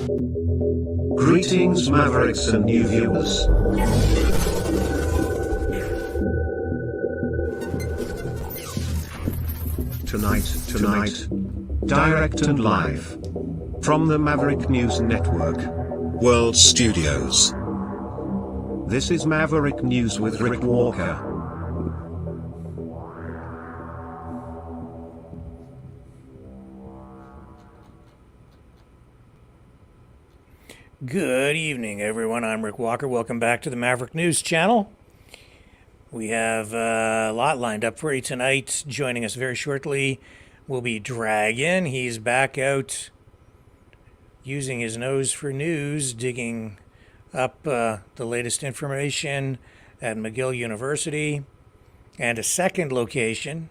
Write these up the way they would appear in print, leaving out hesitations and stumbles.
Greetings Mavericks and new viewers. Tonight, direct and live from the Maverick News Network World Studios. This is Maverick News with Rick Walker. Good evening, everyone. I'm Rick Walker. Welcome back to the Maverick News channel. We have a lot lined up for you tonight. Joining us very shortly will be Dragon. He's back out using his nose for news, digging up the latest information at McGill University, and a second location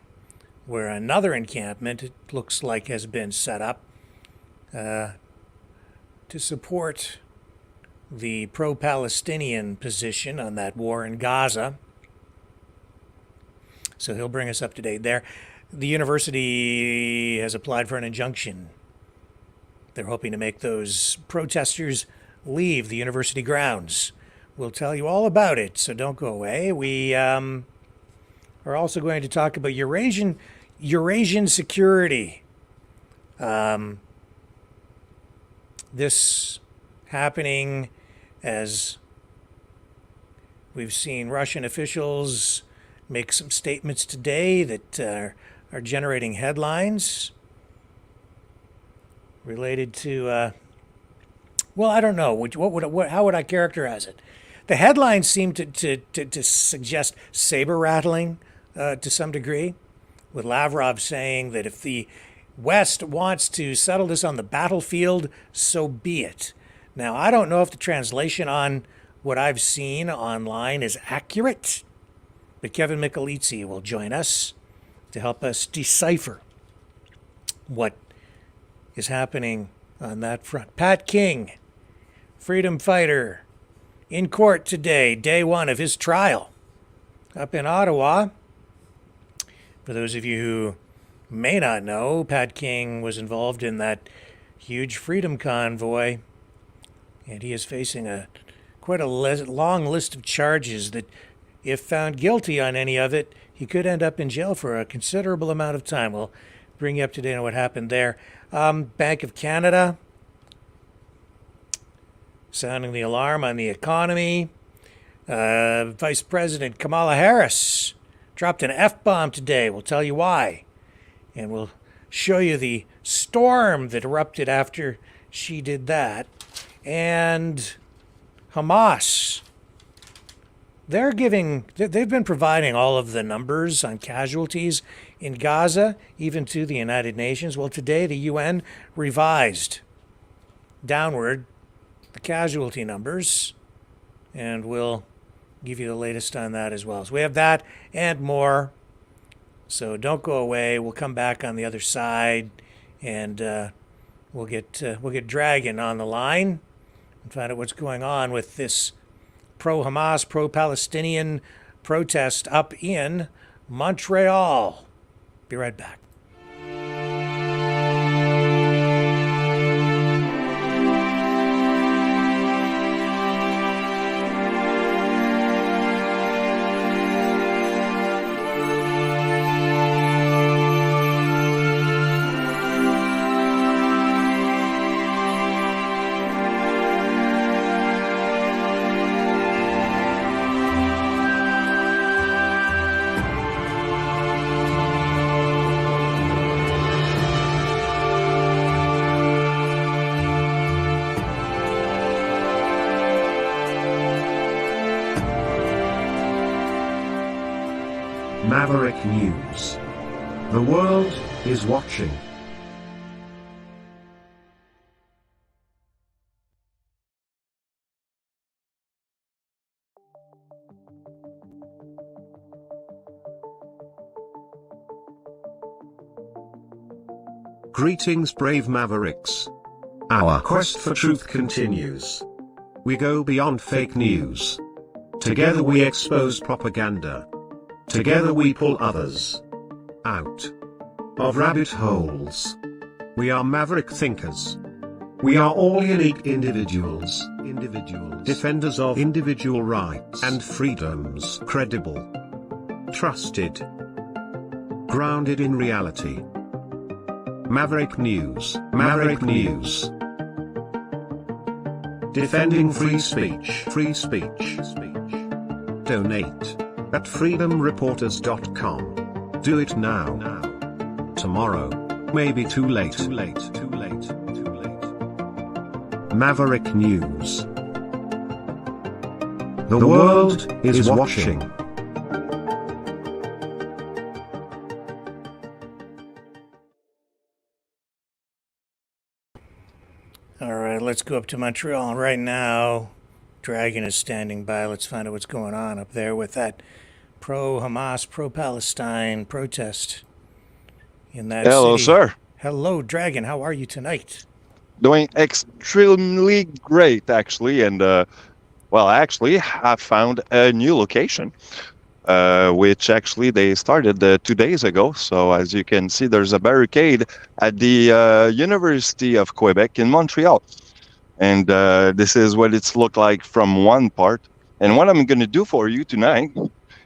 where another encampment, it looks like, has been set up to support the pro-Palestinian position on that war in Gaza. So he'll bring us up to date there. The university has applied for an injunction. They're hoping to make those protesters leave the university grounds. We'll tell you all about it, so don't go away. We are also going to talk about Eurasian security. This happening as we've seen Russian officials make some statements today that are generating headlines related to, well, I don't know. How would I characterize it? The headlines seem to suggest saber rattling to some degree, with Lavrov saying that if the West wants to settle this on the battlefield, so be it. Now, I don't know if the translation on what I've seen online is accurate, but Kevin McGill will join us to help us decipher what is happening on that front. Pat King, freedom fighter, in court today, day one of his trial up in Ottawa. For those of you who may not know, Pat King was involved in that huge freedom convoy, and he is facing quite a long list of charges that, if found guilty on any of it, he could end up in jail for a considerable amount of time. We'll bring you up to date on what happened there. Bank of Canada sounding the alarm on the economy. Vice President Kamala Harris dropped an F-bomb today. We'll tell you why. And we'll show you the storm that erupted after she did that. And Hamas, they've been providing all of the numbers on casualties in Gaza, even to the United Nations. Well, today the UN revised downward the casualty numbers, and we'll give you the latest on that as well. So we have that and more. So don't go away. We'll come back on the other side, and we'll get Dragon on the line and find out what's going on with this pro-Hamas, pro-Palestinian protest up in Montreal. Be right back. Maverick News. The world is watching. Greetings, brave Mavericks. Our quest for truth continues. We go beyond fake news. Together we expose propaganda. Together we pull others out of rabbit holes. We are maverick thinkers. We are all unique individuals, defenders of individual rights and freedoms, credible, trusted, grounded in reality. Maverick News, Maverick News. Defending free speech, free speech. Donate at freedomreporters.com. Do it now. Tomorrow may be too late. Maverick News. The world is watching. All right, let's go up to Montreal. Right now, Dragon is standing by. Let's find out what's going on up there with that pro-Hamas, pro-Palestine protest in that Hello, city. sir. Hello, Dragon. How are you tonight? Doing extremely great, actually. And, actually, I found a new location, which actually they started 2 days ago. So, as you can see, there's a barricade at the University of Quebec in Montreal. And this is what it's looked like from one part. And what I'm going to do for you tonight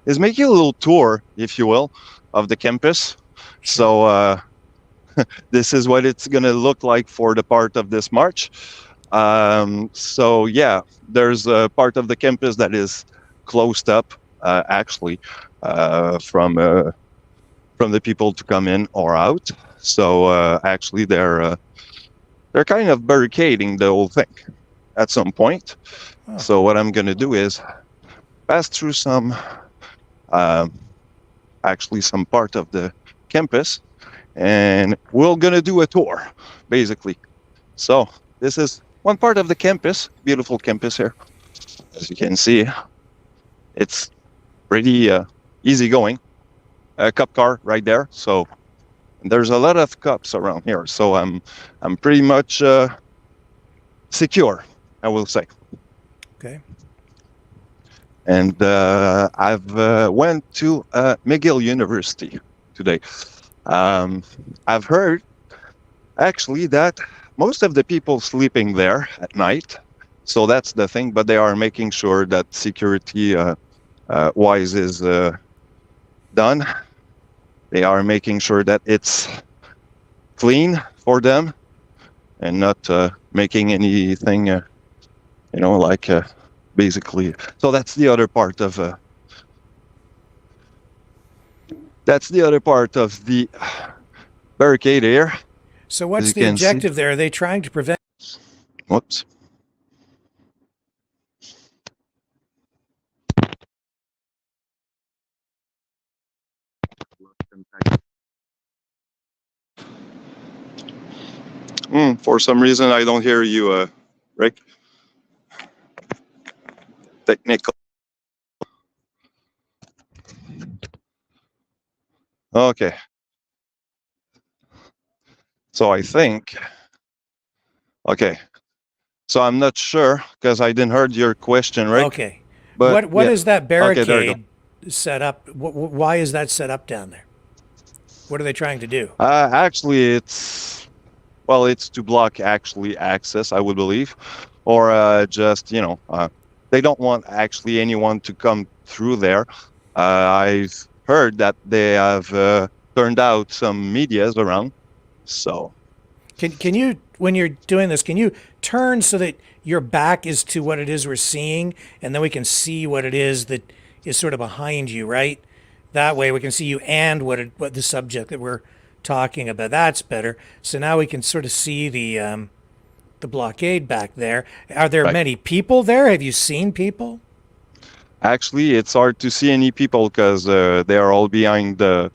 is make you a little tour, if you will, of the campus. So, this is what it's going to look like for the part of this march. So yeah, there's a part of the campus that is closed up, actually, from the people to come in or out. So actually, they're kind of barricading the whole thing at some point. Oh. So what I'm going to do is pass through some part of the campus. And we're going to do a tour, basically. So this is one part of the campus, beautiful campus here. As you can see, it's pretty easy going. A cop car right there. So there's a lot of cops around here. So I'm pretty much secure, I will say. Okay. And I've went to McGill University today. I've heard, actually, that most of the people sleeping there at night, so that's the thing, but they are making sure that security wise is done. They are making sure that it's clean for them and not making anything, basically. So that's the other part of the barricade here. So what's the objective there? Are they trying to prevent? Whoops. For some reason, I don't hear you, Rick. Technical. Okay. So I think, okay. So I'm not sure because I didn't heard your question, Rick. Okay. But what is that barricade okay, set up? Why is that set up down there? What are they trying to do? Actually, it's to block actually access, I would believe, or just they don't want actually anyone to come through there. I've heard that they have turned out some medias around. So, can you, when you're doing this, can you turn so that your back is to what it is we're seeing, and then we can see what it is that is sort of behind you, right? That way we can see you and what the subject that we're talking about. That's better. So now we can sort of see the blockade back there. Are there many people there? Have you seen people? Actually, it's hard to see any people because they are all behind the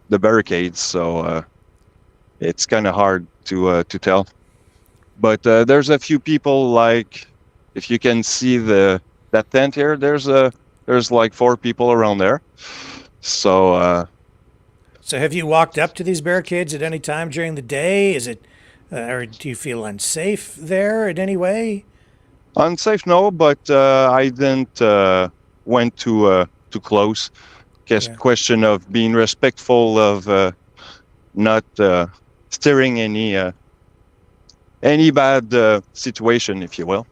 barricades. So it's kind of hard to tell. But there's a few people, like if you can see that tent here, there's like 4 people around there. So have you walked up to these barricades at any time during the day? Is it, or do you feel unsafe there in any way? Unsafe, no, but I didn't went too close. Question of being respectful of not steering any any bad situation, if you will.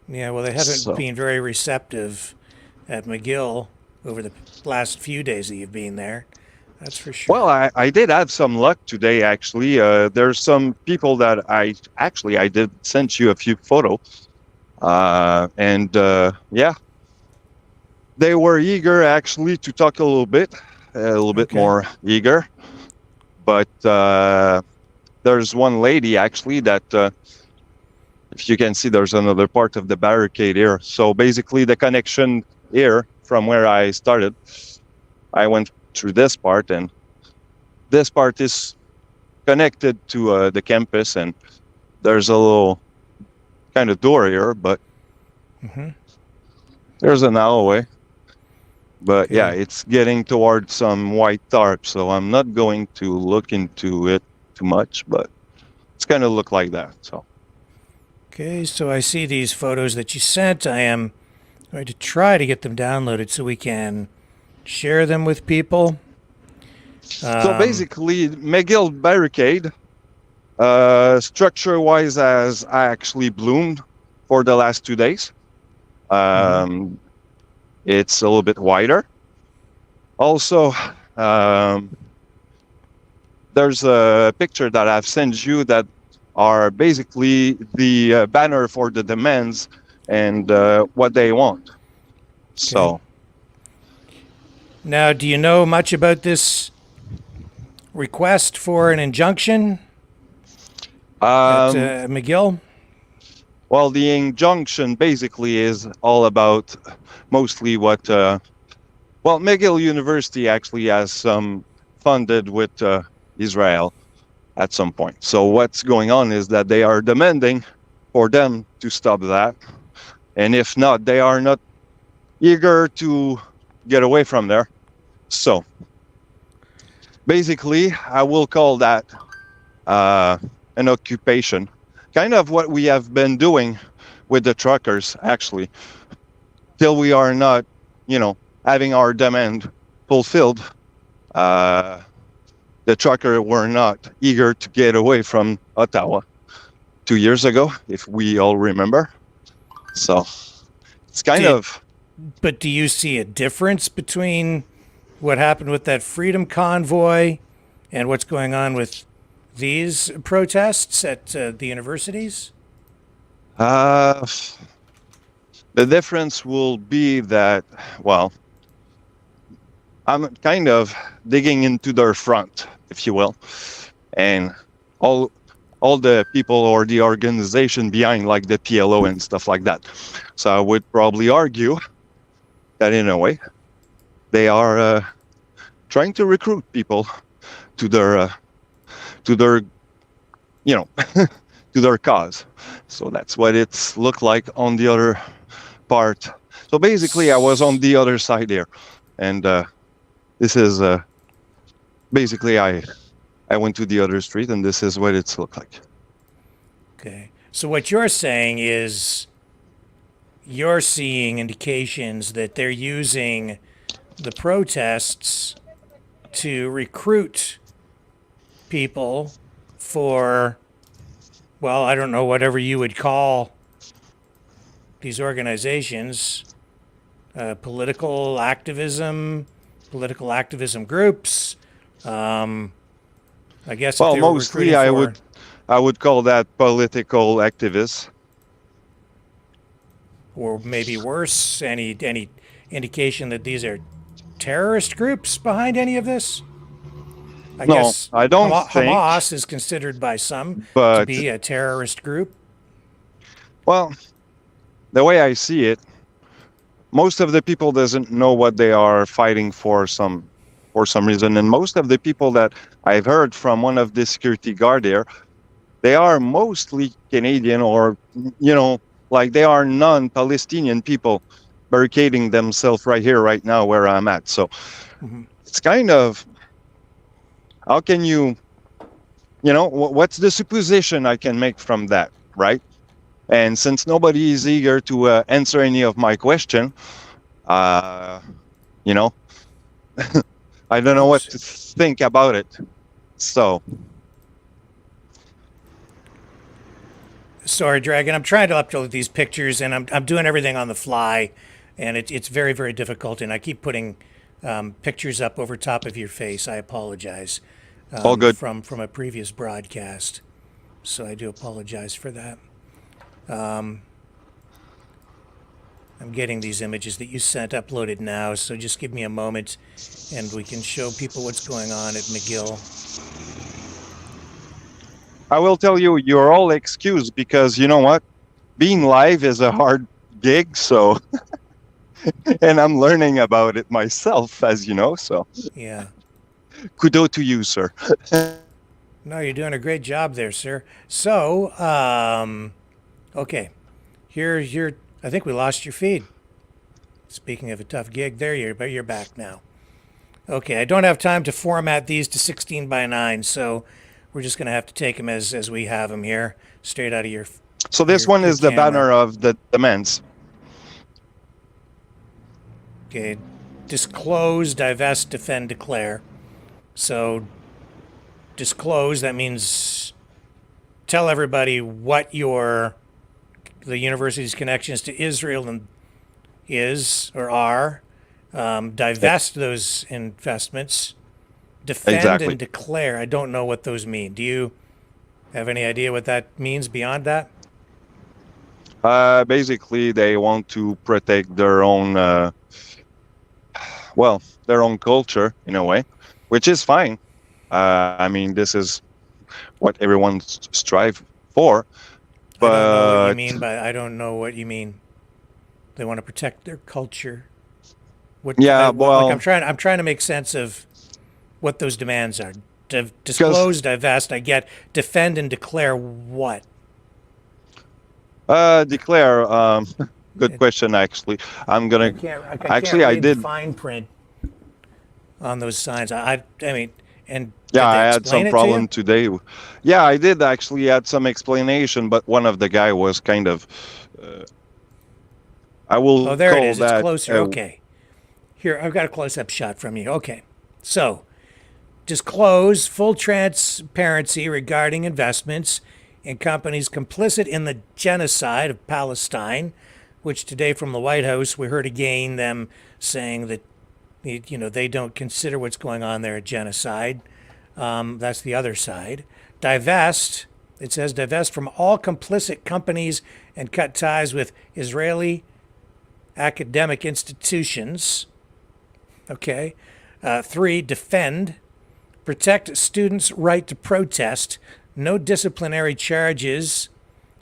Yeah, well, they haven't So, been very receptive at McGill over the last few days that you've been there. That's for sure. well, I did have some luck today, actually. There's some people that I did send you a few photos. And yeah, they were eager actually to talk a little bit Okay. more eager. But there's one lady actually that, if you can see, there's another part of the barricade here. So basically the connection here from where I started, I went through this part, and this part is connected to the campus, and there's a little kind of door here, but there's an alleyway. But yeah, it's getting towards some white tarp, so I'm not going to look into it too much, but it's going to look like that. So. Okay, so I see these photos that you sent. I am going to try to get them downloaded so we can share them with people. So basically, McGill barricade, structure-wise, has actually bloomed for the last 2 days. It's a little bit wider. Also, there's a picture that I've sent you that are basically the banner for the demands and what they want. So. Now, do you know much about this request for an injunction at McGill? Well, the injunction basically is all about mostly what, McGill University actually has some funded with Israel at some point. So what's going on is that they are demanding for them to stop that. And if not, they are not eager to get away from there. So basically, I will call that an occupation. Kind of what we have been doing with the truckers, actually, till we are not, having our demand fulfilled. The trucker were not eager to get away from Ottawa 2 years ago, if we all remember. So it's kind of. But do you see a difference between what happened with that freedom convoy and what's going on with these protests at the universities? The difference will be that, I'm kind of digging into their front, if you will, and all the people or the organization behind, like the PLO and stuff like that. So I would probably argue that in a way, they are trying to recruit people to their to their cause. So that's what it's looked like on the other part. So basically, I was on the other side here, and this is basically I went to the other street, and this is what it's looked like. Okay. So what you're saying is you're seeing indications that they're using the protests to recruit people for, I don't know, whatever you would call these organizations, political activism groups. I guess. Well, mostly I would call that political activists. Or maybe worse, any indication that these are terrorist groups behind any of this? I guess I don't think. Hamas is considered by some to be a terrorist group. Well, the way I see it, most of the people doesn't know what they are fighting for some reason, and most of the people that I've heard from one of the security guard there, they are mostly Canadian or like they are non-Palestinian people barricading themselves right here, right now, where I'm at. So it's kind of, how can what's the supposition I can make from that, right? And since nobody is eager to answer any of my question, I don't know what to think about it. So. Sorry, Dragon. I'm trying to upload these pictures, and I'm doing everything on the fly, and it's very, very difficult. And I keep putting pictures up over top of your face. I apologize All good. from a previous broadcast, so I do apologize for that. I'm getting these images that you sent uploaded now, so just give me a moment, and we can show people what's going on at McGill. I will tell you, you're all excused because you know what? Being live is a hard gig, so and I'm learning about it myself, as you know. So Yeah. kudos to you, sir. No, you're doing a great job there, sir. So, okay, here. I think we lost your feed. Speaking of a tough gig, but you're back now. Okay, I don't have time to format these to 16 by 9, so we're just going to have to take them as we have them here, straight out of your. So this one is the banner of the demands. Okay, disclose, divest, defend, declare. So, disclose, that means tell everybody what the university's connections to Israel is or are. Divest those investments. Defend Exactly. and declare. I don't know what those mean. Do you have any idea what that means beyond that? Basically, they want to protect their own, their own culture in a way, which is fine. I mean, this is what everyone strive for. But I don't know what you mean by I don't know what you mean. They want to protect their culture. I'm trying to make sense of what those demands are. Disclose, divest. I get defend and declare what? Declare. Good question. Actually, I'm gonna. I can't read the fine print on those signs. I mean, and yeah, I had some problem today. Yeah, I did actually had some explanation, but one of the guy was kind of. I will. Oh, there it is. It's closer. Okay. Here, I've got a close-up shot from you. Okay. So, disclose full transparency regarding investments in companies complicit in the genocide of Palestine, which today from the White House we heard again them saying that they don't consider what's going on there a genocide. That's the other side. Divest. It says divest from all complicit companies and cut ties with Israeli academic institutions. Okay. 3, defend. Protect students' right to protest. No disciplinary charges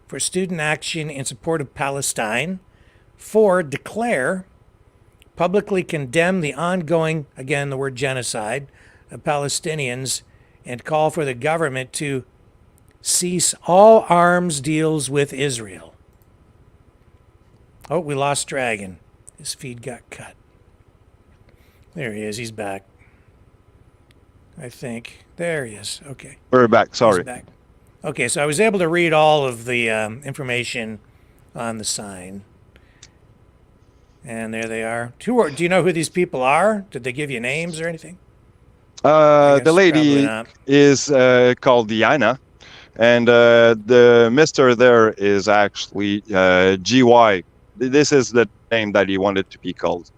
for student action in support of Palestine. 4, declare. Publicly condemn the ongoing, again the word genocide, of Palestinians and call for the government to cease all arms deals with Israel. Oh, we lost Dragon. His feed got cut. There he is. He's back. I think. There he is. Okay. We're back. Sorry. He's back. Okay, so I was able to read all of the information on the sign. And there they are. Do you know who these people are? Did they give you names or anything? The lady is called Diana, and the Mister there is actually GY. This is the name that he wanted to be called.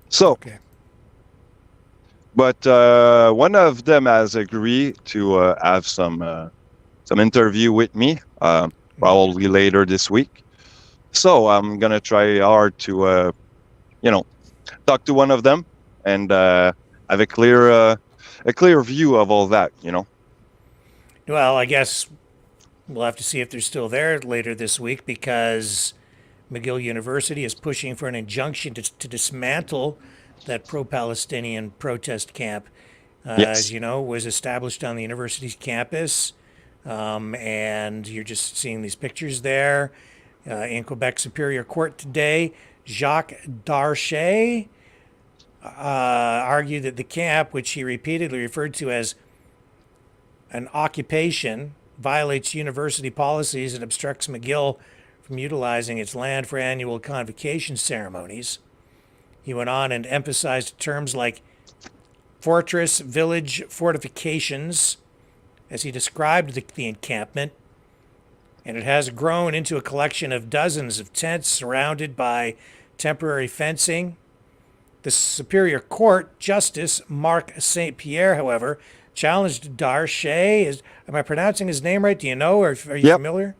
So, okay. But one of them has agreed to have some interview with me, probably later this week. So I'm gonna try hard to, talk to one of them and have a clear view of all that. Well, I guess we'll have to see if they're still there later this week because McGill University is pushing for an injunction to dismantle that pro-Palestinian protest camp, yes. As you know, was established on the university's campus. And you're just seeing these pictures there. In Quebec Superior Court today, Jacques Darche argued that the camp, which he repeatedly referred to as an occupation, violates university policies and obstructs McGill from utilizing its land for annual convocation ceremonies. He went on and emphasized terms like fortress, village, fortifications, as he described the encampment. and it has grown into a collection of dozens of tents surrounded by temporary fencing. The Superior Court Justice Marc St. Pierre, however, challenged Darche. Am I pronouncing his name right? Do you know, or are you Yep. familiar?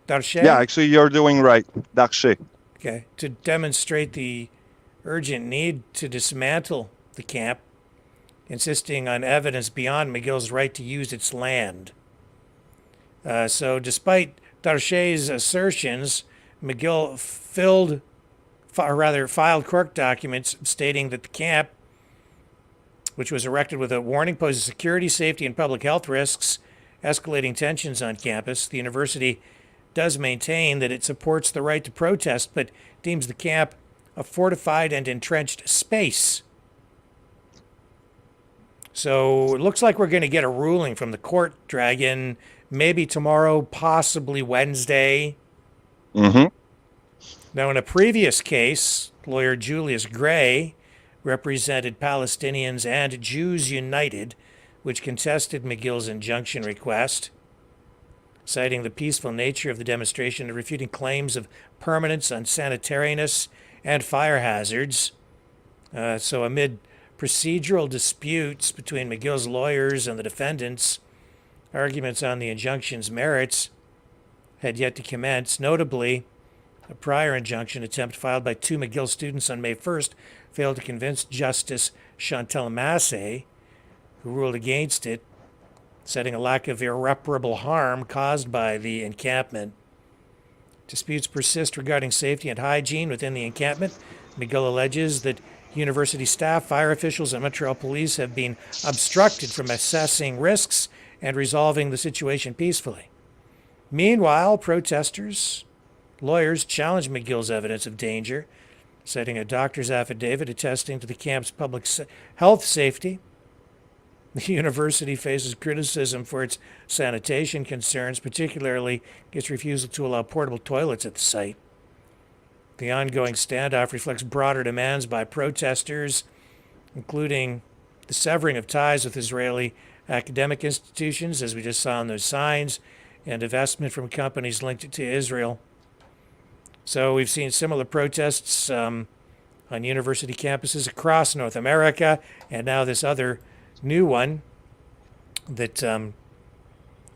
Darche? Yeah, actually, you're doing right. Darche. Okay. To demonstrate the urgent need to dismantle the camp, insisting on evidence beyond McGill's right to use its land. So, despite Darche's assertions, McGill filed court documents stating that the camp, which was erected with a warning, poses security, safety, and public health risks, escalating tensions on campus. The university does maintain that it supports the right to protest, but deems the camp a fortified and entrenched space. So it looks like we're going to get a ruling from the court, Dragon, maybe tomorrow, possibly Wednesday. Mm-hmm. Now, in a previous case, lawyer Julius Gray represented Palestinians and Jews United, which contested McGill's injunction request, citing the peaceful nature of the demonstration and refuting claims of permanence, unsanitariness, and fire hazards. So amid procedural disputes between McGill's lawyers and the defendants, arguments on the injunction's merits had yet to commence. Notably, a prior injunction attempt filed by two McGill students on May 1st failed to convince Justice Chantal Massey, who ruled against it, citing a lack of irreparable harm caused by the encampment. Disputes persist regarding safety and hygiene within the encampment. McGill alleges that university staff, fire officials, and Montreal police have been obstructed from assessing risks and resolving the situation peacefully. Meanwhile, protesters, lawyers challenged McGill's evidence of danger, citing a doctor's affidavit attesting to the camp's public health safety. The university faces criticism for its sanitation concerns, particularly its refusal to allow portable toilets at the site. The ongoing standoff reflects broader demands by protesters, including the severing of ties with Israeli academic institutions, as we just saw in those signs, and investment from companies linked to Israel. So we've seen similar protests on university campuses across North America, and now this other new one that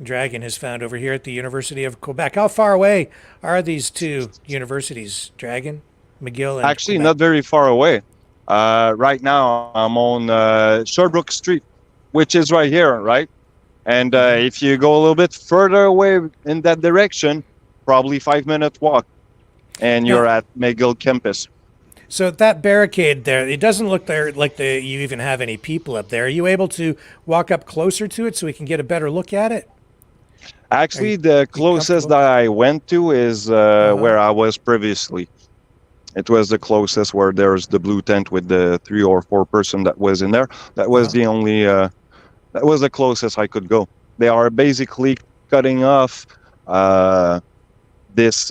Dragon has found over here at the University of Quebec. How far away are these two universities, Dragon? McGill and Actually, Quebec? not very far away. Right now, I'm on Sherbrooke Street, which is right here, right? And if you go a little bit further away in that direction, probably 5-minute walk, and you're at McGill campus. So that barricade there, it doesn't look there like you even have any people up there. Are you able to walk up closer to it so we can get a better look at it? Actually, the closest that I went to is where I was previously. It was the closest where there's the blue tent with the 3 or 4 person that was in there. That was the only, that was the closest I could go. They are basically cutting off this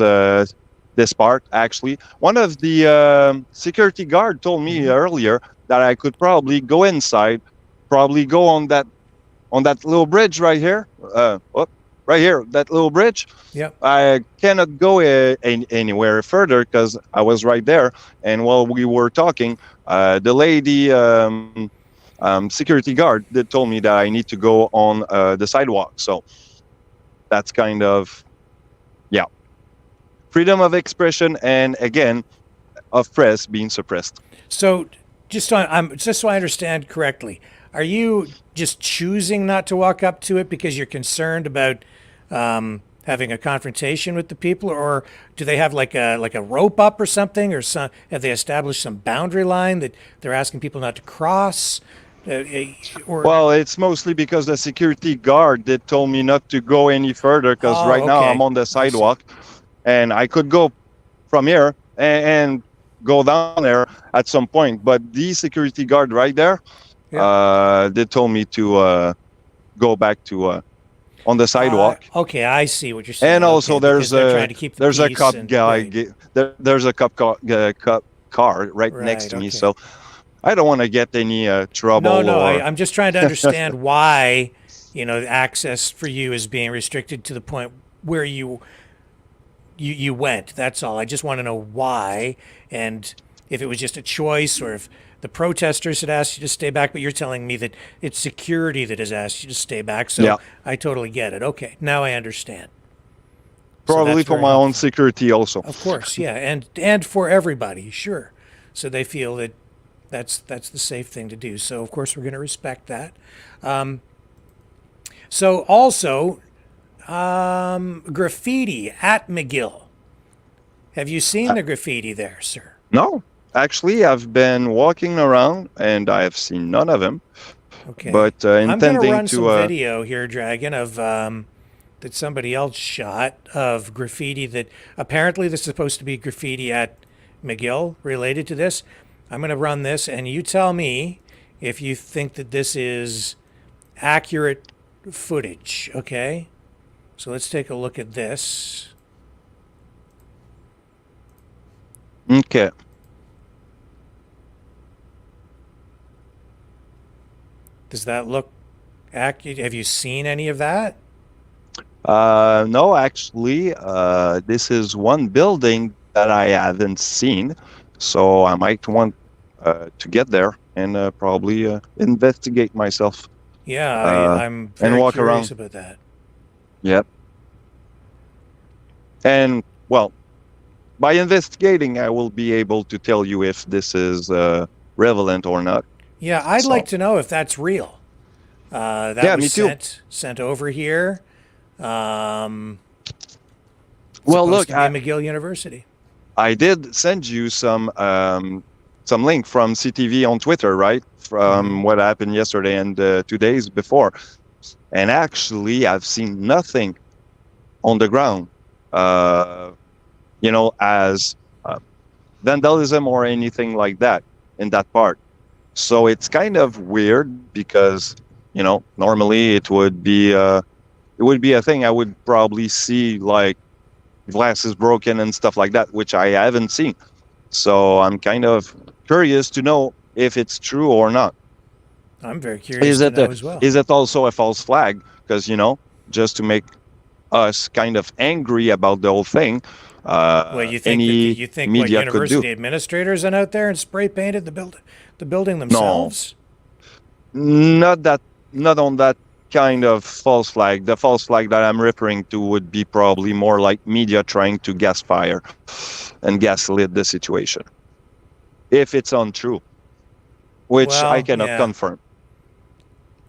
part, actually. One of the security guard told me earlier that I could probably go inside, probably go on that little bridge right here. Right here, that little bridge. Yep. I cannot go anywhere further because I was right there. And while we were talking, the lady security guard told me that I need to go on the sidewalk. So that's kind of, freedom of expression, and again, of press being suppressed. So just so I understand correctly, are you just choosing not to walk up to it because you're concerned about having a confrontation with the people, or do they have like a rope up or something, or have they established some boundary line that they're asking people not to cross? Well, it's mostly because the security guard told me not to go any further because now I'm on the sidewalk. And I could go from here and go down there at some point. But the security guard right there, they told me to go back to on the sidewalk. Okay, I see what you're saying. And also there's a cop guy. Right. There's a cop car right next to me. So I don't want to get any trouble. No, I'm just trying to understand why, access for you is being restricted to the point where you went. That's all. I just want to know why, and if it was just a choice, or if the protesters had asked you to stay back. But you're telling me that it's security that has asked you to stay back. So Yeah. I totally get it. Okay, now I understand. So Probably that's for very my own helpful. security also. Of course, yeah, and for everybody, sure. So they feel that that's the safe thing to do. So of course we're going to respect that. So also, graffiti at McGill. Have you seen the graffiti there, sir? No, actually, I've been walking around and I have seen none of them. Okay. But I'm going to intending run some to, video here, Dragon, of that somebody else shot of graffiti that apparently this is supposed to be graffiti at McGill related to this. I'm going to run this, and you tell me if you think that this is accurate footage, okay? So let's take a look at this. okay. Does that look accurate? Have you seen any of that? No, actually, this is one building that I haven't seen, so I might want to get there and probably investigate myself Yeah, I'm and very walk curious around. about that. Yep. And well, by investigating, I will be able to tell you if this is relevant or not. Yeah, I'd So, like to know if that's real. That yeah, was me too. sent over here. Um, Well, supposed look, to be McGill University. I did send you some link from CTV on Twitter, right? From what happened yesterday and 2 days before. And actually, I've seen nothing on the ground, as vandalism or anything like that in that part. So it's kind of weird because, normally it would be a thing I would probably see, like glasses broken and stuff like that, which I haven't seen. So I'm kind of curious to know if it's true or not. I'm very curious to know as well. Is it also a false flag? Because, just to make us kind of angry about the whole thing, Well, you think that any you think what media could do. university administrators went out there and spray painted the building No, themselves? not on that kind of false flag. The false flag that I'm referring to would be probably more like media trying to gas fire and gaslit the situation. If it's untrue, which I Well, cannot yeah. confirm.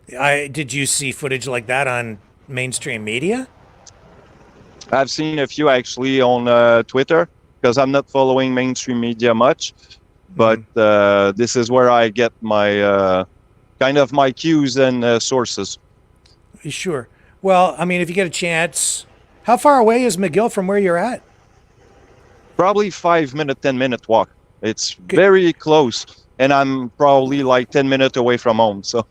Did you see footage like that on mainstream media? I've seen a few actually on Twitter because I'm not following mainstream media much, but this is where I get my kind of my cues and sources. Sure. Well, I mean, if you get a chance, how far away is McGill from where you're at? Probably 5 minute, 10 minute walk. It's Good. very close, and I'm probably like 10 minutes away from home. So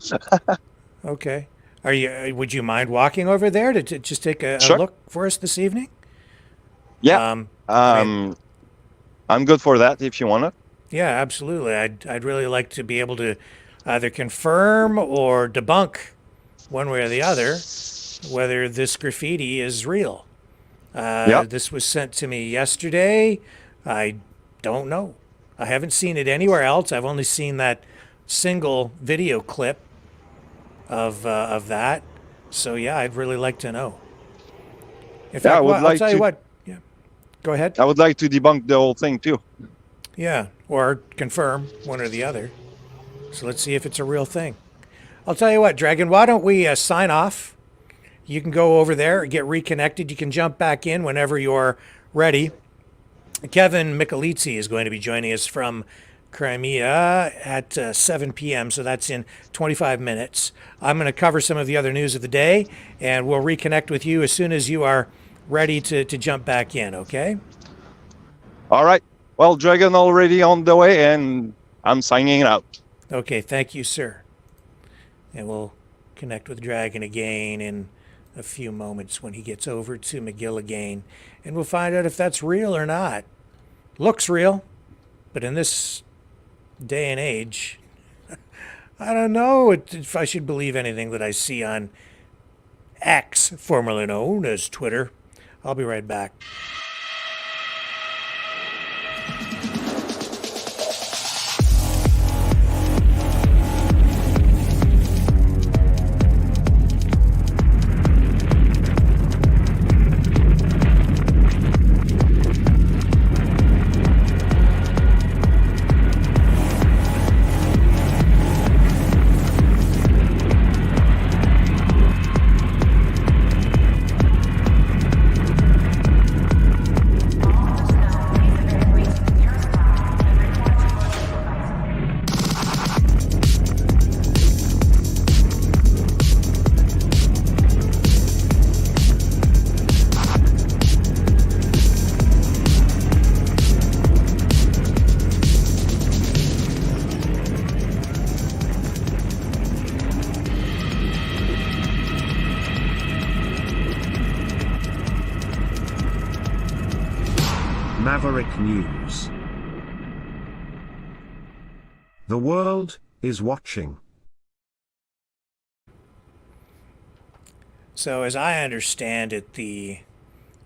Okay. Would you mind walking over there to just take a sure, look for us this evening? yeah, I mean, I'm good for that if you wanna. yeah, absolutely. I'd really like to be able to either confirm or debunk one way or the other whether this graffiti is real. Yep. This was sent to me yesterday. I don't know. I haven't seen it anywhere else. I've only seen that single video clip of that. So yeah, I'd really like to know. In Yeah, fact, I'll tell you what. Yeah, go ahead. I would like to debunk the whole thing too. Yeah, or confirm one or the other. So let's see if it's a real thing. I'll tell you what, Dragon. Why don't we sign off? You can go over there, get reconnected. You can jump back in whenever you're ready. Kevin Michelizzi is going to be joining us from Crimea at 7 p.m., so that's in 25 minutes. I'm going to cover some of the other news of the day, and we'll reconnect with you as soon as you are ready to jump back in, okay? All right. Well, Dragon already on the way, and I'm signing out. Okay, thank you, sir. And we'll connect with Dragon again in a few moments when he gets over to McGill again, and we'll find out if that's real or not. Looks real, but in this day and age, I don't know if I should believe anything that I see on X, formerly known as Twitter. I'll be right back. Maverick News. The world is watching. So, as I understand it, the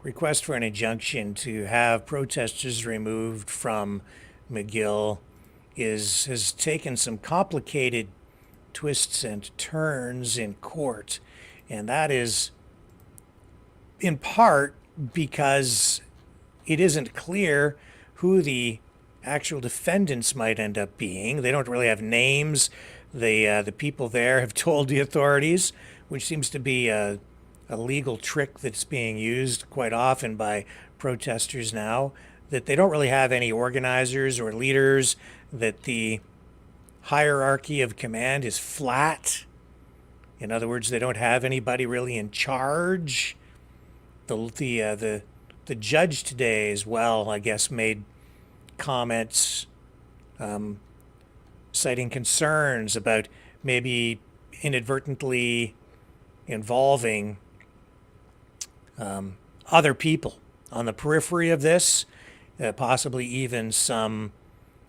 request for an injunction to have protesters removed from McGill has taken some complicated twists and turns in court. And that is in part because it isn't clear who the actual defendants might end up being. They don't really have names. The people there have told the authorities, which seems to be a legal trick that's being used quite often by protesters now, that they don't really have any organizers or leaders, that the hierarchy of command is flat. In other words, they don't have anybody really in charge. The judge today as well, I guess, made comments citing concerns about maybe inadvertently involving other people on the periphery of this, possibly even some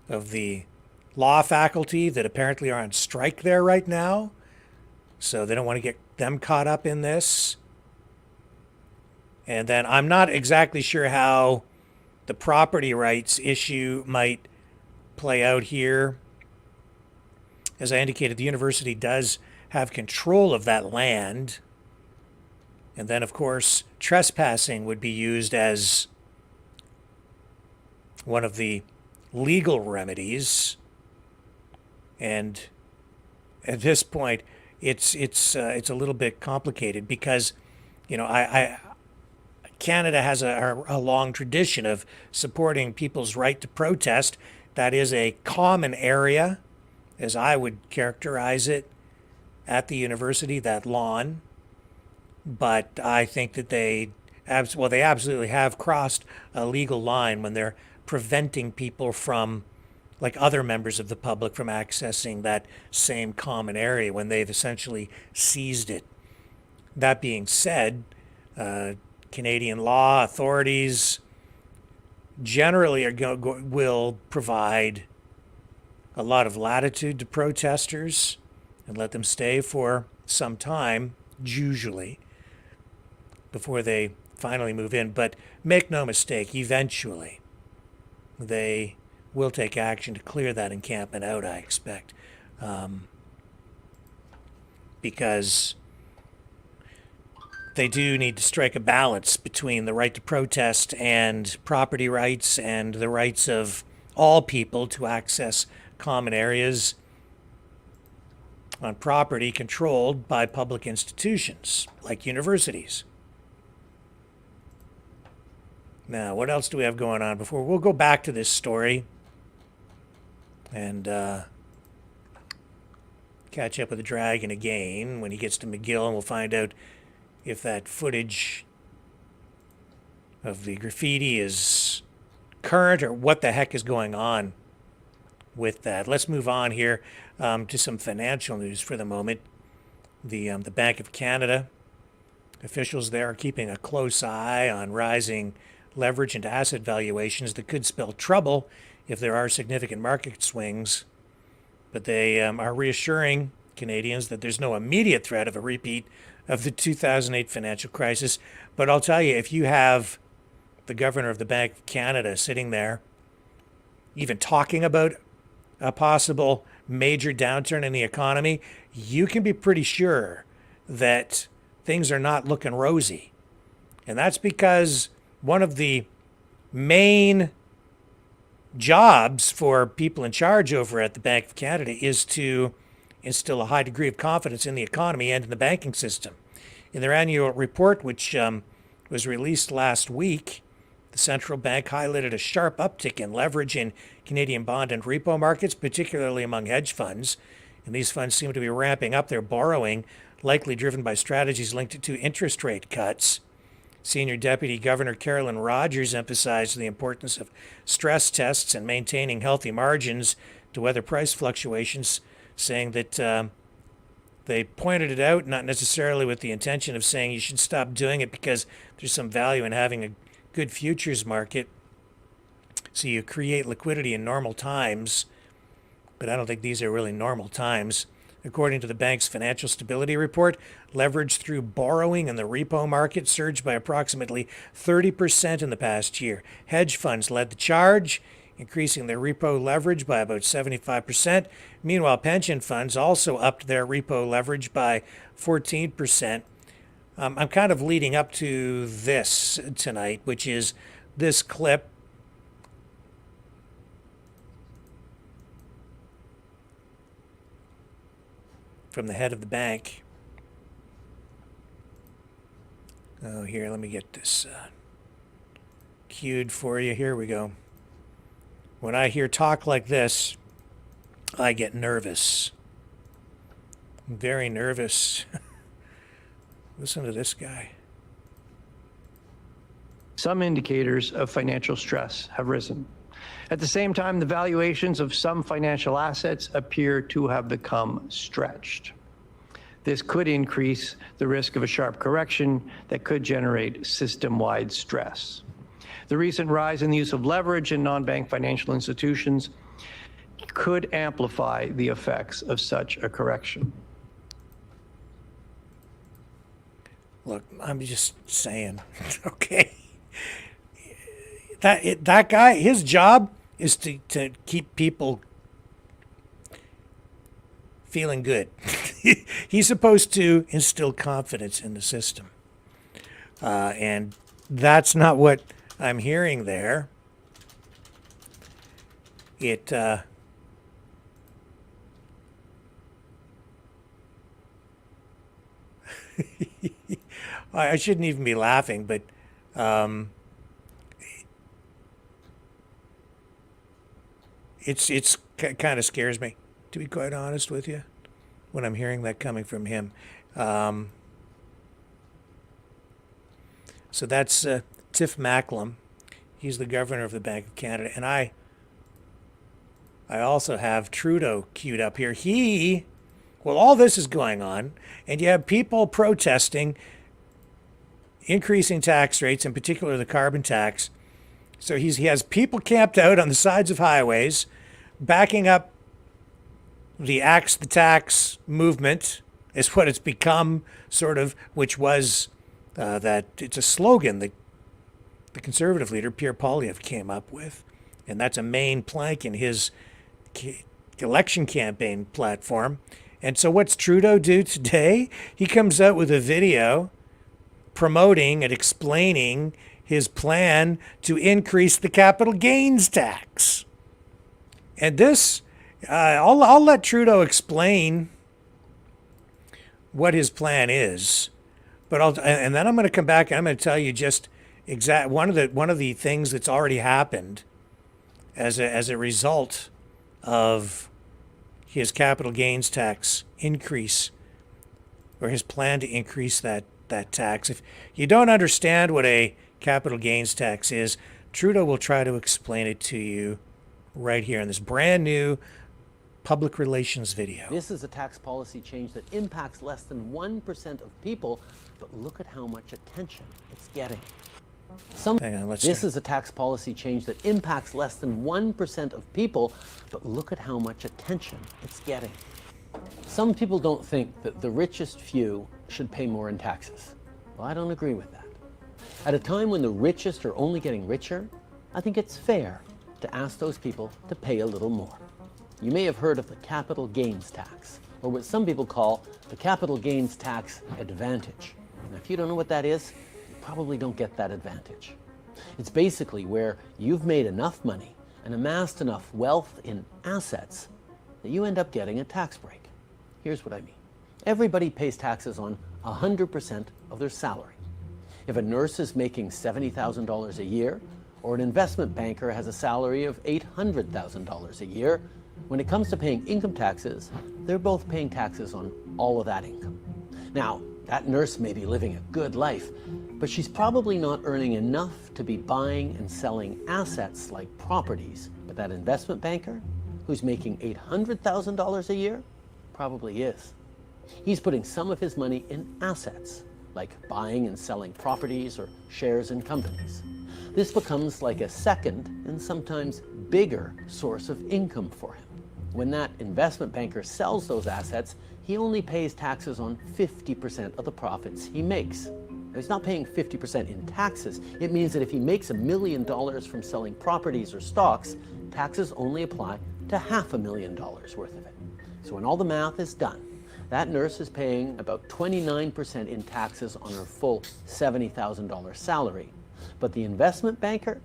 of the law faculty that apparently are on strike there right now. So they don't want to get them caught up in this. And then I'm not exactly sure how the property rights issue might play out here. As I indicated, the university does have control of that land. And then, of course, trespassing would be used as one of the legal remedies. And at this point, it's a little bit complicated because, Canada has a long tradition of supporting people's right to protest. That is a common area, as I would characterize it, at the university, that lawn. But I think that they absolutely have crossed a legal line when they're preventing people from, like other members of the public, from accessing that same common area when they've essentially seized it. That being said, Canadian law authorities generally will provide a lot of latitude to protesters and let them stay for some time, usually, before they finally move in. But make no mistake, eventually they will take action to clear that encampment out, I expect, because they do need to strike a balance between the right to protest and property rights and the rights of all people to access common areas on property controlled by public institutions like universities. Now, what else do we have going on before we'll go back to this story and catch up with the dragon again when he gets to McGill, and we'll find out if that footage of the graffiti is current or what the heck is going on with that. Let's move on here to some financial news for the moment. The Bank of Canada officials there are keeping a close eye on rising leverage and asset valuations that could spell trouble if there are significant market swings. But they are reassuring Canadians that there's no immediate threat of a repeat of the 2008 financial crisis. But I'll tell you, if you have the governor of the Bank of Canada sitting there, even talking about a possible major downturn in the economy, you can be pretty sure that things are not looking rosy. And that's because one of the main jobs for people in charge over at the Bank of Canada is to instill a high degree of confidence in the economy and in the banking system. In their annual report, which was released last week, the central bank highlighted a sharp uptick in leverage in Canadian bond and repo markets, particularly among hedge funds. And these funds seem to be ramping up their borrowing, likely driven by strategies linked to interest rate cuts. Senior Deputy Governor Carolyn Rogers emphasized the importance of stress tests and maintaining healthy margins to weather price fluctuations, saying that they pointed it out, not necessarily with the intention of saying you should stop doing it because there's some value in having a good futures market, so you create liquidity in normal times, but I don't think these are really normal times. According to the bank's financial stability report, leverage through borrowing in the repo market surged by approximately 30% in the past year. Hedge funds led the charge, increasing their repo leverage by about 75%. Meanwhile, pension funds also upped their repo leverage by 14%. I'm kind of leading up to this tonight, which is this clip from the head of the bank. Oh, here, let me get this cued for you. Here we go. When I hear talk like this, I get nervous. I'm very nervous. Listen to this guy. Some indicators of financial stress have risen. At the same time, the valuations of some financial assets appear to have become stretched. This could increase the risk of a sharp correction that could generate system-wide stress. The recent rise in the use of leverage in non-bank financial institutions could amplify the effects of such a correction. Look, I'm just saying, okay? That guy, his job is to keep people feeling good. He's supposed to instill confidence in the system. And that's not what I'm hearing there. I shouldn't even be laughing, but it's kind of scares me, to be quite honest with you, when I'm hearing that coming from him. So that's Tiff Macklem. He's the governor of the Bank of Canada, and I also have Trudeau queued up here. Well, all this is going on, and you have people protesting increasing tax rates, in particular the carbon tax. So he has people camped out on the sides of highways, backing up the Axe the Tax movement, is what it's become, sort of, which was that it's a slogan that the Conservative leader, Pierre Poilievre, came up with. And that's a main plank in his election campaign platform. And so what's Trudeau do today? He comes out with a video promoting and explaining his plan to increase the capital gains tax. And this, I'll let Trudeau explain what his plan is, but and then I'm going to come back and I'm going to tell you just one of the things that's already happened as a result of his capital gains tax increase, or his plan to increase that tax. If you don't understand what a capital gains tax is, Trudeau will try to explain it to you right here in this brand new public relations video. This is a tax policy change that impacts less than 1% of people, but look at how much attention it's getting. This is a tax policy change that impacts less than 1% of people, but look at how much attention it's getting. Some people don't think that the richest few should pay more in taxes. Well, I don't agree with that. At a time when the richest are only getting richer, I think it's fair to ask those people to pay a little more. You may have heard of the capital gains tax, or what some people call the capital gains tax advantage. Now, if you don't know what that is, you probably don't get that advantage. It's basically where you've made enough money and amassed enough wealth in assets that you end up getting a tax break. Here's what I mean. Everybody pays taxes on 100% of their salary. If a nurse is making $70,000 a year, or an investment banker has a salary of $800,000 a year, when it comes to paying income taxes, they're both paying taxes on all of that income. Now, that nurse may be living a good life, but she's probably not earning enough to be buying and selling assets like properties. But that investment banker, who's making $800,000 a year, probably is. He's putting some of his money in assets, like buying and selling properties or shares in companies. This becomes like a second and sometimes bigger source of income for him. When that investment banker sells those assets, he only pays taxes on 50% of the profits he makes. Now, he's not paying 50% in taxes. It means that if he makes $1 million from selling properties or stocks, taxes only apply to $500,000 worth of it. So when all the math is done, that nurse is paying about 29% in taxes on her full $70,000 salary. But the investment banker,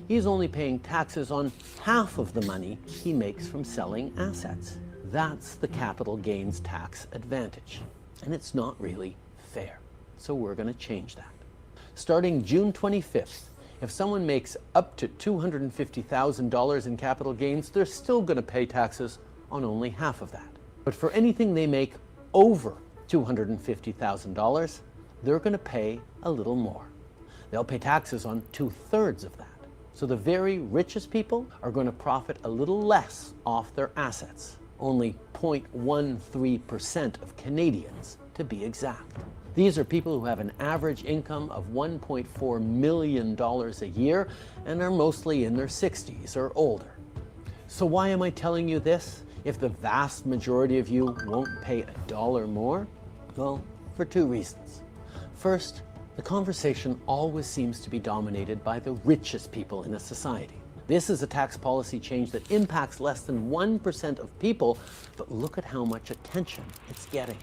he's only paying taxes on half of the money he makes from selling assets. That's the capital gains tax advantage. And it's not really fair. So we're going to change that. Starting June 25th, if someone makes up to $250,000 in capital gains, they're still going to pay taxes on only half of that. But for anything they make over $250,000, they're going to pay a little more. They'll pay taxes on 2/3 of that. So the very richest people are going to profit a little less off their assets, only 0.13% of Canadians to be exact. These are people who have an average income of $1.4 million a year and are mostly in their 60s or older. So why am I telling you this if the vast majority of you won't pay $1 more? Well, for two reasons. First, the conversation always seems to be dominated by the richest people in a society. This is a tax policy change that impacts less than 1% of people, but look at how much attention it's getting.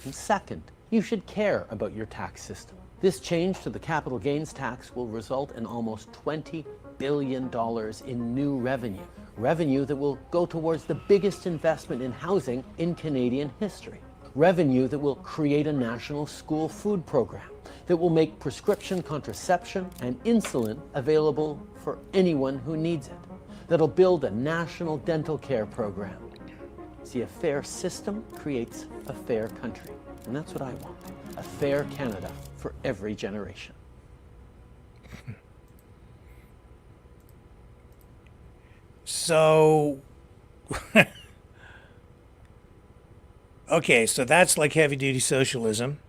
And second, you should care about your tax system. This change to the capital gains tax will result in almost $20 billion in new revenue that will go towards the biggest investment in housing in Canadian history. Revenue that will create a national school food program, that will make prescription contraception and insulin available for anyone who needs it, that'll build a national dental care program. See, a fair system creates a fair country, and that's what I want, a fair Canada for every generation. So, okay, so that's like heavy-duty socialism,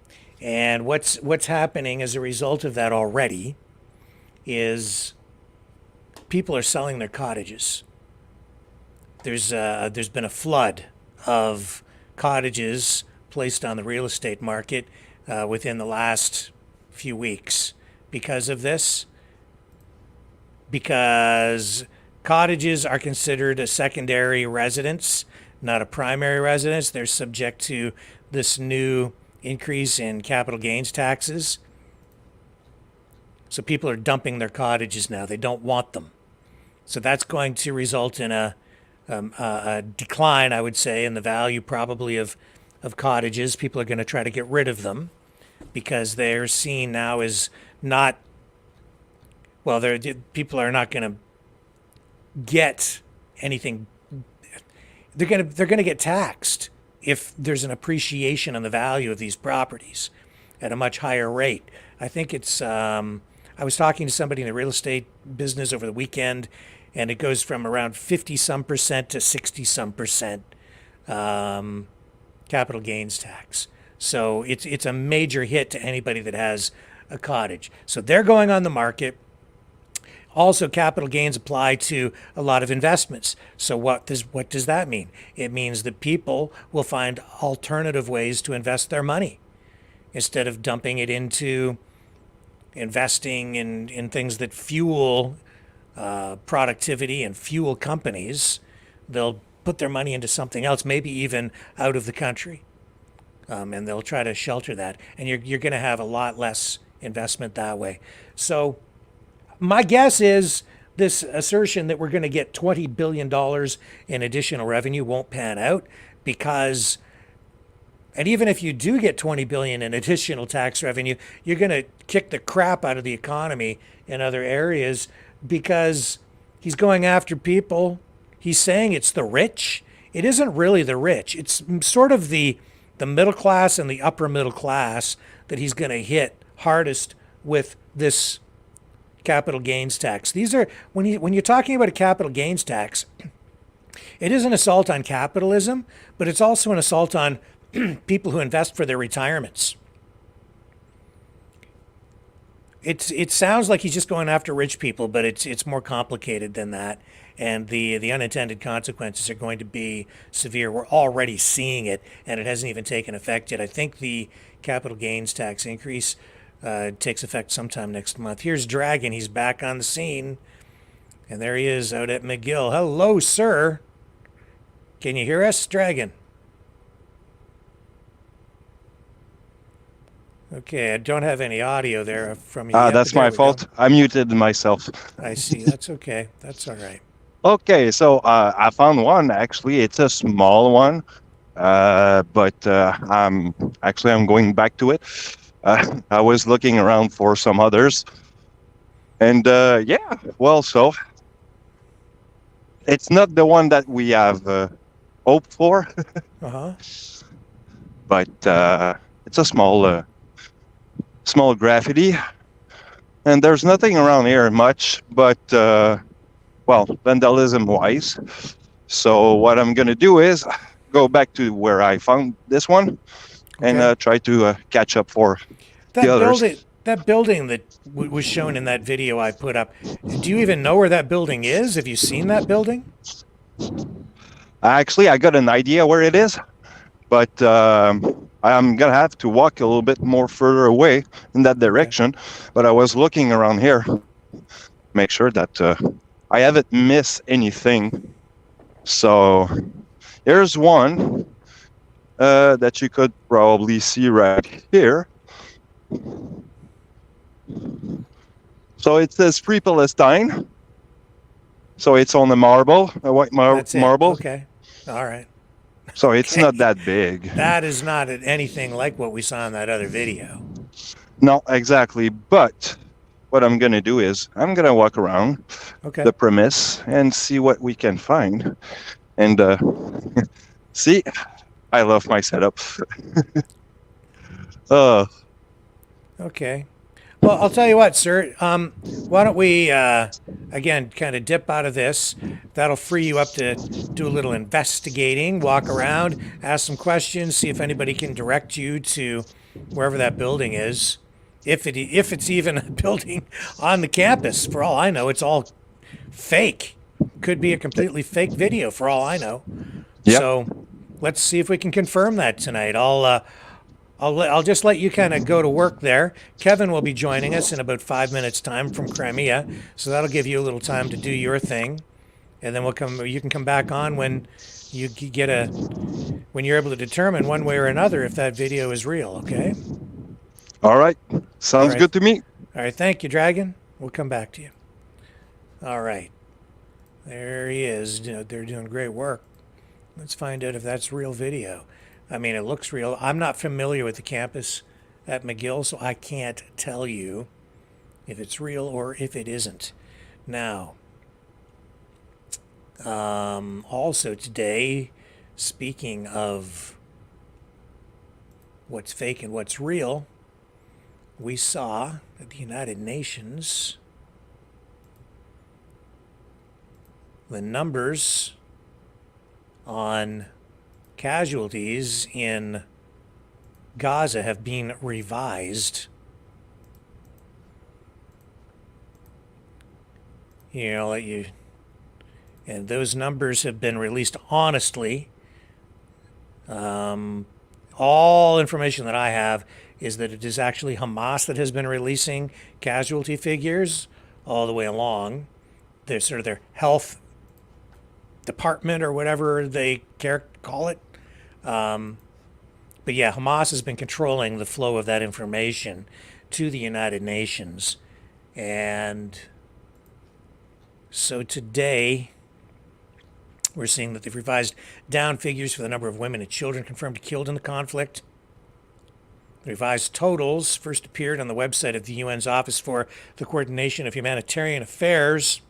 and what's happening as a result of that already is people are selling their cottages. There's been a flood of cottages placed on the real estate market within the last few weeks because of this, because cottages are considered a secondary residence, not a primary residence. They're subject to this new increase in capital gains taxes. So people are dumping their cottages now. They don't want them. So that's going to result in a decline, I would say, in the value probably of cottages. People are going to try to get rid of them because they're seen now as not, well, people are not going to get anything. They're going to get taxed if there's an appreciation on the value of these properties at a much higher rate. I think it's I was talking to somebody in the real estate business over the weekend, and it goes from around 50-some% to 60-some% capital gains tax. So it's a major hit to anybody that has a cottage. So they're going on the market. Also, capital gains apply to a lot of investments. So what does that mean? It means that people will find alternative ways to invest their money instead of dumping it into investing in things that fuel productivity and fuel companies. They'll put their money into something else, maybe even out of the country, and they'll try to shelter that. And you're going to have a lot less investment that way. So my guess is this assertion that we're going to get $20 billion in additional revenue won't pan out because, and even if you do get 20 billion in additional tax revenue, you're going to kick the crap out of the economy in other areas because he's going after people. He's saying it's the rich. It isn't really the rich. It's sort of the middle class and the upper middle class that he's going to hit hardest with this capital gains tax. These are when you're talking about a capital gains tax, it is an assault on capitalism, but it's also an assault on people who invest for their retirements. It sounds like he's just going after rich people, but it's more complicated than that. And the unintended consequences are going to be severe. We're already seeing it, and it hasn't even taken effect yet. I think the capital gains tax increase takes effect sometime next month. Here's Dragon. He's back on the scene, and there he is out at McGill. Hello, sir. Can you hear us, Dragon? Okay, I don't have any audio there from you. That's my fault. I muted myself. I see. That's okay. That's all right. Okay, so I found one. Actually, it's a small one, but I'm going back to it. I was looking around for some others, and yeah, well, so it's not the one that we have hoped for, but it's a small graffiti, and there's nothing around here much, but well, vandalism-wise. So what I'm gonna do is go back to where I found this one, and try to catch up for the others. That building that was shown in that video I put up, do you even know where that building is? Have you seen that building? Actually, I got an idea where it is, but I'm gonna have to walk a little bit more further away in that direction. But I was looking around here, make sure that I haven't missed anything. So here's one that you could probably see right here. So it says Free Palestine. So it's on the marble, a white marble. Okay, all right. So it's not that big. That is not anything like what we saw in that other video. No, exactly. But what I'm going to do is I'm going to walk around the premise and see what we can find. And see, I love my setup. Okay. Well, I'll tell you what, sir. Why don't we, again, kind of dip out of this. That'll free you up to do a little investigating, walk around, ask some questions, see if anybody can direct you to wherever that building is. If it's even a building on the campus. For all I know, it's all fake. Could be a completely fake video, for all I know. Yep. So let's see if we can confirm that tonight. I'll just let you kind of go to work there. Kevin will be joining us in about 5 minutes' time from Crimea, so that'll give you a little time to do your thing, and then you can come back on when you when you're able to determine one way or another if that video is real. Okay. All right. Sounds good to me. All right. Thank you, Dragon. We'll come back to you. All right. There he is. They're doing great work. Let's find out if that's real video. I mean, it looks real. I'm not familiar with the campus at McGill, so I can't tell you if it's real or if it isn't. Now, also today, speaking of what's fake and what's real, we saw at the United Nations the numbers on casualties in Gaza have been revised. let you. And those numbers have been released honestly. All information that I have is that it is actually Hamas that has been releasing casualty figures all the way along. They're sort of their health department or whatever they call it. But yeah, Hamas has been controlling the flow of that information to the United Nations. And so today, we're seeing that they've revised down figures for the number of women and children confirmed killed in the conflict. The revised totals first appeared on the website of the UN's Office for the Coordination of Humanitarian Affairs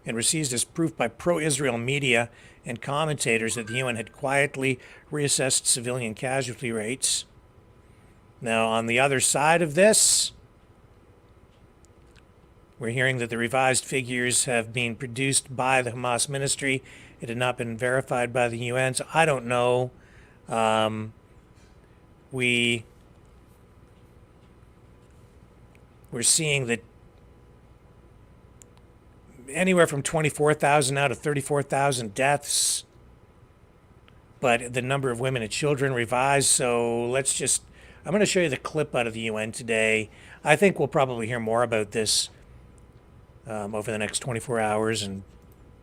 and received as proof by pro-Israel media and commentators that the UN had quietly reassessed civilian casualty rates. Now, on the other side of this, we're hearing that the revised figures have been produced by the Hamas ministry. It had not been verified by the UN, so I don't know. We're seeing that anywhere from 24,000 now to 34,000 deaths, but the number of women and children revised. So I'm going to show you the clip out of the UN today. I think we'll probably hear more about this over the next 24 hours, and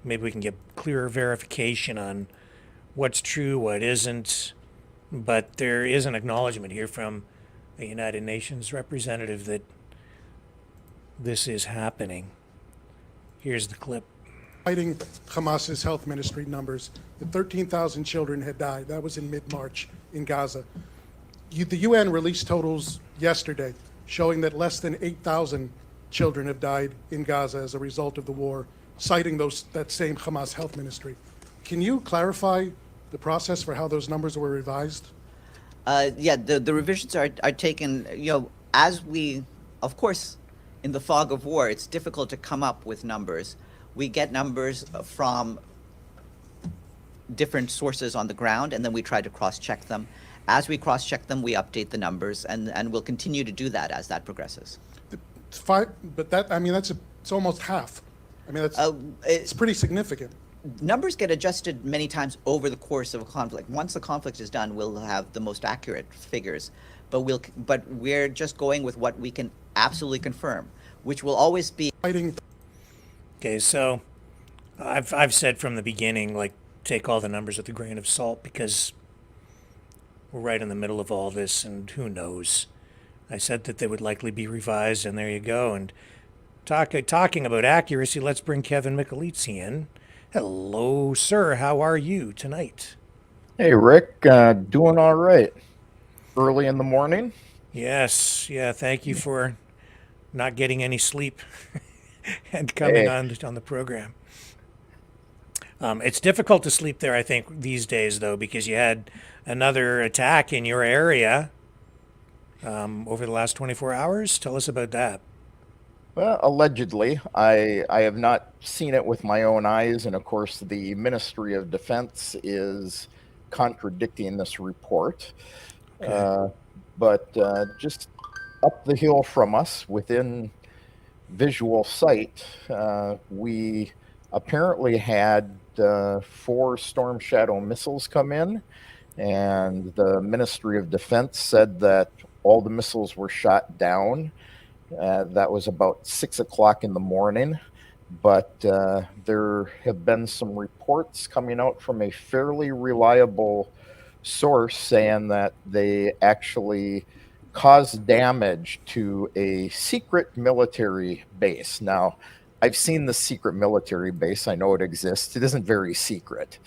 maybe we can get clearer verification on what's true, what isn't. But there is an acknowledgement here from a United Nations representative that this is happening. Here's the clip. Citing Hamas's health ministry numbers, that 13,000 children had died. That was in mid-March in Gaza. The UN released totals yesterday showing that less than 8,000 children have died in Gaza as a result of the war, citing that same Hamas health ministry. Can you clarify the process for how those numbers were revised? Yeah, the revisions are taken, as we, of course, in the fog of war, it's difficult to come up with numbers. We get numbers from different sources on the ground, and then we try to cross-check them. As we cross-check them, we update the numbers, and we'll continue to do that as that progresses. It's fine, but it's almost half. It's pretty significant. Numbers get adjusted many times over the course of a conflict. Once the conflict is done, we'll have the most accurate figures, but we're just going with what we can absolutely confirm, which will always be. Okay, so I've said from the beginning, take all the numbers with a grain of salt, because we're right in the middle of all this, and who knows. I said that they would likely be revised, and there you go. And talking about accuracy, let's bring Kevin Michelizzi in. Hello, sir. How are you tonight? Hey, Rick. Doing all right. Early in the morning? Yes. Yeah, thank you for not getting any sleep and coming on the program. It's difficult to sleep there, I think, these days, though, because you had another attack in your area over the last 24 hours. Tell us about that. Well, allegedly. I have not seen it with my own eyes, and of course the Ministry of Defense is contradicting this report. Okay. But just up the hill from us, within visual sight, we apparently had 4 Storm Shadow missiles come in, and the Ministry of Defense said that all the missiles were shot down. That was about 6 o'clock in the morning, but there have been some reports coming out from a fairly reliable source saying that they actually caused damage to a secret military base. Now, I've seen the secret military base. I know it exists. It isn't very secret,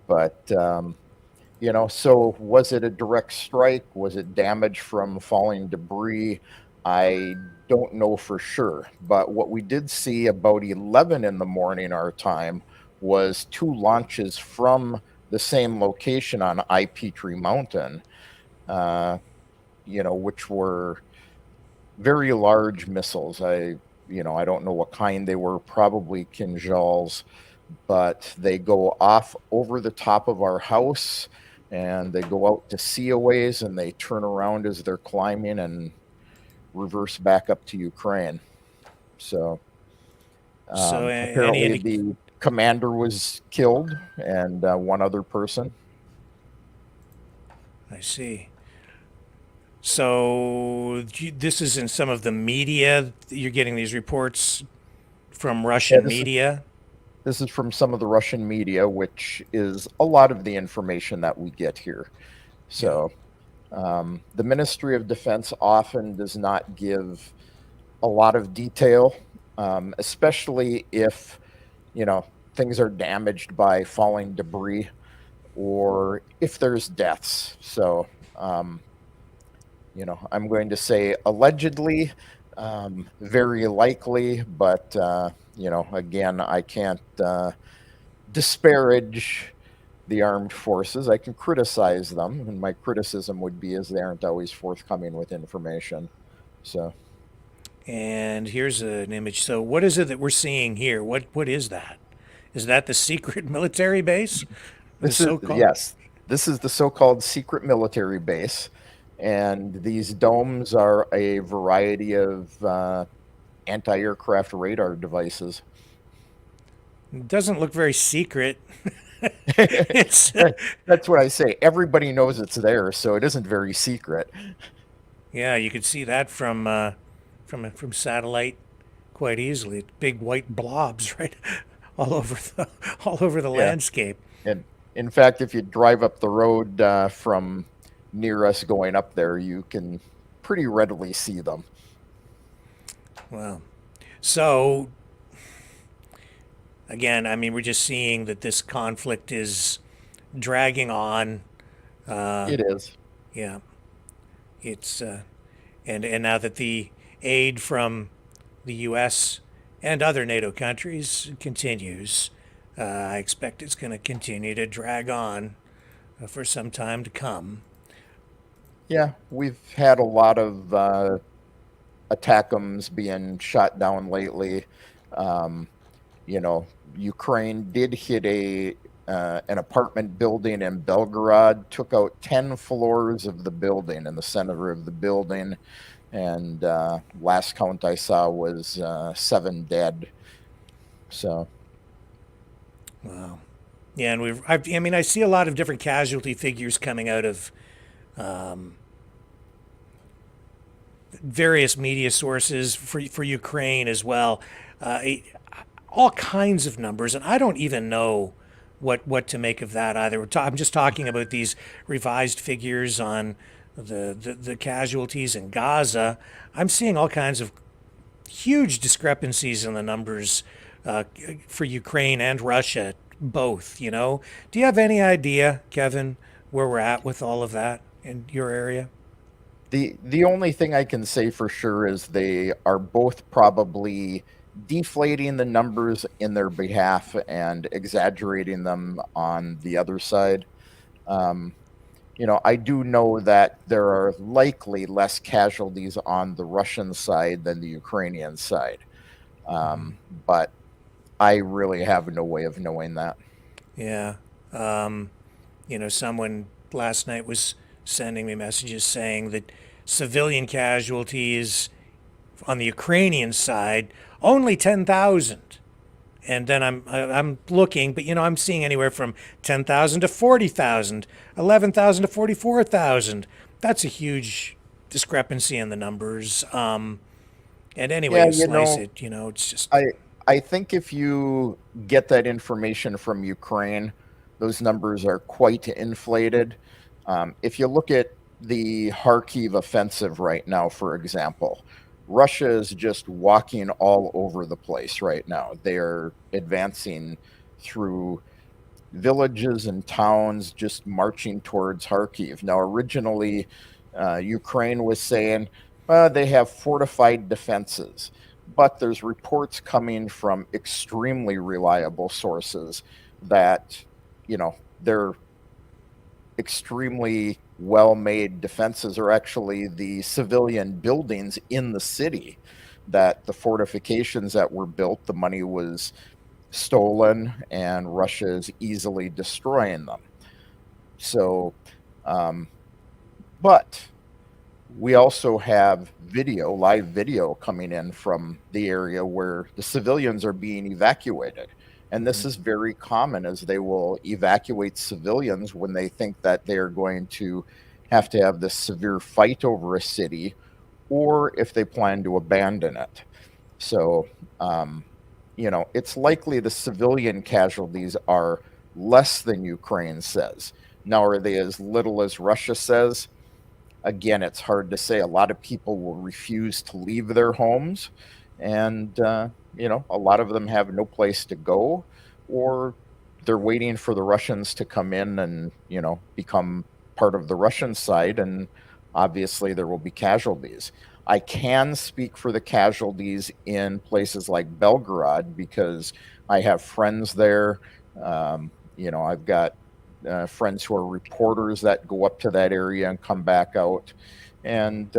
but so was it a direct strike? Was it damage from falling debris? I don't know for sure, but what we did see about 11 in the morning our time was 2 launches from the same location on Petrie Mountain, which were very large missiles. I don't know what kind they were, probably Kinjals, but they go off over the top of our house, and they go out to sea a ways, and they turn around as they're climbing and reverse back up to Ukraine. So So Apparently, the commander was killed, and one other person. I see. So this is in some of the media. You're getting these reports from Yeah, Russian media. this is from some of the Russian media, which is a lot of the information that we get here. So, the Ministry of Defense often does not give a lot of detail, especially if, things are damaged by falling debris or if there's deaths. So, I'm going to say allegedly, very likely, but, again, I can't disparage the armed forces. I can criticize them, and my criticism would be as they aren't always forthcoming with information. So, And here's an image. So what is it that we're seeing here? What is that? Is that the secret military base? The this is so-called? yes, this is the so-called secret military base, and these domes are a variety of anti-aircraft radar devices. It doesn't look very secret. It's That's what I say. Everybody knows it's there, so it isn't very secret. yeah, you could see that from satellite quite easily. Big white blobs, right, all over the Yeah. landscape. And in fact, if you drive up the road from near us going up there, you can pretty readily see them. Wow. So again, I mean, we're just seeing that this conflict is dragging on. It is. Yeah, it's and now that the aid from the U.S. and other NATO countries continues, I expect it's going to continue to drag on for some time to come. Yeah, we've had a lot of ATACMs being shot down lately. Ukraine did hit an apartment building in Belgorod, took out 10 floors of the building in the center of the building, and last count I saw was 7 dead. So, Wow. Yeah, and I mean, I see a lot of different casualty figures coming out of various media sources for Ukraine as well. All kinds of numbers, and I don't even know what to make of that either. I'm just talking about these revised figures on the casualties in Gaza. I'm seeing all kinds of huge discrepancies in the numbers for Ukraine and Russia, both. Do you have any idea, Kevin, where we're at with all of that in your area? the only thing I can say for sure is they are both probably deflating the numbers in their behalf and exaggerating them on the other side. I do know that there are likely less casualties on the Russian side than the Ukrainian side. But I really have no way of knowing that. Yeah. Someone last night was sending me messages saying that civilian casualties on the Ukrainian side only 10,000. And then I'm looking, but I'm seeing anywhere from 10,000 to 40,000, 11,000 to 44,000. That's a huge discrepancy in the numbers. And anyway, you slice it, it's just. I think if you get that information from Ukraine, those numbers are quite inflated. If you look at the Kharkiv offensive right now, for example, Russia is just walking all over the place right now. They're advancing through villages and towns, just marching towards Kharkiv. Now, originally, Ukraine was saying they have fortified defenses, but there's reports coming from extremely reliable sources that, they're extremely well-made defenses are actually the civilian buildings in the city, that the fortifications that were built, the money was stolen and Russia is easily destroying them. So, but We also have live video coming in from the area where the civilians are being evacuated. And this is very common, as they will evacuate civilians when they think that they're going to have this severe fight over a city, or if they plan to abandon it. So, it's likely the civilian casualties are less than Ukraine says. Now, are they as little as Russia says? Again, it's hard to say. A lot of people will refuse to leave their homes, and a lot of them have no place to go, or they're waiting for the Russians to come in and become part of the Russian side, and obviously there will be casualties. I can speak for the casualties in places like Belgorod because I have friends there. I've got friends who are reporters that go up to that area and come back out. And,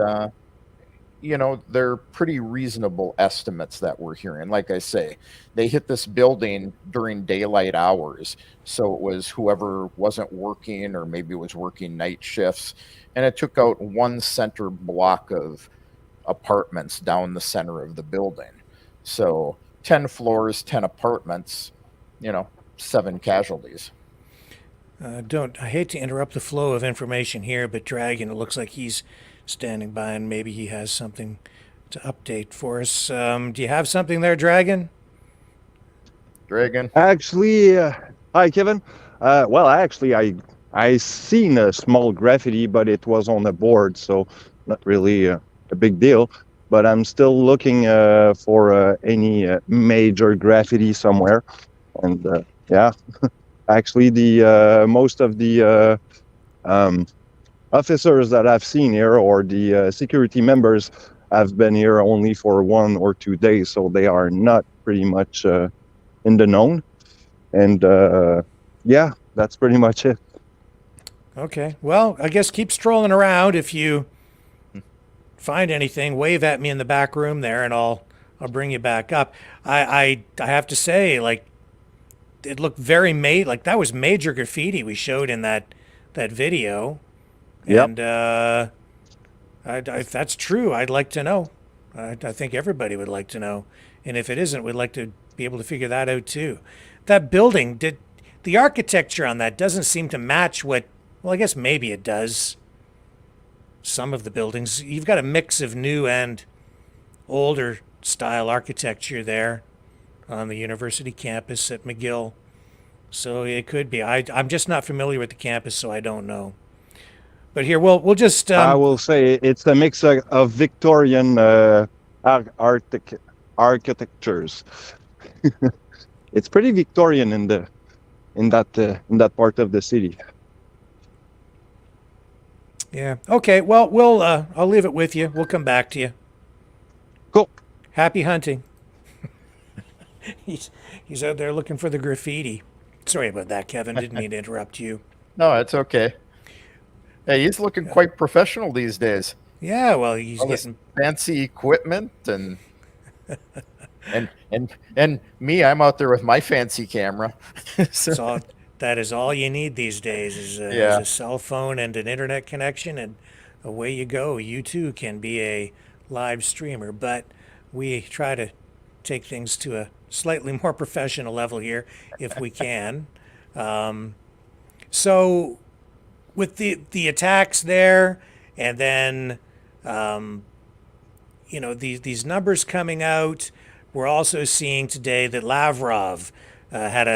they're pretty reasonable estimates that we're hearing. Like I say, they hit this building during daylight hours. So it was whoever wasn't working or maybe was working night shifts. And it took out one center block of apartments down the center of the building. So 10 floors, 10 apartments, 7 casualties. I hate to interrupt the flow of information here, but Dragon, it looks like he's standing by and maybe he has something to update for us. Do you have something there, Dragon? Actually, hi, Kevin. I seen a small graffiti, but it was on a board, so not really a big deal. But I'm still looking for any major graffiti somewhere. And yeah, actually, the most of the officers that I've seen here, or the security members, have been here only for 1 or 2 days, so they are not pretty much in the known. And yeah, that's pretty much it. Okay. Well, I guess keep strolling around. If you find anything, wave at me in the back room there, and I'll bring you back up. I have to say, like, it looked very like that was major graffiti we showed in that video. Yep. And if that's true, I'd like to know. I think everybody would like to know. And if it isn't, we'd like to be able to figure that out too. That building, the architecture on that doesn't seem to match what, well, I guess maybe it does. Some of the buildings, you've got a mix of new and older style architecture there on the university campus at McGill. So it could be. I'm just not familiar with the campus, so I don't know. But here, we'll just... I will say it's a mix of Victorian architectures. It's pretty Victorian in that part of the city. Yeah. Okay. Well, I'll leave it with you. We'll come back to you. Cool. Happy hunting. He's out there looking for the graffiti. Sorry about that, Kevin. Didn't mean to interrupt you. No, it's okay. Hey, he's looking quite professional these days. Yeah, well, he's All getting this fancy equipment and me, I'm out there with my fancy camera. So that is all you need these days is a cell phone and an internet connection, and away you go. You too can be a live streamer, but we try to take things to a slightly more professional level here if we can. So with the attacks there, and then these numbers coming out, we're also seeing today that Lavrov had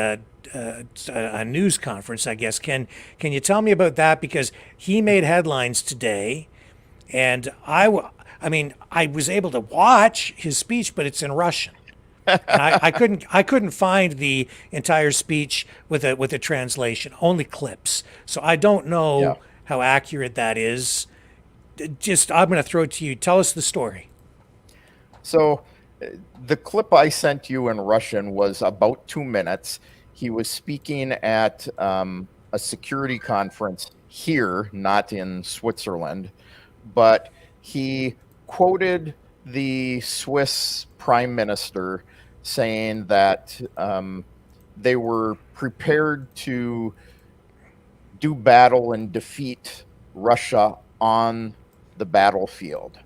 a news conference, I guess. Can you tell me about that? Because he made headlines today, and I was able to watch his speech, but it's in Russian. And I couldn't find the entire speech with a translation, only clips. So I don't know how accurate that is. I'm going to throw it to you. Tell us the story. So the clip I sent you in Russian was about 2 minutes. He was speaking at a security conference here, not in Switzerland, but he quoted the Swiss prime minister saying that they were prepared to do battle and defeat Russia on the battlefield.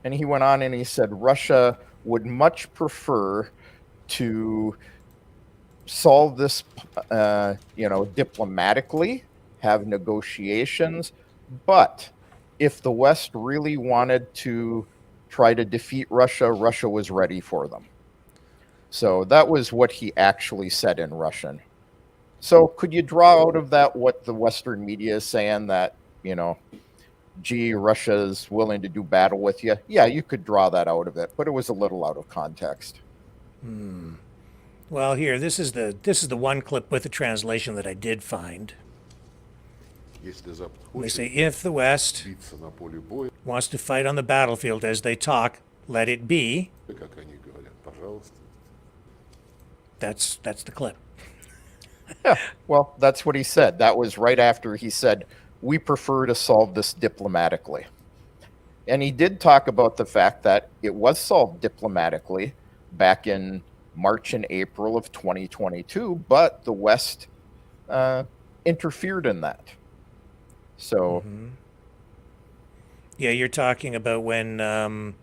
And he went on and he said Russia would much prefer to solve this, diplomatically, have negotiations, but if the West really wanted to try to defeat Russia, Russia was ready for them. So that was what he actually said in Russian. So could you draw out of that what the Western media is saying, that, gee, Russia's willing to do battle with you? Yeah, you could draw that out of it, but it was a little out of context. Well, here, this is the one clip with the translation that I did find. They say, if the West wants to fight on the battlefield as they talk, let it be. That's the clip. Yeah, well, that's what he said. That was right after he said, we prefer to solve this diplomatically. And he did talk about the fact that it was solved diplomatically back in March and April of 2022, but the West interfered in that. So, yeah, you're talking about when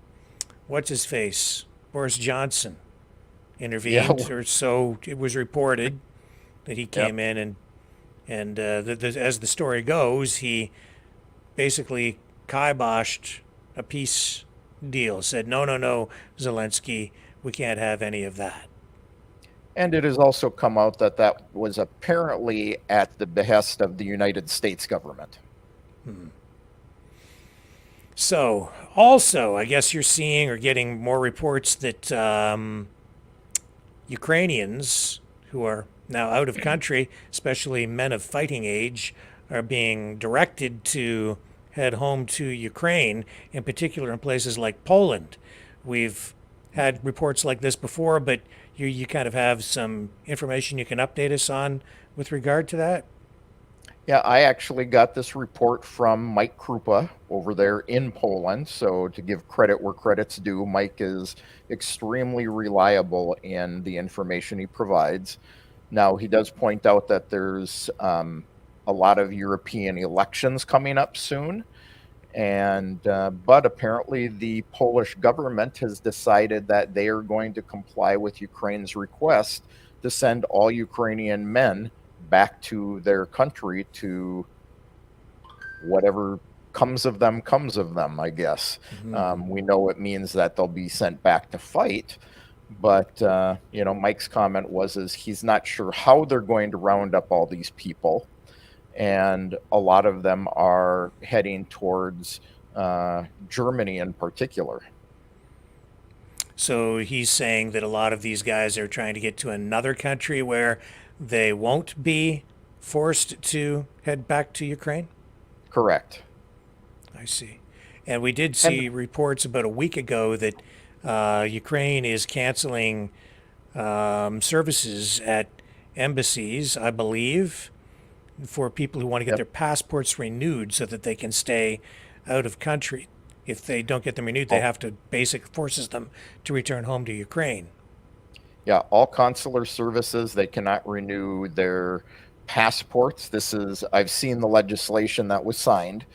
what's his face, Boris Johnson, intervened, or so it was reported that he came in and as the story goes, he basically kiboshed a peace deal. Said no, Zelensky, we can't have any of that. And it has also come out that that was apparently at the behest of the United States government. So, also, I guess you're seeing or getting more reports that Ukrainians who are now out of country, especially men of fighting age, are being directed to head home to Ukraine, in particular in places like Poland. We've had reports like this before, but you kind of have some information you can update us on with regard to that? Yeah, I actually got this report from Mike Krupa over there in Poland. So to give credit where credit's due, Mike is extremely reliable in the information he provides. Now, he does point out that there's a lot of European elections coming up soon. But apparently the Polish government has decided that they are going to comply with Ukraine's request to send all Ukrainian men back to their country to whatever comes of them, I guess. We know it means that they'll be sent back to fight. But, Mike's comment was he's not sure how they're going to round up all these people. And a lot of them are heading towards Germany in particular. So he's saying that a lot of these guys are trying to get to another country where they won't be forced to head back to Ukraine? Correct. I see. And we did see reports about a week ago that Ukraine is canceling services at embassies, I believe, for people who want to get their passports renewed so that they can stay out of country. If they don't get them renewed, they have to forces them to return home to Ukraine. Yeah, all consular services, they cannot renew their passports. I've seen the legislation that was signed,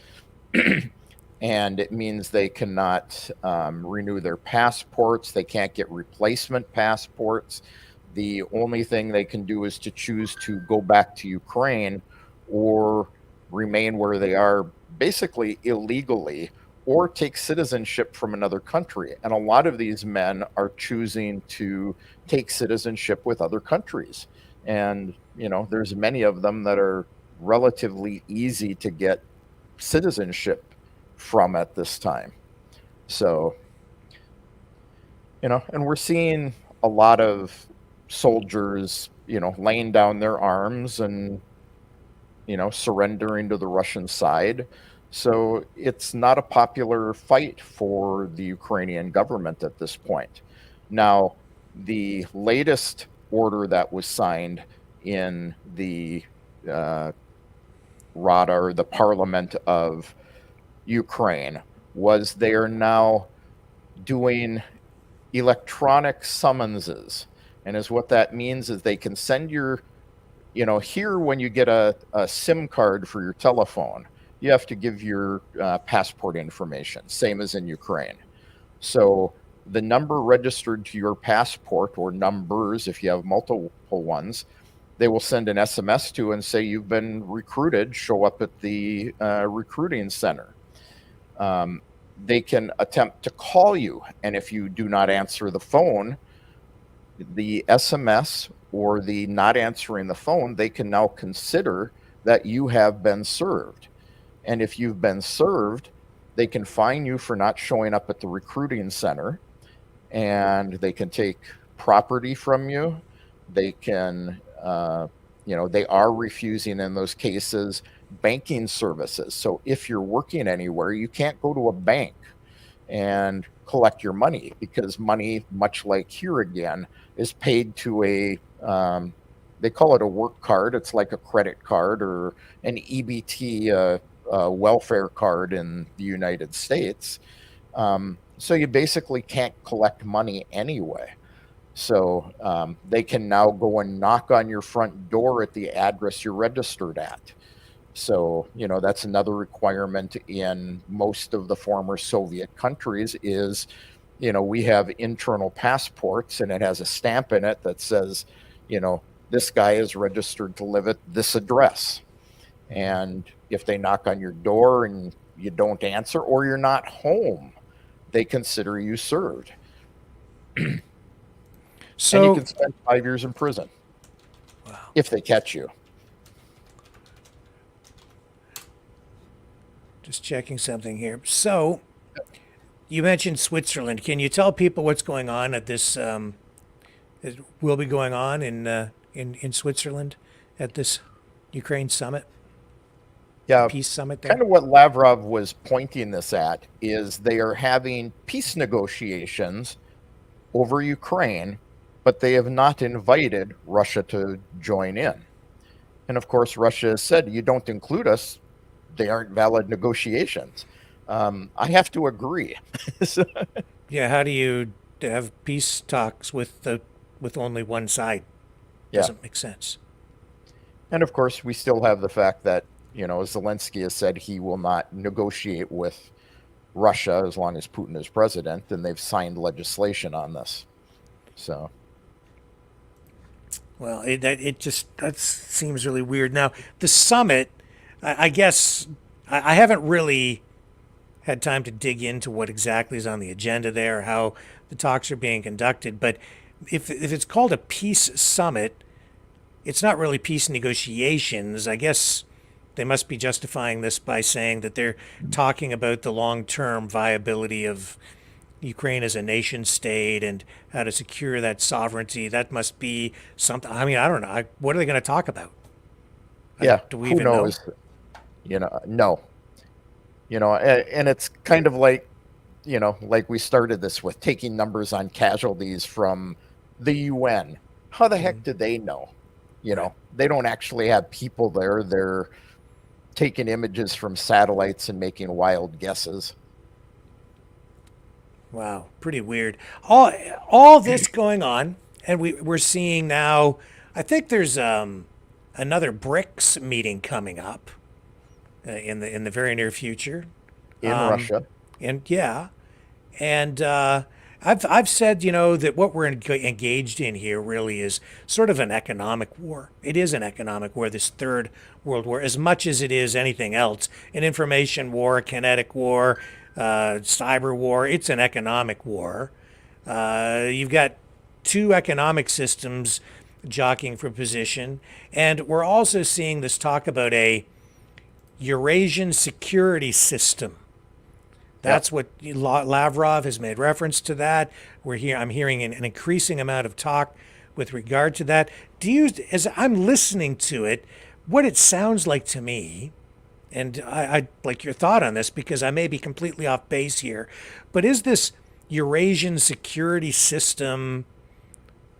and it means they cannot renew their passports. They can't get replacement passports. The only thing they can do is to choose to go back to Ukraine or remain where they are basically illegally, or take citizenship from another country. And a lot of these men are choosing to take citizenship with other countries. And, there's many of them that are relatively easy to get citizenship from at this time. So, and we're seeing a lot of soldiers, laying down their arms and, surrendering to the Russian side. So it's not a popular fight for the Ukrainian government at this point. Now, the latest order that was signed in the Rada, or the Parliament of Ukraine, was they are now doing electronic summonses. And what that means is they can send your, here when you get a SIM card for your telephone, you have to give your passport information, same as in Ukraine. So the number registered to your passport, or numbers if you have multiple ones, they will send an SMS to and say you've been recruited, show up at the recruiting center. They can attempt to call you, and if you do not answer the phone, the SMS or the not answering the phone, they can now consider that you have been served. And if you've been served, they can fine you for not showing up at the recruiting center, and they can take property from you. They can, they are refusing in those cases banking services. So if you're working anywhere, you can't go to a bank and collect your money, because money, much like here again, is paid to a, they call it a work card. It's like a credit card or an EBT welfare card in the United States. So you basically can't collect money anyway. So they can now go and knock on your front door at the address you're registered at. So, that's another requirement in most of the former Soviet countries is, we have internal passports, and it has a stamp in it that says, this guy is registered to live at this address. And if they knock on your door and you don't answer, or you're not home, they consider you served. So, and you can spend 5 years in prison. Wow. If they catch you. Just checking something here. So, you mentioned Switzerland. Can you tell people what's going on at this? It will be going on in Switzerland at this Ukraine summit. Yeah, Peace summit there. kind of what Lavrov was pointing this at is they are having peace negotiations over Ukraine, but they have not invited Russia to join in. And of course, Russia has said, you don't include us, they aren't valid negotiations. I have to agree. Yeah, how do you have peace talks with only one side? Doesn't make sense. And of course, we still have the fact that, Zelensky has said he will not negotiate with Russia as long as Putin is president, and they've signed legislation on this. So, well, that seems really weird. Now, the summit, I guess I haven't really had time to dig into what exactly is on the agenda there, how the talks are being conducted. But if it's called a peace summit, it's not really peace negotiations. I guess they must be justifying this by saying that they're talking about the long-term viability of Ukraine as a nation state and how to secure that sovereignty. That must be something. I mean, I don't know. What are they going to talk about? Yeah, do we who even knows? No. And it's kind of like, like we started this with, taking numbers on casualties from the UN. How the heck do they know? They don't actually have people there. They're taking images from satellites and making wild guesses. Wow, pretty weird. All this going on, and we're seeing now. I think there's another BRICS meeting coming up in the very near future In Russia. I've said, that what we're engaged in here really is sort of an economic war. It is an economic war, this third world war, as much as it is anything else. An information war, a kinetic war, cyber war. It's an economic war. You've got two economic systems jockeying for position. And we're also seeing this talk about a Eurasian security system. That's what Lavrov has made reference to that. I'm hearing an increasing amount of talk with regard to that. As I'm listening to it, what it sounds like to me, and I'd like your thought on this because I may be completely off base here, but is this Eurasian security system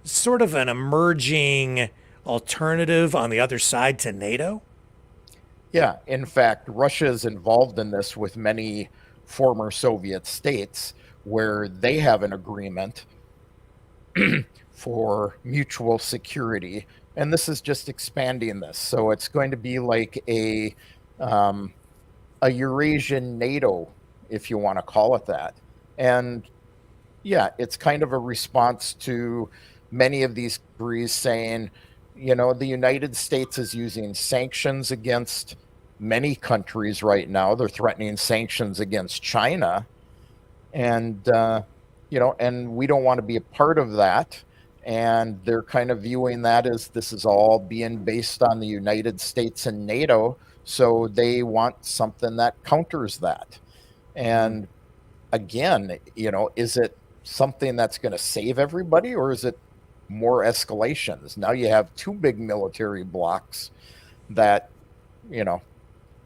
sort of an emerging alternative on the other side to NATO? Yeah, in fact, Russia is involved in this with many former Soviet states where they have an agreement for mutual security. And this is just expanding this. So it's going to be like a a Eurasian NATO, if you want to call it that. And yeah, it's kind of a response to many of these countries saying, the United States is using sanctions against many countries right now. They're threatening sanctions against China. And, and we don't want to be a part of that. And they're kind of viewing that as this is all being based on the United States and NATO. So they want something that counters that. And again, is it something that's going to save everybody, or is it more escalations? Now you have two big military blocs that,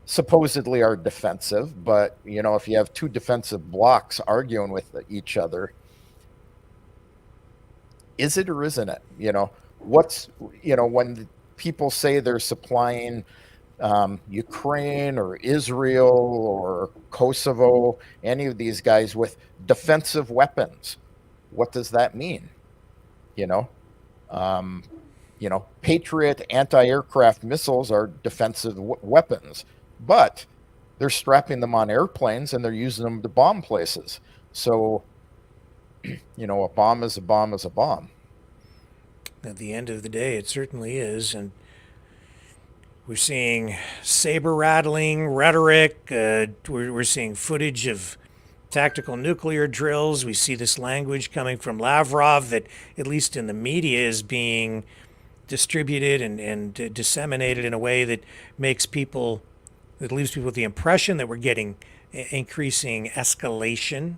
supposedly are defensive, but if you have two defensive blocs arguing with each other, is it or isn't it? When people say they're supplying Ukraine or Israel or Kosovo, any of these guys with defensive weapons, what does that mean? Patriot anti-aircraft missiles are defensive weapons, but they're strapping them on airplanes and they're using them to bomb places. So, a bomb is a bomb is a bomb. At the end of the day, it certainly is. And we're seeing saber rattling rhetoric. We're seeing footage of tactical nuclear drills. We see this language coming from Lavrov that, at least in the media, is being distributed and disseminated in a way that leaves people with the impression that we're getting increasing escalation.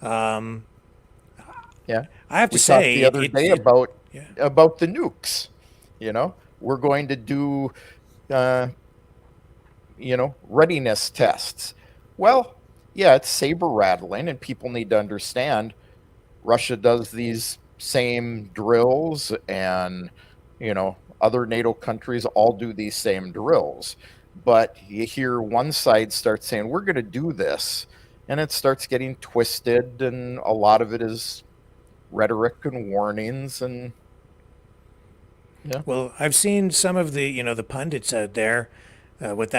Yeah, I have to we say, talked the other day about the nukes. We're going to do, readiness tests. Well, yeah, it's saber rattling, and people need to understand Russia does these same drills, and other NATO countries all do these same drills. But you hear one side start saying, we're going to do this, and it starts getting twisted, and a lot of it is rhetoric and warnings. And yeah. Well, I've seen some of the the pundits out there with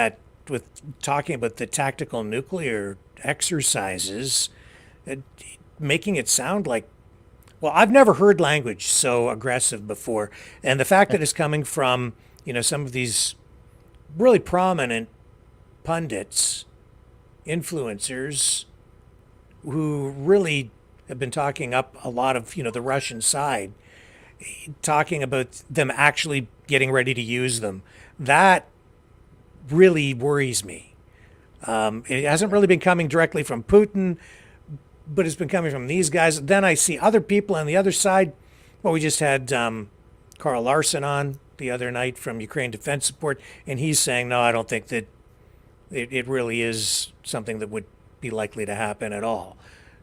talking about the tactical nuclear exercises, making it sound like, well, I've never heard language so aggressive before, and the fact that it's coming from some of these really prominent pundits, influencers, who really have been talking up a lot of the Russian side, talking about them actually getting ready to use them. That really worries me. It hasn't really been coming directly from Putin, but it's been coming from these guys. Then I see other people on the other side. Well, we just had Carl Larson on the other night from Ukraine Defense Support, and he's saying, no, I don't think that it really is something that would be likely to happen at all.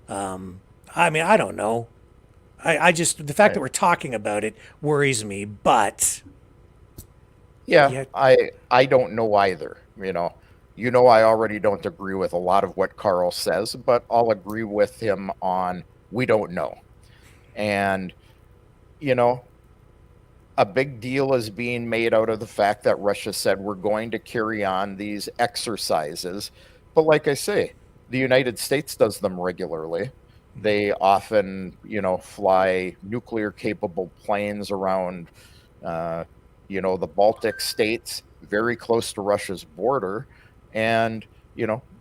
I mean, I don't know. I just, the fact that we're talking about it worries me, but... Yeah, I don't know either, I already don't agree with a lot of what Carl says, but I'll agree with him on we don't know. And, a big deal is being made out of the fact that Russia said we're going to carry on these exercises. But like I say, the United States does them regularly. They often, fly nuclear-capable planes around, the Baltic states, very close to Russia's border, and,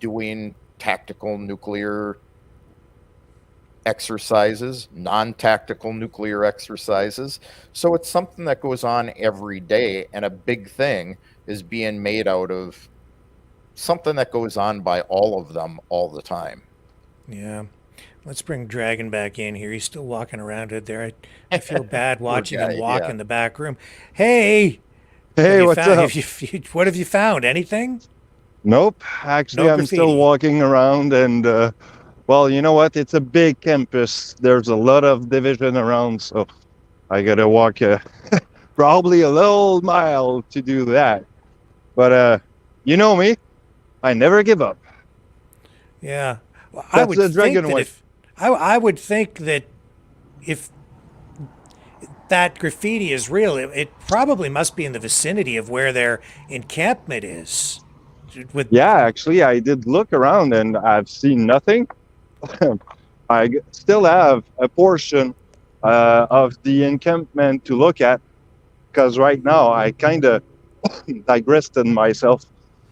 doing tactical nuclear exercises, non-tactical nuclear exercises. So it's something that goes on every day, and a big thing is being made out of something that goes on by all of them all the time. Yeah. Let's bring Dragon back in here. He's still walking around out there. I feel bad watching him walk in the back room. Hey, what's up? What have you found? Anything? Nope. Actually, No I'm graffiti. still walking around, and well, you know what? It's a big campus. There's a lot of division around, so I gotta walk probably a little mile to do that. But you know me, I never give up. Yeah. Well, That's the dragon one. I would think that if that graffiti is real, it probably must be in the vicinity of where their encampment is. with Yeah, actually, I did look around and I've seen nothing. Still have a portion of the encampment to look at, because right now I kind of digressed in myself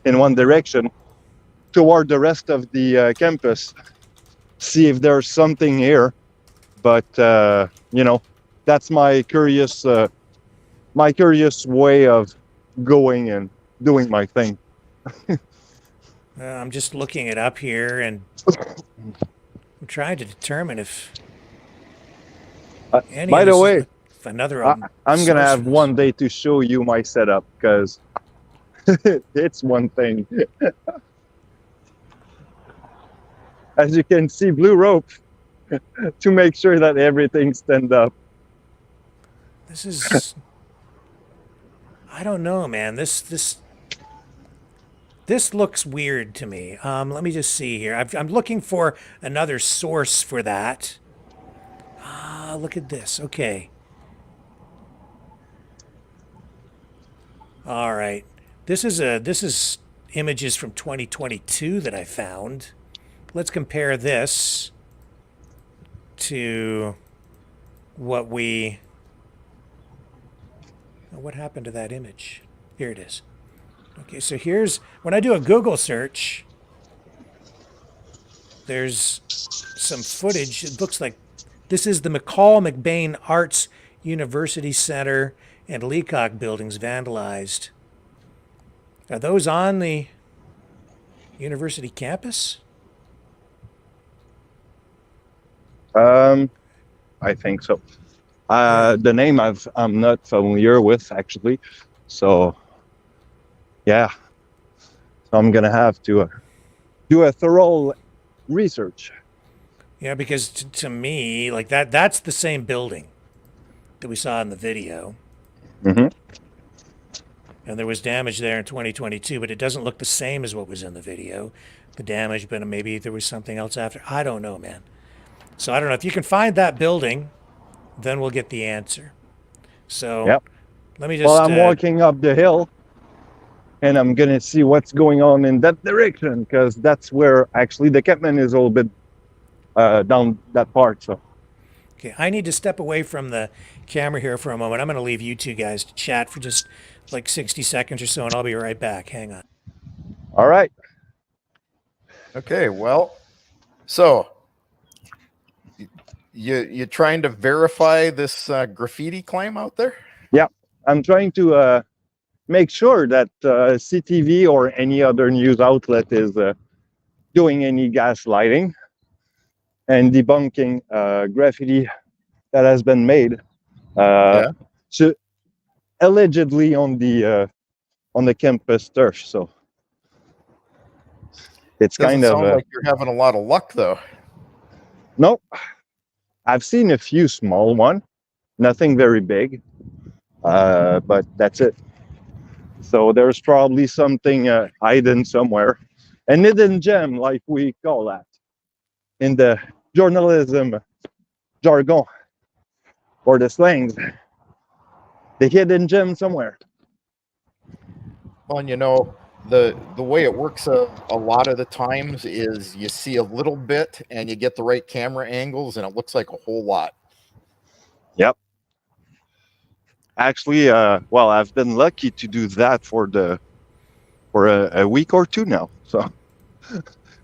in one direction toward the rest of the campus, see if there's something here. But that's my curious way of going and doing my thing. I'm just looking it up here, and I'm trying to determine if any by of the this way, is if another. I'm gonna have source for one day to show you my setup, because it's one thing. As you can see, blue rope to make sure that everything stands up. This is. I don't know, man. This looks weird to me. Let me just see here. I'm looking for another source for that. Look at this. Okay. All right. This is images from 2022 that I found. Let's compare this to what happened to that image? Here it is. Okay, so here's, when I do a Google search, there's some footage. It looks like this is the McCall McBain Arts University Center and Leacock buildings vandalized. Are those on the university campus? I think so. The name I'm not familiar with, actually. So, yeah. So I'm going to have to do a thorough research. Yeah, because to me, like that's the same building that we saw in the video. Mm-hmm. And there was damage there in 2022, but it doesn't look the same as what was in the video. The damage, but maybe there was something else after. I don't know, man. So I don't know. If you can find that building, then we'll get the answer. So yep. Let me just... Well, I'm walking up the hill, and I'm going to see what's going on in that direction, because that's where actually the Catman is a little bit down that part. So. Okay, I need to step away from the camera here for a moment. I'm going to leave you two guys to chat for just like 60 seconds or so, and I'll be right back. Hang on. All right. Okay, well, so you trying to verify this graffiti claim out there? Yeah, I'm trying to make sure that CTV or any other news outlet is doing any gaslighting and debunking graffiti that has been made, allegedly on the campus turf. So it's Doesn't kind of sound like you're having a lot of luck, though. No, I've seen a few small ones, nothing very big, but that's it. So there's probably something hidden somewhere, a hidden gem, like we call that in the journalism jargon or the slangs. The hidden gem somewhere. Well, and the way it works a lot of the times is you see a little bit and you get the right camera angles and it looks like a whole lot. Yep. Actually, well, I've been lucky to do that for a week or two now. So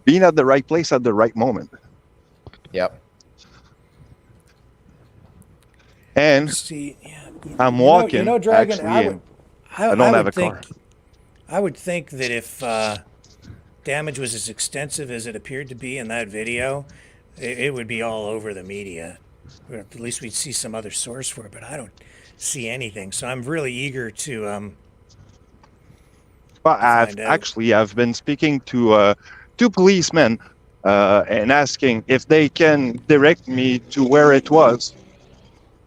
being at the right place at the right moment. Yep. And see, I'm walking. Dragon, actually, I don't have a car. I would think that if damage was as extensive as it appeared to be in that video, it would be all over the media. Or at least we'd see some other source for it, but I don't see anything. So I'm really eager to well, I've been speaking to two policemen and asking if they can direct me to where it was.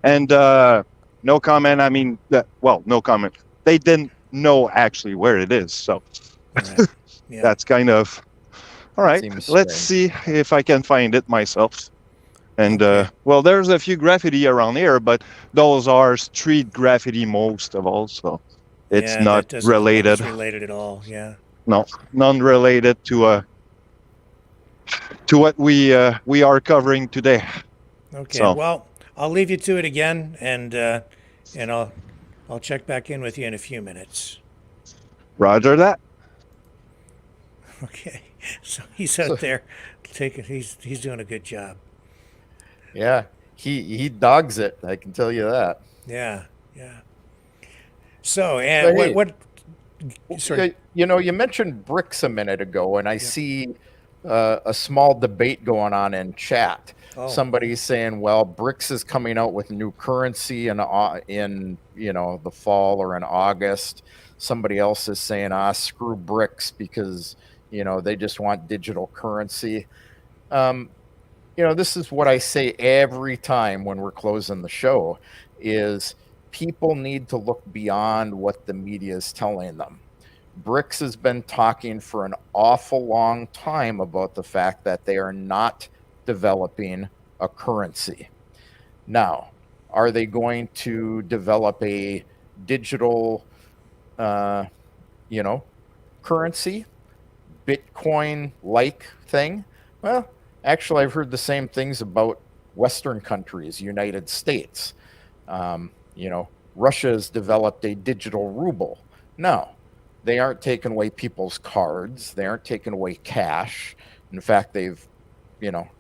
And no comment. I mean, no comment. They didn't know actually where it is. So right. Yeah. That's kind of all right. Let's see if I can find it myself. And well, there's a few graffiti around here, but those are street graffiti most of all. So it's not related. Related at all. Yeah. No, none related to what we are covering today. Okay. So, Well, I'll leave you to it again, and I'll check back in with you in a few minutes. Roger that. Okay. So he's out there taking. He's doing a good job. Yeah, he dogs it. I can tell you that. Yeah. Yeah. So and So, hey, what? Sorry. you mentioned BRICS a minute ago, and I see a small debate going on in chat. Oh. Somebody's saying, "Well, BRICS is coming out with new currency in the fall or in August." Somebody else is saying, "Screw BRICS because they just want digital currency." This is what I say every time when we're closing the show: is people need to look beyond what the media is telling them. BRICS has been talking for an awful long time about the fact that they are not developing a currency. Now, are they going to develop a digital, currency, Bitcoin-like thing? Well, actually, I've heard the same things about Western countries, United States. Russia has developed a digital ruble. No, they aren't taking away people's cards. They aren't taking away cash. In fact, they've,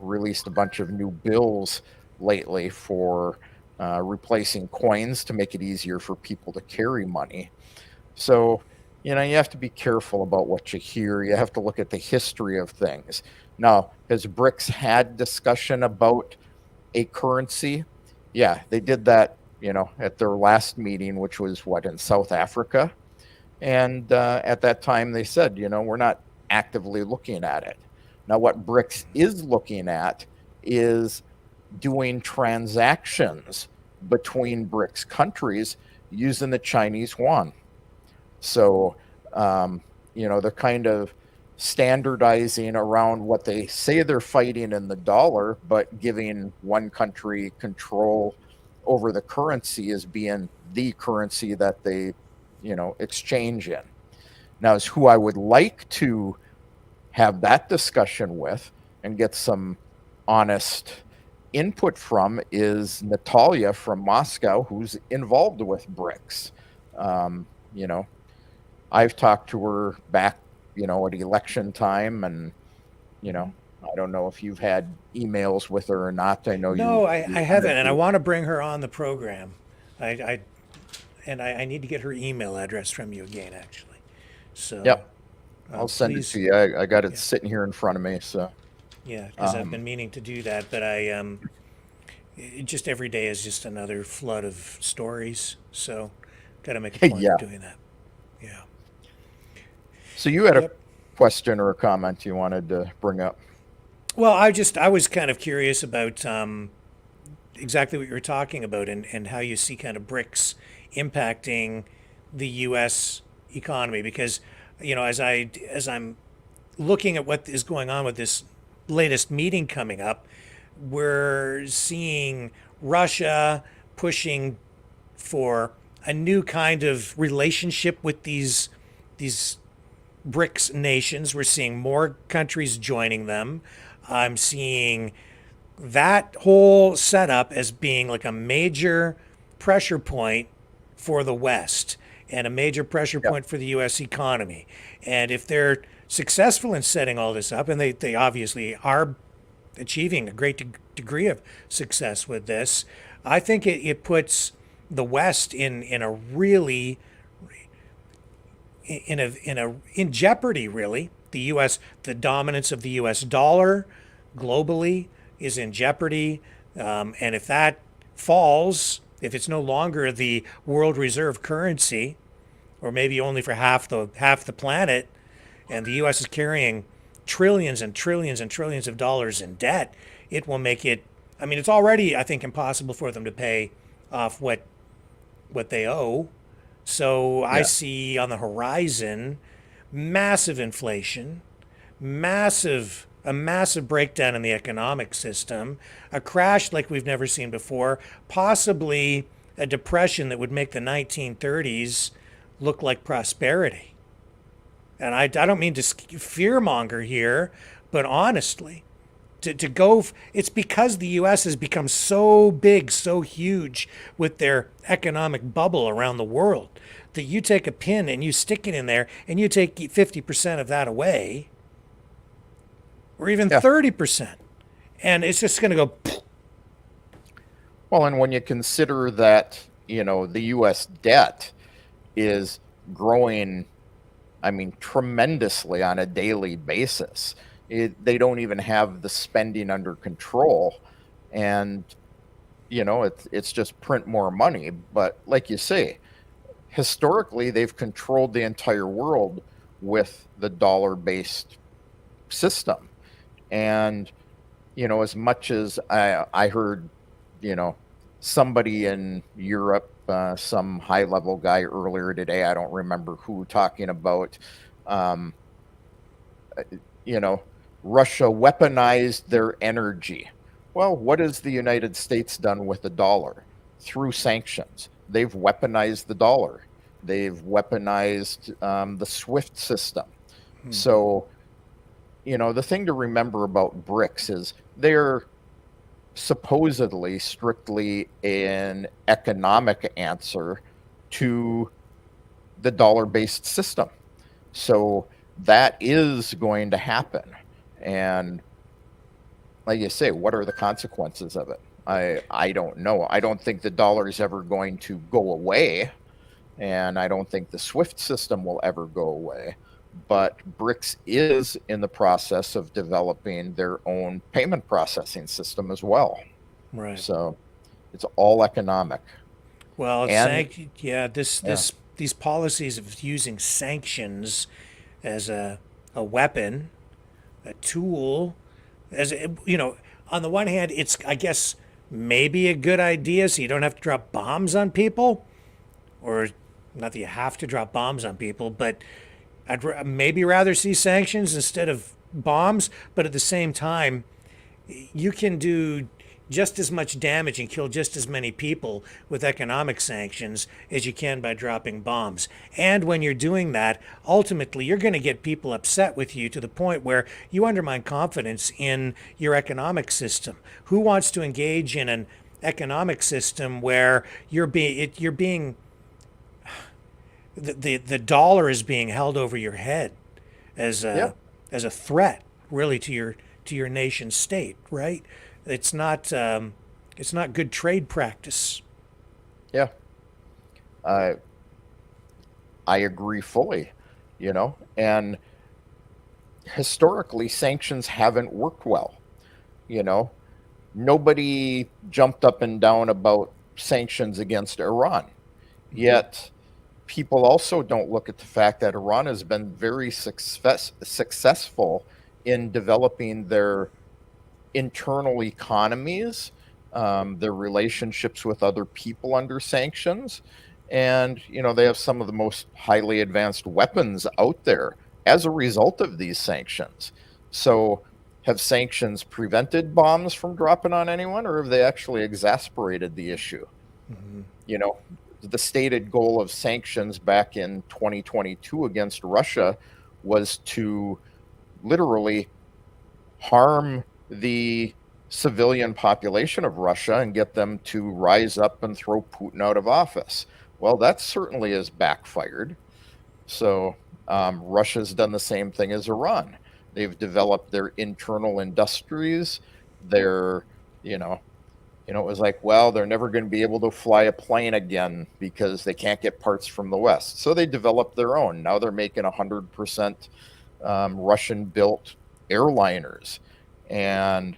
released a bunch of new bills lately for replacing coins to make it easier for people to carry money. So, you have to be careful about what you hear. You have to look at the history of things. Now, has BRICS had discussion about a currency? Yeah, they did that, at their last meeting, which was in South Africa. And at that time, they said, we're not actively looking at it. Now, what BRICS is looking at is doing transactions between BRICS countries using the Chinese yuan. So, they're kind of standardizing around what they say they're fighting in the dollar, but giving one country control over the currency as being the currency that they, exchange in. Now, is who I would like to have that discussion with and get some honest input from is Natalia from Moscow, who's involved with BRICS. I've talked to her back, at election time, and I don't know if you've had emails with her or not. I know No, I haven't, and I want to bring her on the program. I need to get her email address from you again, actually. So yep, I'll send it to you. I got it yeah. sitting here in front of me. So yeah, because I've been meaning to do that, but just every day is just another flood of stories. So got to make a point Yeah. of doing that. Yeah. So you had a question or a comment you wanted to bring up? Well, I was kind of curious about exactly what you were talking about and how you see kind of BRICS impacting the U.S. economy, because as I'm looking at what is going on with this latest meeting coming up, we're seeing Russia pushing for a new kind of relationship with these BRICS nations. We're seeing more countries joining them. I'm seeing that whole setup as being like a major pressure point for the West and a major pressure point for the U.S. economy. And if they're successful in setting all this up, and they obviously are achieving a great degree of success with this, I think it puts the West in a really in jeopardy, really. The U.S., the dominance of the U.S. dollar globally is in jeopardy, and if that falls, if it's no longer the world reserve currency, or maybe only for half the planet, and the U.S. is carrying trillions and trillions and trillions of dollars in debt, it will make it. I mean, it's already, I think, impossible for them to pay off what they owe. So I see on the horizon massive inflation, a massive breakdown in the economic system, a crash like we've never seen before, possibly a depression that would make the 1930s look like prosperity. and I don't mean to fearmonger here, but honestly, to go, it's because the U.S. has become so big, so huge with their economic bubble around the world that you take a pin and you stick it in there and you take 50% of that away, or even Yeah. 30%, and it's just going to go. Well, and when you consider that, the U.S. debt is growing, I mean, tremendously on a daily basis. They don't even have the spending under control. And, it's just print more money. But like you say, historically, they've controlled the entire world with the dollar-based system. And, as much as I heard, somebody in Europe, some high-level guy earlier today, I don't remember who, talking about, Russia weaponized their energy. Well, what has the United States done with the dollar? Through sanctions. They've weaponized the dollar. They've weaponized the SWIFT system. So, the thing to remember about BRICS is they're supposedly strictly an economic answer to the dollar-based system. So that is going to happen. And like you say, what are the consequences of it? I don't know. I don't think the dollar is ever going to go away. And I don't think the SWIFT system will ever go away. But BRICS is in the process of developing their own payment processing system as well. Right. So it's all economic. Well, And- these policies of using sanctions as a weapon, a tool, on the one hand, it's, I guess, maybe a good idea so you don't have to drop bombs on people, or not that you have to drop bombs on people, but I'd maybe rather see sanctions instead of bombs. But at the same time, you can do just as much damage and kill just as many people with economic sanctions as you can by dropping bombs. And when you're doing that, ultimately, you're going to get people upset with you to the point where you undermine confidence in your economic system. Who wants to engage in an economic system where the dollar is being held over your head as a threat, really, to your nation state, right? It's not good trade practice. Yeah. I agree fully, and historically sanctions haven't worked well. Nobody jumped up and down about sanctions against Iran. Yet people also don't look at the fact that Iran has been very successful in developing their internal economies, their relationships with other people under sanctions. And, they have some of the most highly advanced weapons out there as a result of these sanctions. So have sanctions prevented bombs from dropping on anyone, or have they actually exacerbated the issue? The stated goal of sanctions back in 2022 against Russia was to literally harm the civilian population of Russia and get them to rise up and throw Putin out of office. Well, that certainly has backfired. So Russia's done the same thing as Iran. They've developed their internal industries. They're, it was like, well, they're never going to be able to fly a plane again because they can't get parts from the West. So they developed their own. Now they're making 100% Russian-built airliners. And,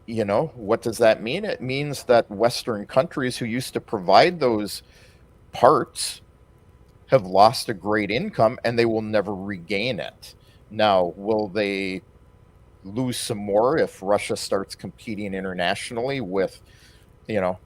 what does that mean? It means that Western countries who used to provide those parts have lost a great income and they will never regain it. Now, will they lose some more if Russia starts competing internationally with,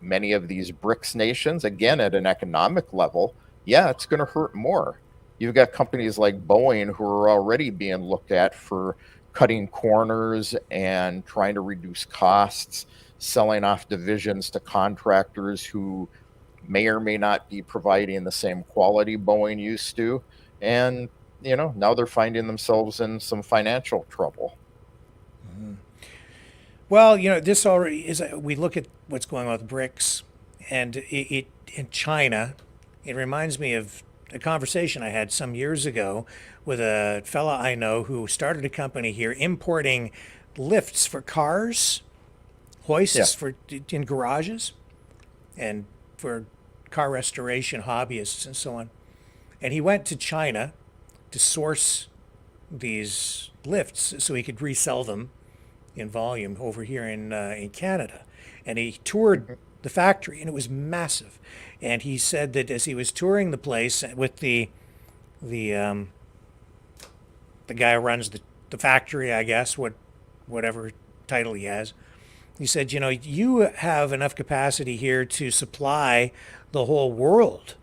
many of these BRICS nations, again, at an economic level? Yeah, it's going to hurt more. You've got companies like Boeing who are already being looked at for cutting corners and trying to reduce costs, selling off divisions to contractors who may or may not be providing the same quality Boeing used to. and now they're finding themselves in some financial trouble. Well, this already is. We look at what's going on with BRICS, and it in China. It reminds me of a conversation I had some years ago with a fella I know who started a company here importing lifts for cars, hoists for in garages, and for car restoration hobbyists and so on. And he went to China to source these lifts so he could resell them in volume over here in Canada. And he toured the factory, and it was massive. And he said that as he was touring the place with the guy who runs the factory, I guess, whatever title he has, he said, you have enough capacity here to supply the whole world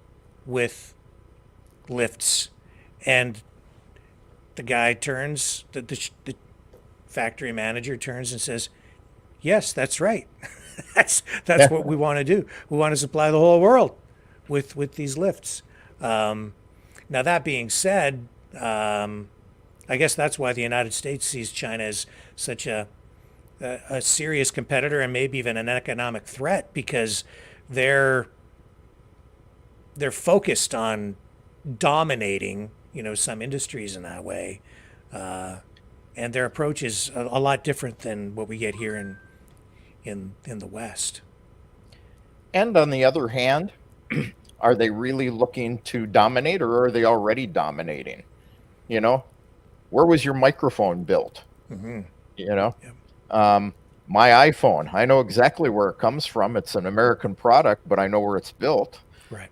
with lifts. And the guy turns, the factory manager turns and says, yes, that's right. that's what we want to do. We want to supply the whole world with these lifts. Now, that being said, I guess that's why the United States sees China as such a serious competitor and maybe even an economic threat, because they're focused on dominating, some industries in that way, and their approach is a lot different than what we get here in the West. And on the other hand, are they really looking to dominate, or are they already dominating? Where was your microphone built? Yep. My iPhone, I know exactly where it comes from. It's an American product, but I know where it's built. Right.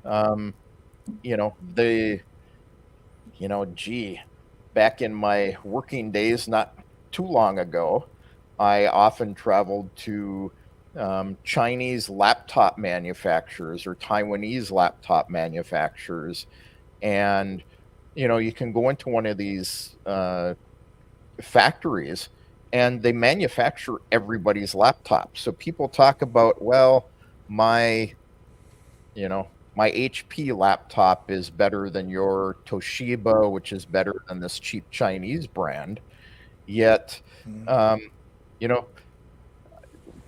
Back in my working days, not too long ago, I often traveled to Chinese laptop manufacturers or Taiwanese laptop manufacturers. And, you can go into one of these factories and they manufacture everybody's laptop. So people talk about, well, my HP laptop is better than your Toshiba, which is better than this cheap Chinese brand. Yet,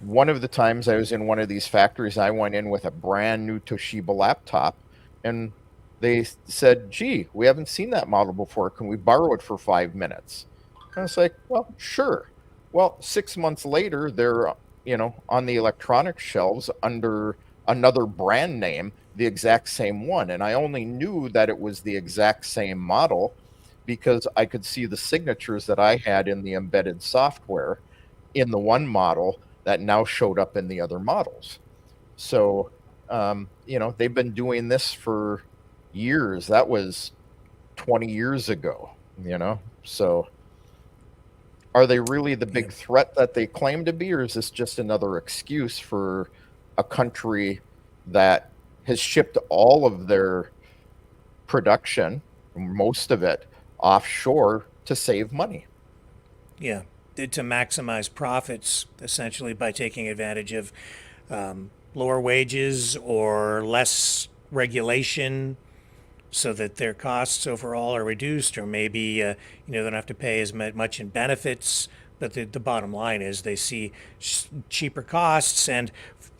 one of the times I was in one of these factories, I went in with a brand new Toshiba laptop, and they said, gee, we haven't seen that model before. Can we borrow it for 5 minutes? And I was like, well, sure. Well, 6 months later, they're, on the electronics shelves under another brand name, the exact same one. And I only knew that it was the exact same model because I could see the signatures that I had in the embedded software in the one model that now showed up in the other models. So, they've been doing this for years. That was 20 years ago, so are they really the big threat that they claim to be, or is this just another excuse for a country that has shipped all of their production, most of it, offshore to save money? Yeah, to maximize profits, essentially, by taking advantage of lower wages or less regulation, so that their costs overall are reduced, or maybe they don't have to pay as much in benefits. But the bottom line is they see cheaper costs and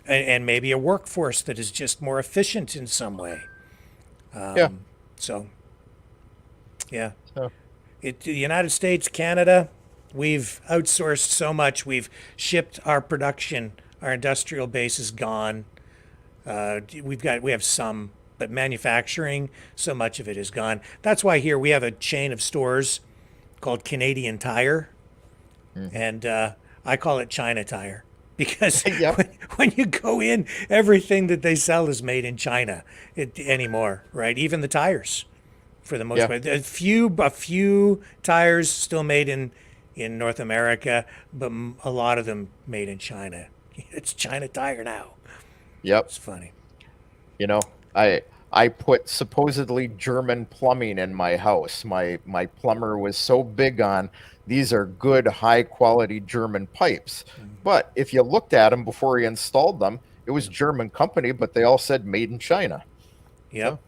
maybe a workforce that is just more efficient in some way. So, yeah. The United States, Canada, we've outsourced so much. We've shipped our production. Our industrial base is gone. We have some, but manufacturing, so much of it is gone. That's why here we have a chain of stores called Canadian Tire, and I call it China Tire, because when you go in, everything that they sell is made in China anymore, right? Even the tires, for the most part. A few tires still made in North America, but a lot of them made in China. It's China Tire now. Yep. It's funny. I put supposedly German plumbing in my house. My plumber was so big on, these are good, high quality German pipes. But if you looked at them before he installed them, it was German company, but they all said made in China. Yep.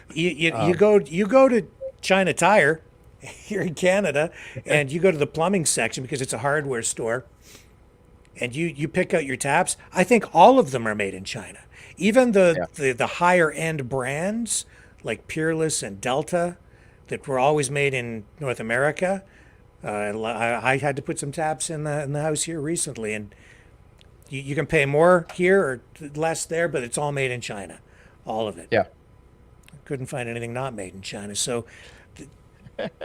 So, you go to China Tire here in Canada, and you go to the plumbing section because it's a hardware store, and you pick out your taps. I think all of them are made in China. Even the higher end brands like Peerless and Delta that were always made in North America. I had to put some taps in the house here recently, and you can pay more here or less there, but it's all made in China, all of it. Yeah. Couldn't find anything not made in China. So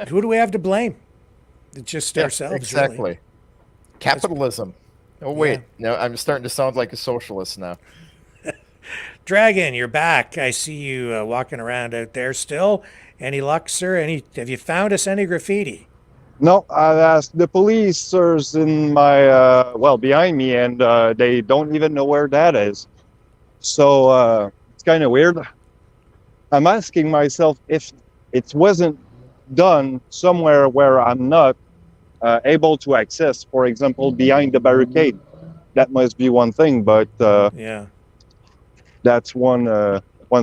who do we have to blame? It's just ourselves, exactly. really. Capitalism. Oh wait, no, I'm starting to sound like a socialist now. Dragon, you're back. I see you walking around out there still. Any luck, sir? Have you found us any graffiti? No, I've asked the policers in my behind me, and they don't even know where that is. So it's kind of weird. I'm asking myself if it wasn't done somewhere where I'm not able to access, for example, behind the barricade. That must be one thing, but Yeah. that's one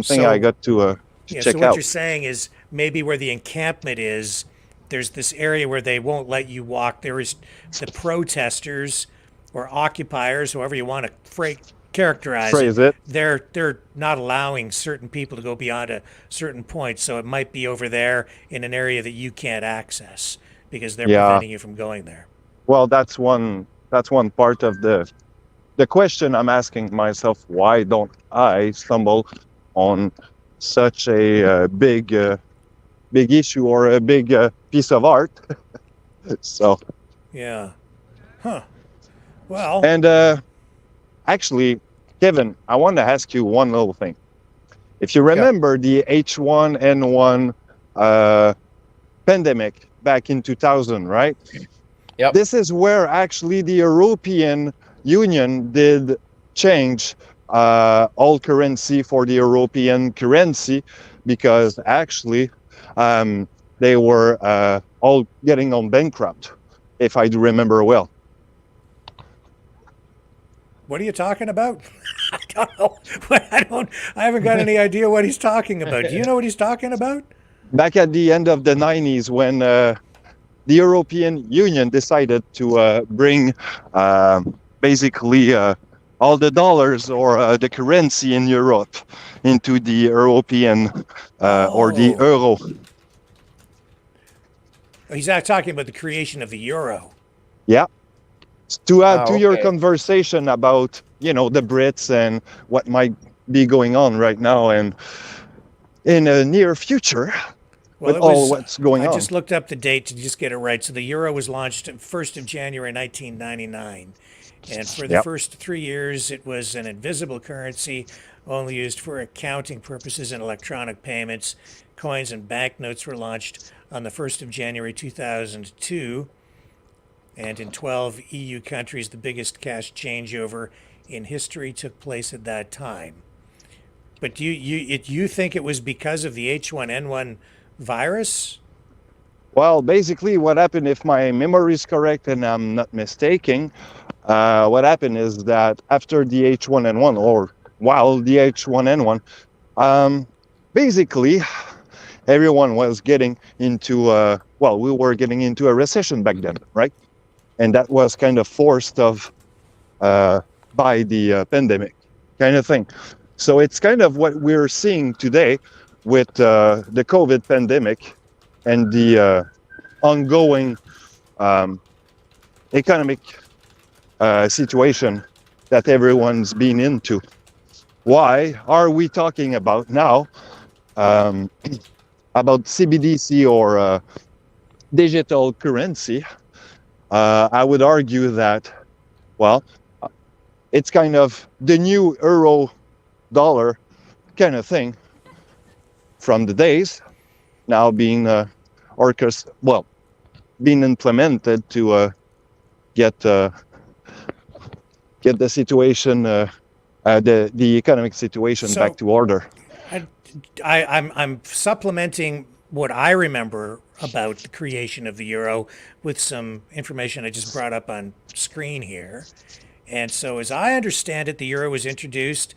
thing I got to check so what out. you're saying is maybe where the encampment is, there's this area where they won't let you walk. There is the protesters or occupiers, however you want to characterize Phrase it. They're not allowing certain people to go beyond a certain point. So it might be over there in an area that you can't access because they're preventing you from going there. Well, that's one part of the question I'm asking myself. Why don't I stumble on such a big issue or a big piece of art? So Yeah. Huh. Well. And actually, Kevin, I want to ask you one little thing. If you remember the H1N1 pandemic back in 2000, right? Yep. This is where actually the European Union did change all currency for the European currency, because actually they were all getting on bankrupt, if I do remember well. What are you talking about? I don't know. I haven't got any idea what he's talking about. Do you know what he's talking about? Back at the end of the 90s, when the European Union decided to bring basically all the dollars or the currency in Europe into the European or the euro. He's not talking about the creation of the euro. Yeah. To add to your okay. conversation about, the Brits and what might be going on right now and in a near future with all what's going on. I just looked up the date to just get it right. So the euro was launched 1st of January 1999. And for the first 3 years, it was an invisible currency only used for accounting purposes and electronic payments. Coins and banknotes were launched on the 1st of January 2002. And in 12 EU countries, the biggest cash changeover in history took place at that time. But do you think it was because of the H1N1 virus? Well, basically what happened, if my memory is correct and I'm not mistaken, what happened is that after the H1N1, or while the H1N1, basically everyone was getting into, we were getting into a recession back then, right? And that was kind of forced by the pandemic kind of thing. So it's kind of what we're seeing today with the COVID pandemic and the ongoing economic situation that everyone's been into. Why are we talking about now about CBDC or digital currency? I would argue that, it's kind of the new euro dollar kind of thing from the days now being being implemented to get the situation, the economic situation back to order. I'm supplementing what I remember about the creation of the euro with some information I just brought up on screen here. And so as I understand it, the euro was introduced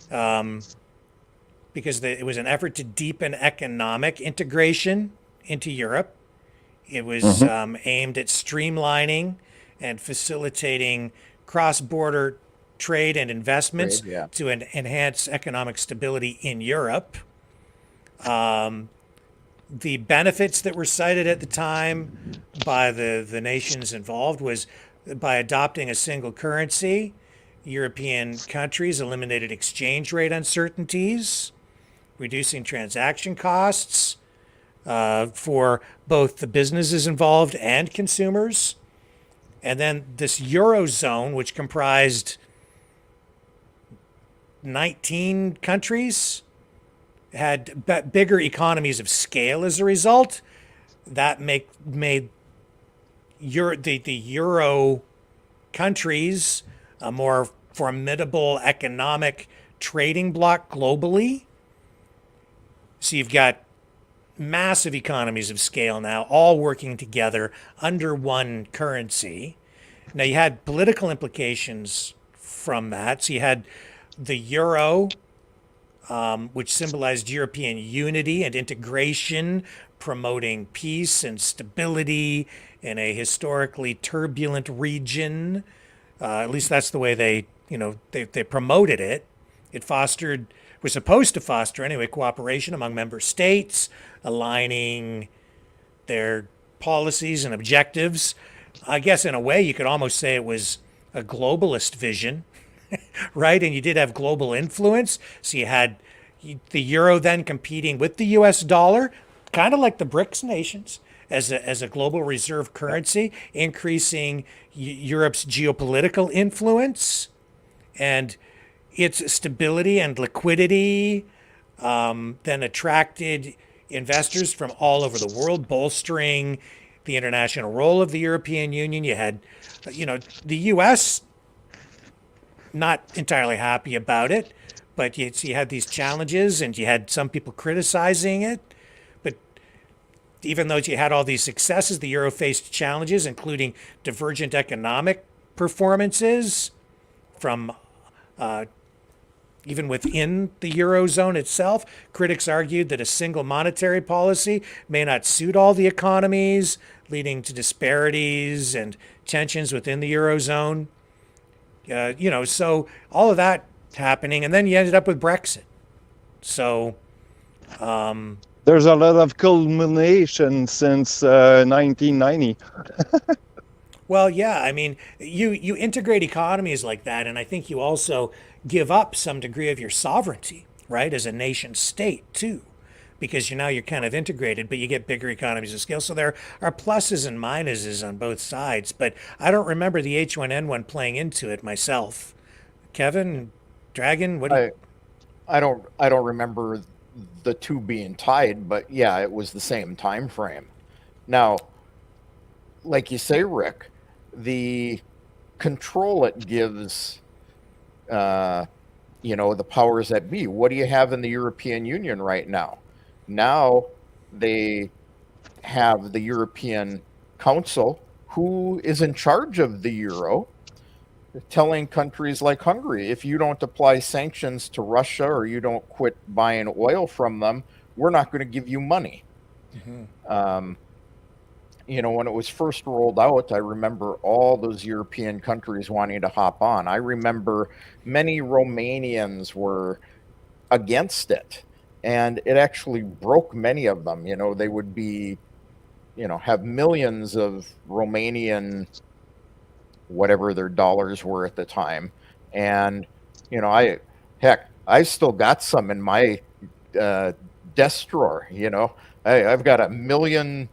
because it was an effort to deepen economic integration into Europe. It was aimed at streamlining and facilitating cross-border trade and investments Trade, yeah. to enhance economic stability in Europe. The benefits that were cited at the time by the nations involved was by adopting a single currency, European countries eliminated exchange rate uncertainties, reducing transaction costs for both the businesses involved and consumers. And then this Eurozone, which comprised 19 countries, had bigger economies of scale as a result. That made the Euro countries a more formidable economic trading bloc globally. So you've got massive economies of scale now, all working together under one currency. Now you had political implications from that. So you had the euro, which symbolized European unity and integration, promoting peace and stability in a historically turbulent region. At least that's the way they promoted it. It was supposed to foster anyway cooperation among member states, aligning their policies and objectives. I guess in a way you could almost say it was a globalist vision, right? And you did have global influence. So you had the euro then competing with the US dollar, kind of like the BRICS nations, as a global reserve currency, increasing Europe's geopolitical influence and its stability and liquidity, then attracted investors from all over the world, bolstering the international role of the European Union. You had, the U.S. not entirely happy about it, but you had these challenges and you had some people criticizing it. But even though you had all these successes, the euro faced challenges, including divergent economic performances from even within the Eurozone itself. Critics argued that a single monetary policy may not suit all the economies, leading to disparities and tensions within the Eurozone. So all of that happening, and then you ended up with Brexit. So There's a lot of culmination since 1990. well, yeah, I mean, you integrate economies like that, and I think you also give up some degree of your sovereignty, right, as a nation state too, because you're kind of integrated, but you get bigger economies of scale. So there are pluses and minuses on both sides, but I don't remember the H1N1 playing into it myself. Kevin, Dragon, what do you? I don't remember the two being tied, but yeah, it was the same time frame. Now, like you say, Rick, the control it gives, the powers that be. What do you have in the European Union right now? Now they have the European Council, who is in charge of the euro, telling countries like Hungary, if you don't apply sanctions to Russia or you don't quit buying oil from them, we're not going to give you money. Mm-hmm. When it was first rolled out, I remember all those European countries wanting to hop on. I remember many Romanians were against it, and it actually broke many of them. They would be, have millions of Romanian, whatever their dollars were at the time. And, I still got some in my desk drawer. I've got a million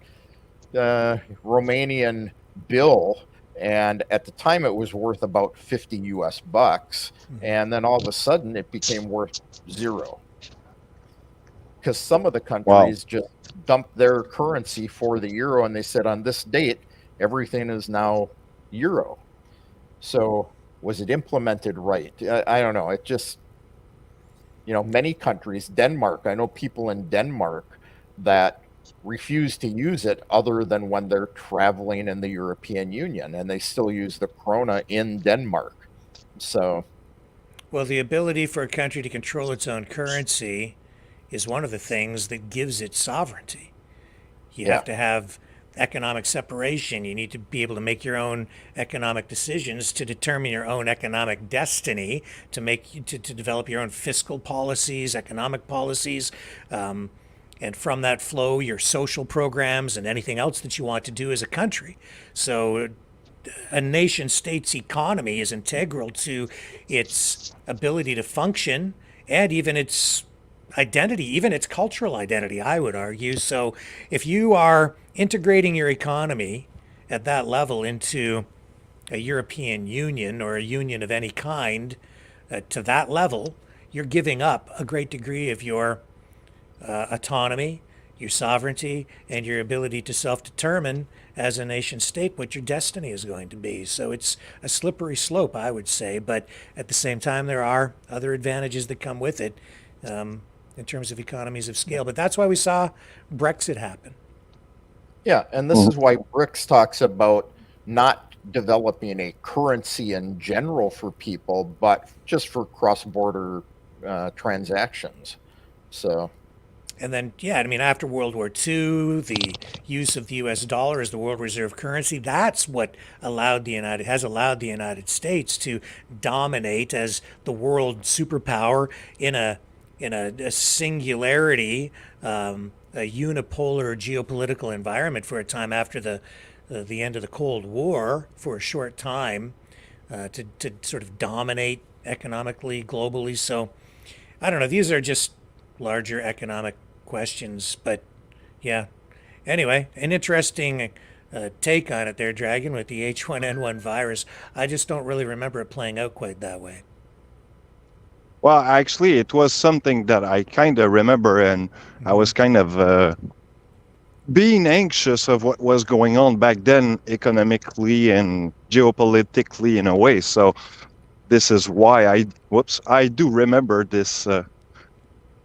Romanian bill, and at the time it was worth about 50 US bucks, and then all of a sudden it became worth zero because some of the countries just dumped their currency for the euro, and they said on this date everything is now euro. So was it implemented right? I don't know. It just, many countries, Denmark, I know people in Denmark that refuse to use it other than when they're traveling in the European Union, and they still use the krona in Denmark. So, well, the ability for a country to control its own currency is one of the things that gives it sovereignty. You Yeah. have to have economic separation. You need to be able to make your own economic decisions to determine your own economic destiny, to develop your own fiscal policies, economic policies, and from that flow your social programs and anything else that you want to do as a country. So a nation state's economy is integral to its ability to function and even its identity, even its cultural identity, I would argue. So if you are integrating your economy at that level into a European Union or a union of any kind, to that level, you're giving up a great degree of your autonomy, your sovereignty, and your ability to self-determine as a nation state what your destiny is going to be. So it's a slippery slope, I would say, but at the same time, there are other advantages that come with it in terms of economies of scale. But that's why we saw Brexit happen. Yeah, and this is why BRICS talks about not developing a currency in general for people, but just for cross-border transactions. So, And then, yeah, I mean, after World War II, the use of the U.S. dollar as the world reserve currency, that's what has allowed the United States to dominate as the world superpower in a singularity, a unipolar geopolitical environment for a time after the end of the Cold War, for a short time, to sort of dominate economically, globally. So, I don't know. These are just larger economic questions, but yeah. Anyway, an interesting take on it there, Dragon, with the H1N1 virus. I just don't really remember it playing out quite that way. Well, actually, it was something that I kind of remember, and I was kind of being anxious of what was going on back then, economically and geopolitically, in a way. So this is why I do remember this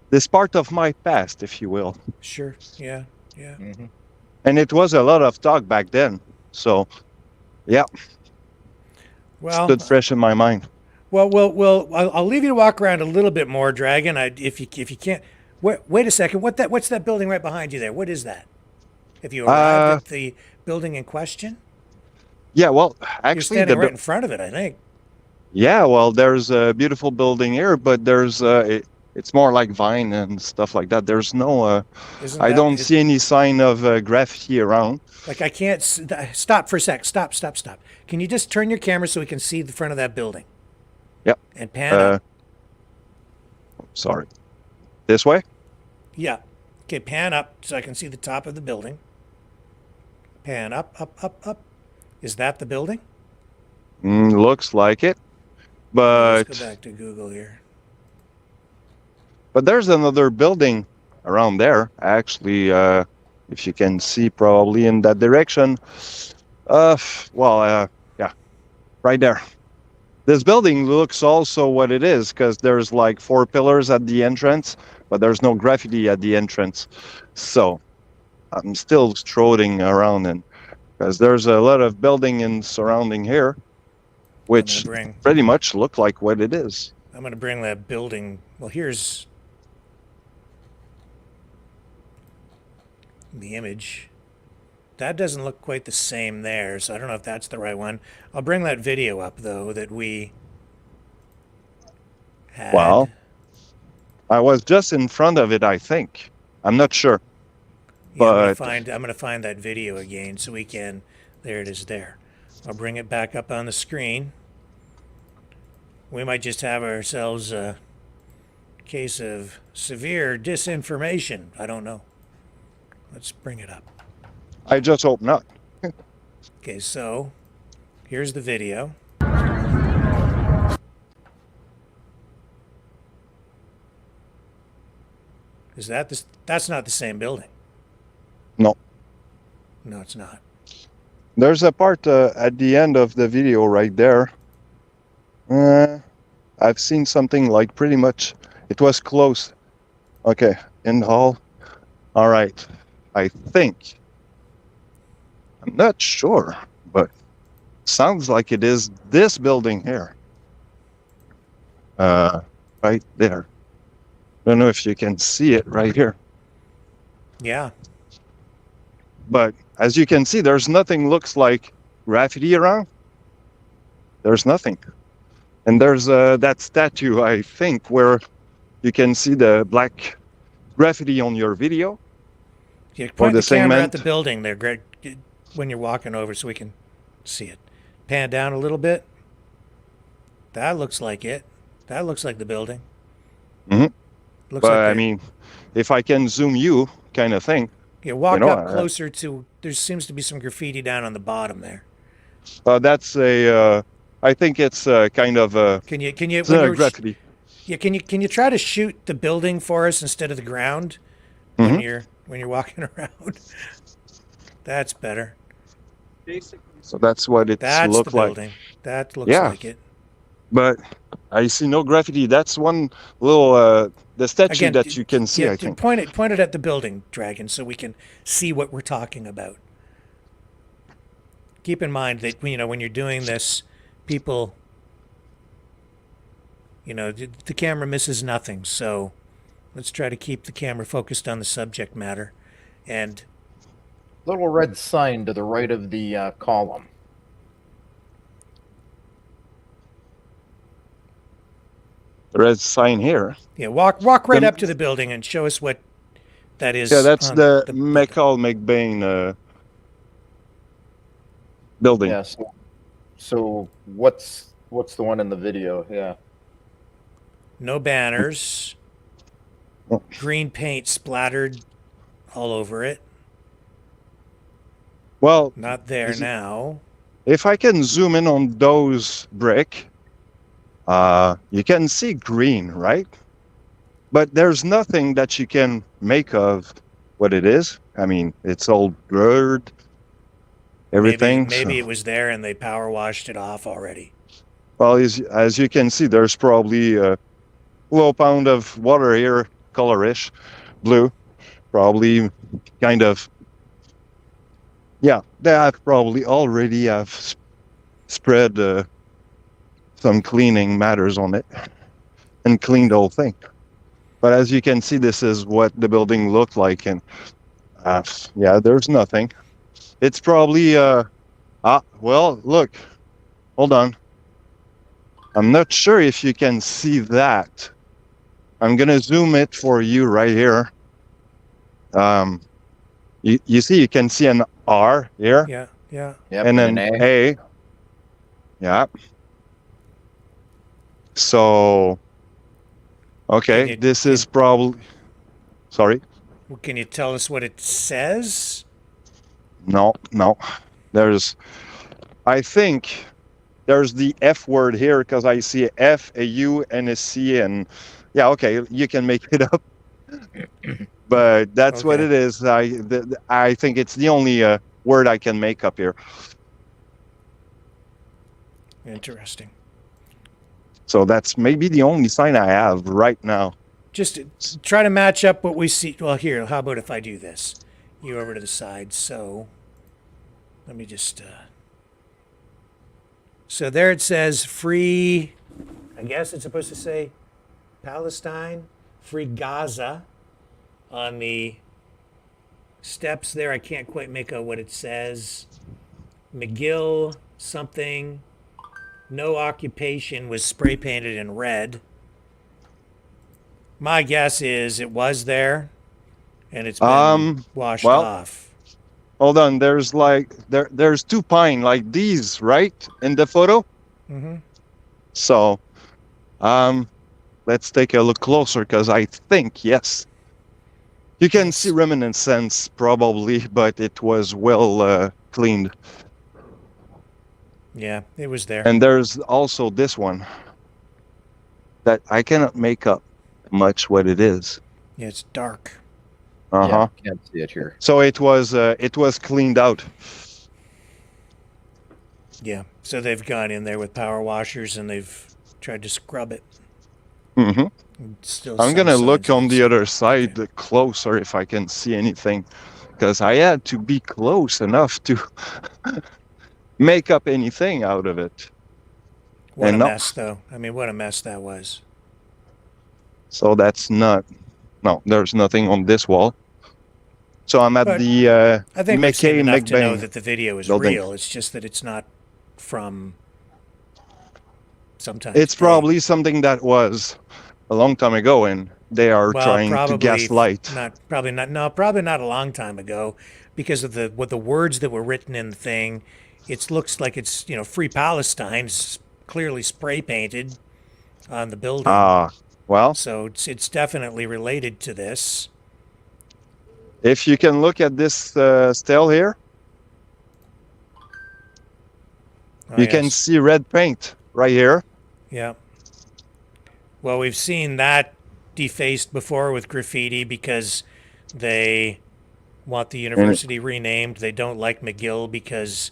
this part of my past, if you will. Sure. Yeah. Yeah. And it was a lot of talk back then. So, yeah, Well, stood fresh in my mind. well, I'll leave you to walk around a little bit more, Dragon. If you can't, wait a second. What's that building right behind you there? What is that? Have you arrived at the building in question? Yeah, well, You're actually, standing right in front of it, I think. yeah, well, there's a beautiful building here, but there's it's more like vine and stuff like that. There's no, I don't see any sign of graffiti around. Like I can't stop for a sec. Stop. Can you just turn your camera so we can see the front of that building? Yep. And pan up. Sorry. This way? Yeah. Okay, pan up so I can see the top of the building. Pan up. Is that the building? Looks like it. But Let's go back to Google here. But there's another building around there, actually, if you can see probably in that direction. Yeah, right there. This building looks also what it is, because there's like 4 pillars at the entrance, but there's no graffiti at the entrance. So I'm still strolling around, and because there's a lot of building and surrounding here, which pretty much look like what it is. I'm going to bring that building. Well, here's the image. That doesn't look quite the same there, so I don't know if that's the right one. I'll bring that video up, though, that we had. Well, I was just in front of it, I think. I'm not sure. Yeah, but I'm going to find that video again so we can. There it is there. I'll bring it back up on the screen. We might just have ourselves a case of severe disinformation. I don't know. Let's bring it up. I just hope not. Okay, so here's the video. Is that this? That's not the same building. No. No, it's not. There's a part at the end of the video right there. I've seen something like pretty much, it was close. Okay, in the hall. All right, I think. I'm not sure, but sounds like it is this building here. Right there. Don't know if you can see it right here. Yeah. But as you can see, there's nothing looks like graffiti around. There's nothing. And there's that statue, I think, where you can see the black graffiti on your video. Yeah, point the the camera segment. at the building there, Greg, when you're walking over so we can see it. Pan down a little bit. That looks like it. That looks like the building. Mhm. Looks But like I mean, if I can zoom you, kind of thing. yeah, walk know, up closer to. There seems to be some graffiti down on the bottom there. That's a. I think it's kind of a. Can you It's when not a you're graffiti. yeah, can you try to shoot the building for us instead of the ground Mhm. when you're walking around? That's better. So that's what it That's looks the like. building. That looks Yeah. like it. But I see no graffiti. That's one little the statue Again, that you can see. yeah, I think. point it at the building, Dragon, so we can see what we're talking about. Keep in mind that when you're doing this, people, the camera misses nothing. So let's try to keep the camera focused on the subject matter. And Little red sign to the right of the column. The red sign here. yeah, walk right The- up to the building and show us what that is. Yeah, that's on the building. McCall McBain building. Yeah. So what's the one in the video? Yeah. No banners. Oh. Green paint splattered all over it. Well, Not there now. if I can zoom in on those brick, you can see green, right? But there's nothing that you can make of what it is. I mean, it's all blurred, everything. Maybe so- it was there and they power washed it off already. Well, as you can see, there's probably a little pound of water here, colorish, blue, probably kind of. Yeah, they have probably already have spread some cleaning matters on it and cleaned the whole thing. But as you can see, this is what the building looked like, and yeah, there's nothing. It's probably well, look, hold on. I'm not sure if you can see that. I'm gonna zoom it for you right here. You see, you can see an R here, Yeah, yeah. Yep. and an then A. Yeah. So, okay, Can you- this is probably. Sorry. Well, can you tell us what it says? No. I think there's the F word here because I see a F, a U, and a C, and yeah, okay, you can make it up. But that's what Okay. it is. I think it's the only word I can make up here. Interesting. So that's maybe the only sign I have right now. Just try to match up what we see. Well, here, how about if I do this? You over to the side. So let me just. So there it says free. I guess it's supposed to say Palestine, free Gaza on the steps there. I can't quite make out what it says. McGill something. No occupation was spray painted in red. My guess is it was there, and it's been washed well, off. Hold on, there's like there's two pine like these, right, in the photo. Mm-hmm. So, let's take a look closer because I think yes, you can see reminiscence probably, but it was well cleaned. Yeah, it was there. And there's also this one that I cannot make up much what it is. Yeah, it's dark. Uh-huh. Yeah, can't see it here. So it was cleaned out. Yeah, so they've gone in there with power washers and they've tried to scrub it. Mm-hmm. Still, I'm some gonna signs look of on it. the other side closer if I can see anything, because I had to be close enough to make up anything out of it. What a and no. mess, though. I mean, what a mess that was. So that's not. No, there's nothing on this wall. So I'm at But the I think we've seen McKay enough to know McBain that the video is building. real. It's just that it's not from sometime It's today. probably something that was a long time ago, and they are Well, trying to probably gaslight. probably not. No, probably not a long time ago, because of the words that were written in the thing. It looks like it's Free Palestine, clearly spray painted on the building. Well, So it's definitely related to this. if you can look at this still here, Oh, you can yes. see red paint right here. Yeah. Well, we've seen that defaced before with graffiti because they want the university renamed. They don't like McGill because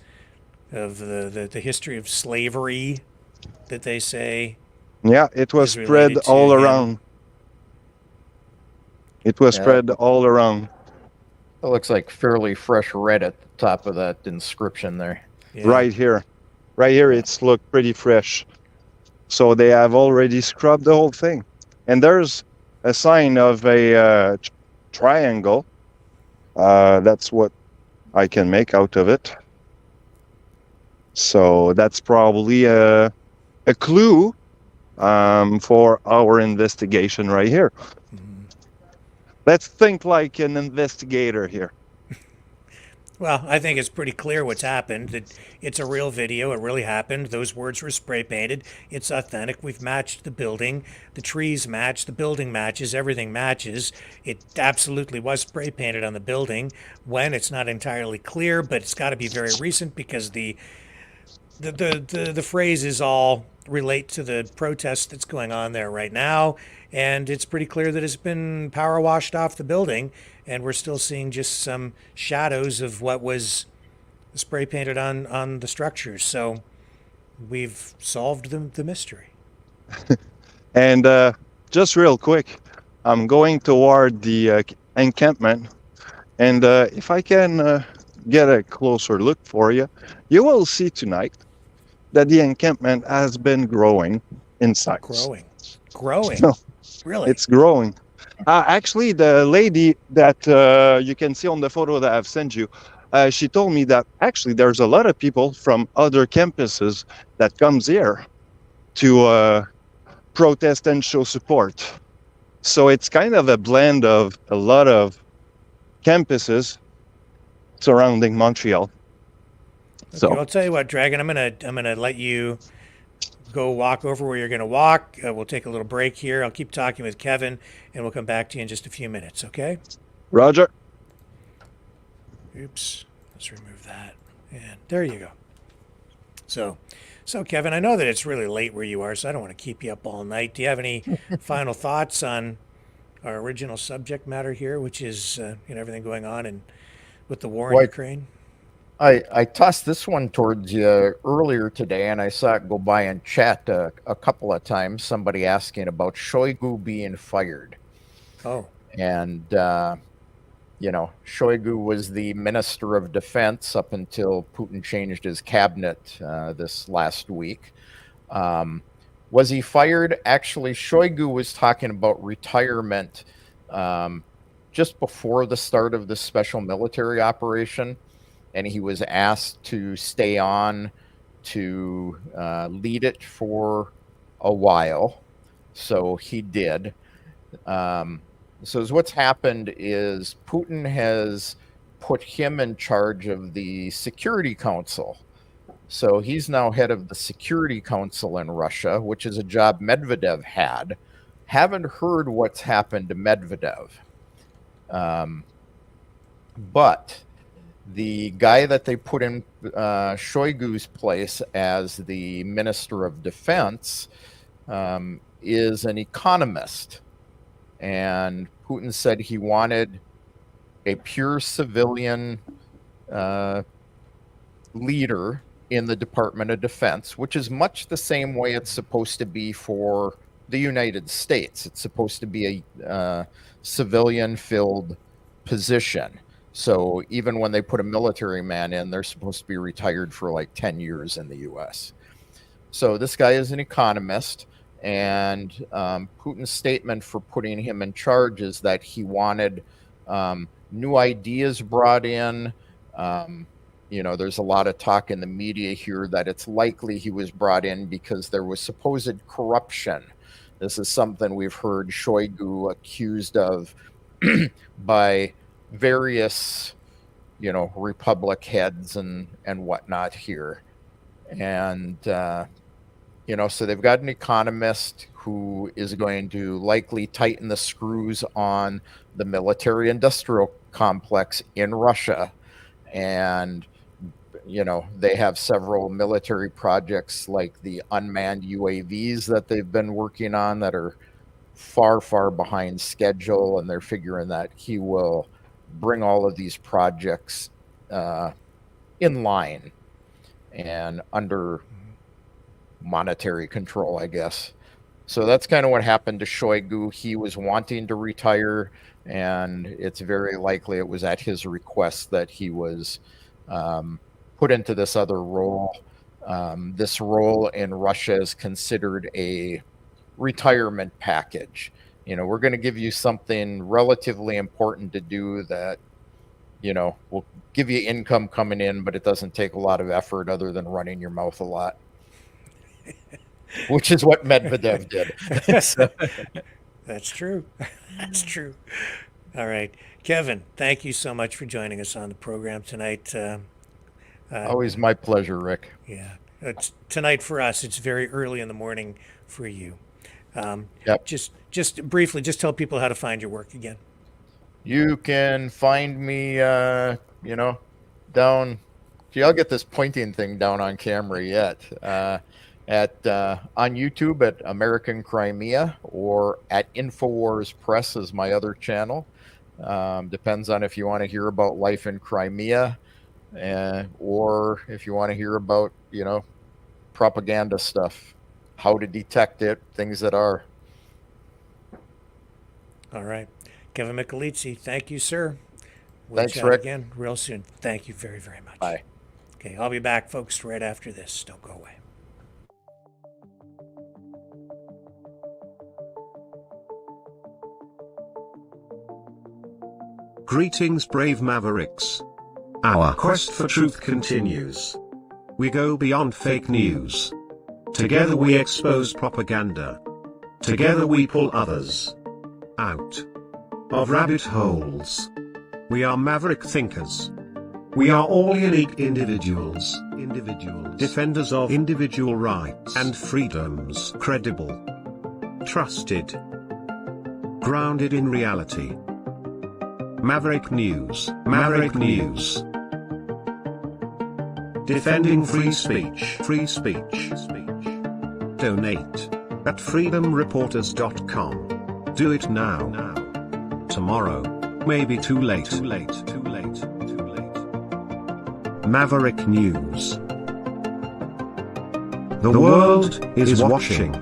of the history of slavery that they say. Yeah, it was Is spread related to all him. around. It was Yeah. spread all around. It looks like fairly fresh red at the top of that inscription there. Yeah. Right here. Right here, it's looked pretty fresh. So they have already scrubbed the whole thing. And there's a sign of a triangle. That's what I can make out of it. So that's probably a clue for our investigation right here. Let's think like an investigator here. Well, I think it's pretty clear what's happened. That it's a real video. It really happened. Those words were spray painted. It's authentic. We've matched the building. The trees match. The building matches. Everything matches. It absolutely was spray painted on the building. When, it's not entirely clear, but it's got to be very recent because the phrases all relate to the protest that's going on there right now, and it's pretty clear that it's been power washed off the building, and we're still seeing just some shadows of what was spray painted on the structures. So we've solved the mystery. And just real quick, I'm going toward the encampment, and if I can get a closer look for you, you will see tonight that the encampment has been growing in size. Growing. No, Really? it's growing. Actually, the lady that you can see on the photo that I've sent you, she told me that actually there's a lot of people from other campuses that comes here to protest and show support. So it's kind of a blend of a lot of campuses surrounding Montreal. So Okay, I'll tell you what, Dragon. I'm gonna let you go walk over where you're gonna walk. We'll take a little break here. I'll keep talking with Kevin, and we'll come back to you in just a few minutes. Okay? Roger. Oops. Let's remove that. And there you go. So Kevin, I know that it's really late where you are, so I don't want to keep you up all night. Do you have any final thoughts on our original subject matter here, which is everything going on with the war in Ukraine? I tossed this one towards you earlier today, and I saw it go by in chat a couple of times. Somebody asking about Shoigu being fired. Oh. And, Shoigu was the Minister of Defense up until Putin changed his cabinet this last week. Was he fired? Actually, Shoigu was talking about retirement just before the start of this special military operation. And he was asked to stay on to lead it for a while. So he did. So what's happened is Putin has put him in charge of the Security Council. So he's now head of the Security Council in Russia, which is a job Medvedev had. Haven't heard what's happened to Medvedev. But the guy that they put in Shoigu's place as the Minister of Defense is an economist. And Putin said he wanted a pure civilian leader in the Department of Defense, which is much the same way it's supposed to be for the United States. It's supposed to be a civilian-filled position. So even when they put a military man in, they're supposed to be retired for like 10 years in the U.S. So this guy is an economist, and Putin's statement for putting him in charge is that he wanted new ideas brought in. There's a lot of talk in the media here that it's likely he was brought in because there was supposed corruption. This is something we've heard Shoigu accused of by various, republic heads and whatnot here. And, so they've got an economist who is going to likely tighten the screws on the military industrial complex in Russia. And, they have several military projects like the unmanned UAVs that they've been working on that are far, far behind schedule. And they're figuring that he will bring all of these projects in line and under monetary control, I guess. So that's kind of what happened to Shoigu. He was wanting to retire, and it's very likely it was at his request that he was put into this other role. This role in Russia is considered a retirement package. We're going to give you something relatively important to do that, will give you income coming in, but it doesn't take a lot of effort other than running your mouth a lot. Which is what Medvedev did. So. That's true. That's true. All right. Kevin, thank you so much for joining us on the program tonight. Always my pleasure, Rick. Yeah. Tonight for us, it's very early in the morning for you. Yep. Just briefly, just tell people how to find your work again. You can find me, down. Gee, I'll get this pointing thing down on camera yet. On YouTube at American Crimea, or at InfoWars Press is my other channel. Depends on if you want to hear about life in Crimea, or if you want to hear about, propaganda stuff, how to detect it, things that are. All right. Kevin Michelizzi, thank you, sir. We'll Thanks, chat Rick. again real soon. Thank you very, very much. Bye. Okay, I'll be back, folks, right after this. Don't go away. Greetings, brave Mavericks. Our quest for truth continues. We go beyond fake news. Together we expose propaganda. Together we pull others out of rabbit holes. We are maverick thinkers. We are all unique individuals. Defenders of individual rights and freedoms. Credible. Trusted. Grounded in reality. Maverick News. Defending free speech. Donate at freedomreporters.com. Do it now. Tomorrow may be too late. Maverick News. The world is watching.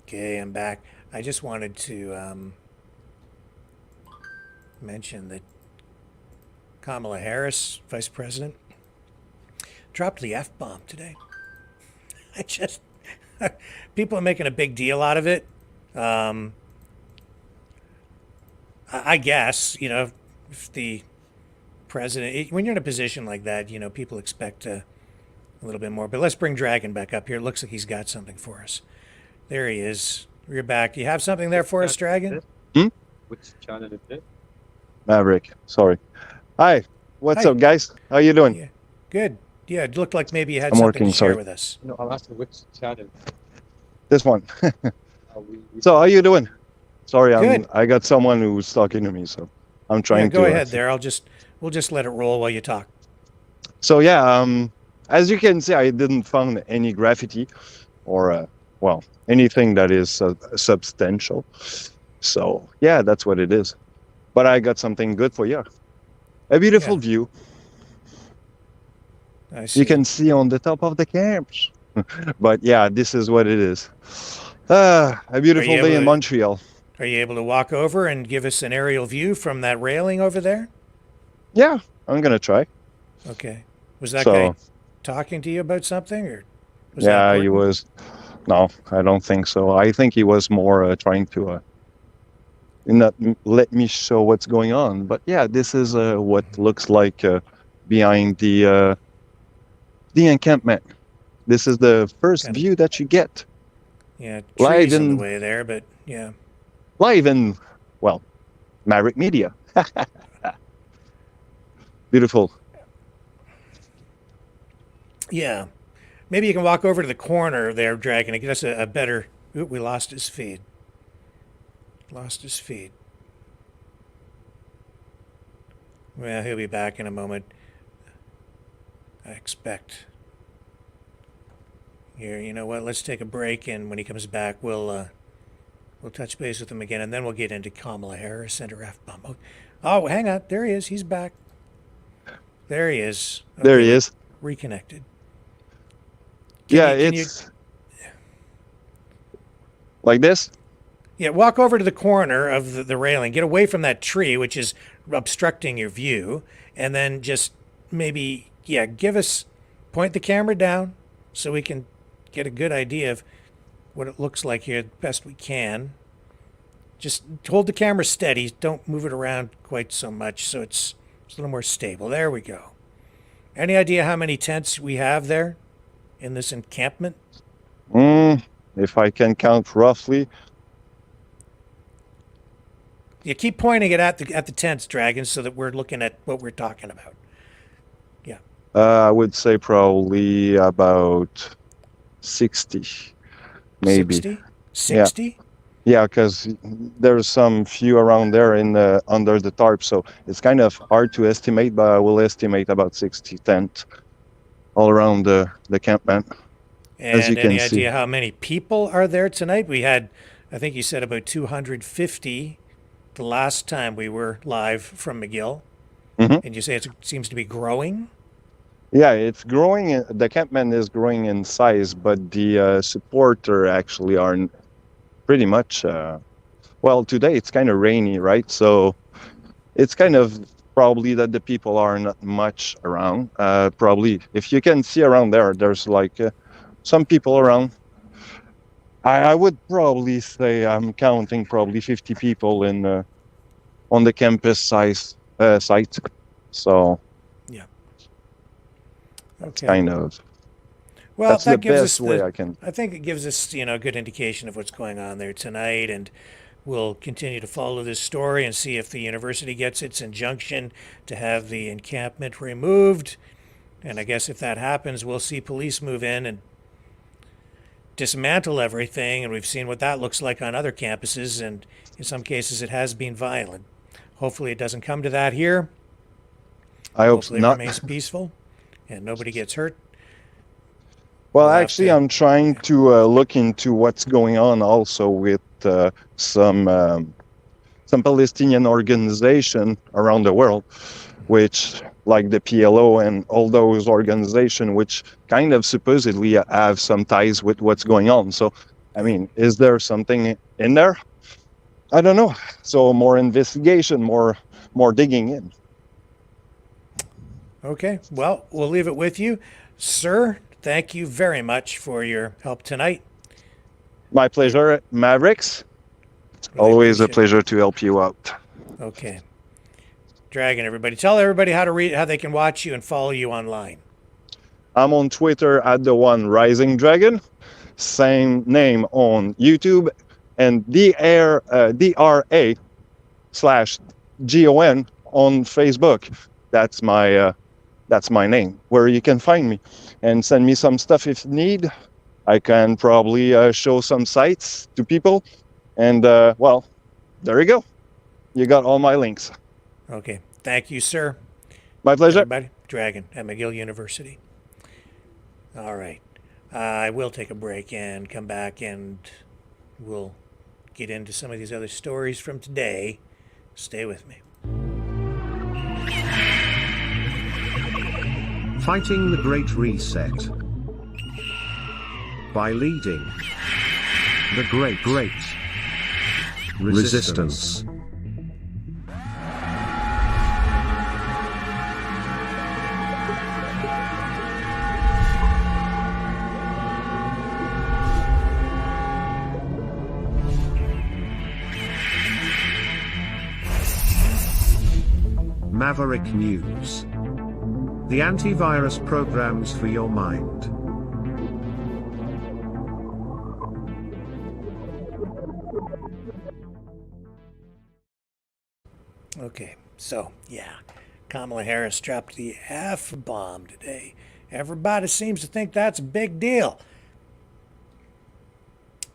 Okay, I'm back. I just wanted to mention that Kamala Harris, Vice President, dropped the F-bomb today. People are making a big deal out of it. I guess, if the president, when you're in a position like that, people expect a little bit more. But let's bring Dragon back up here. It looks like he's got something for us. There he is. You're back. Do you have something there for us, Dragon? Which channel is it? Maverick, sorry. Hi, what's Hi. up, guys? How you doing? Yeah. Good. Yeah, it looked like maybe you had I'm something working, to share sorry. with us. No, I'm asking which channel. This one. We So, how you doing? Sorry, Good. I got someone who's talking to me, so I'm trying Yeah, go to. ahead there. We'll just let it roll while you talk. So yeah, as you can see, I didn't find any graffiti or anything that is substantial. So yeah, that's what it is. But I got something good for you. A beautiful Yeah. view. I see. You can see on the top of the camps. But yeah, this is what it is. A beautiful able day in to- Montreal. Are you able to walk over and give us an aerial view from that railing over there? Yeah, I'm gonna try. Okay. Was that So- guy talking to you about something, or? Was that Yeah, he important? was. No, I don't think so. I think he was more trying to not let me show what's going on. But yeah, this is what looks like behind the encampment. This is the first Kind of, view that you get yeah, live trees in the in way there, but yeah. well, Maverick Media. Beautiful. Yeah. Maybe you can walk over to the corner there, Dragon, and get us a better. Ooh, we lost his feed. Lost his feed. Well, he'll be back in a moment. I expect. Here, you know what? Let's take a break, and when he comes back, we'll touch base with him again, and then we'll get into Kamala Harris and her F-bomb. Oh, hang on. There he is. He's back. There he is. Okay, There he is. Reconnected. Yeah, can you, it's like this. yeah, walk over to the corner of the railing. Get away from that tree, which is obstructing your view, and then just maybe, yeah, point the camera down so we can get a good idea of what it looks like here the best we can. Just hold the camera steady. Don't move it around quite so much so it's a little more stable. There we go. Any idea how many tents we have there in this encampment? If I can count roughly. You keep pointing it at the tents, Dragon, so that we're looking at what we're talking about. Yeah. I would say probably about 60, maybe. 60? 60? Yeah, because there's some few around there in under the tarp, so it's kind of hard to estimate, but I will estimate about 60 tent all around the campment. And as you any can see. idea how many people are there tonight? We had, I think you said about 250 the last time we were live from McGill. Mhm. And you say it seems to be growing? Yeah, it's growing. The campment is growing in size, but the supporter actually are pretty much. Well, today it's kind of rainy, right? So it's kind of probably that the people are not much around. Probably, if you can see around there, there's like some people around. I would probably say I'm counting probably 50 people in on the campus site. So Yeah. it's Okay. kind of Well, that's that the gives best us way I can. I think it gives us, a good indication of what's going on there tonight, and we'll continue to follow this story and see if the university gets its injunction to have the encampment removed. And I guess if that happens, we'll see police move in and dismantle everything, and we've seen what that looks like on other campuses, and in some cases it has been violent. Hopefully it doesn't come to that here. I hope Hopefully it not. remains peaceful and nobody gets hurt. Well, We'll have actually, to- I'm trying to look into what's going on also with some Palestinian organization around the world, which like the PLO and all those organizations, which kind of supposedly have some ties with what's going on. So, I mean, is there something in there? I don't know. So more investigation, more digging in. Okay, well, we'll leave it with you. Sir, thank you very much for your help tonight. My pleasure, Mavericks. Really Always a appreciate it. pleasure to help you out. Okay. Dragon, everybody. Tell everybody how they can watch you and follow you online. I'm on Twitter at the one Rising Dragon. Same name on YouTube, and DRA/GON on Facebook. That's my name, where you can find me, and send me some stuff if need. I can probably show some sites to people, and well, there you go. You got all my links. Okay. Thank you, sir. My pleasure. Everybody. Dragon at McGill University. All right. I will take a break and come back, and we'll get into some of these other stories from today. Stay with me. Fighting the Great Reset by leading the Great Resistance. Maverick News. The antivirus programs for your mind. Okay, so, yeah, Kamala Harris dropped the F-bomb today. Everybody seems to think that's a big deal.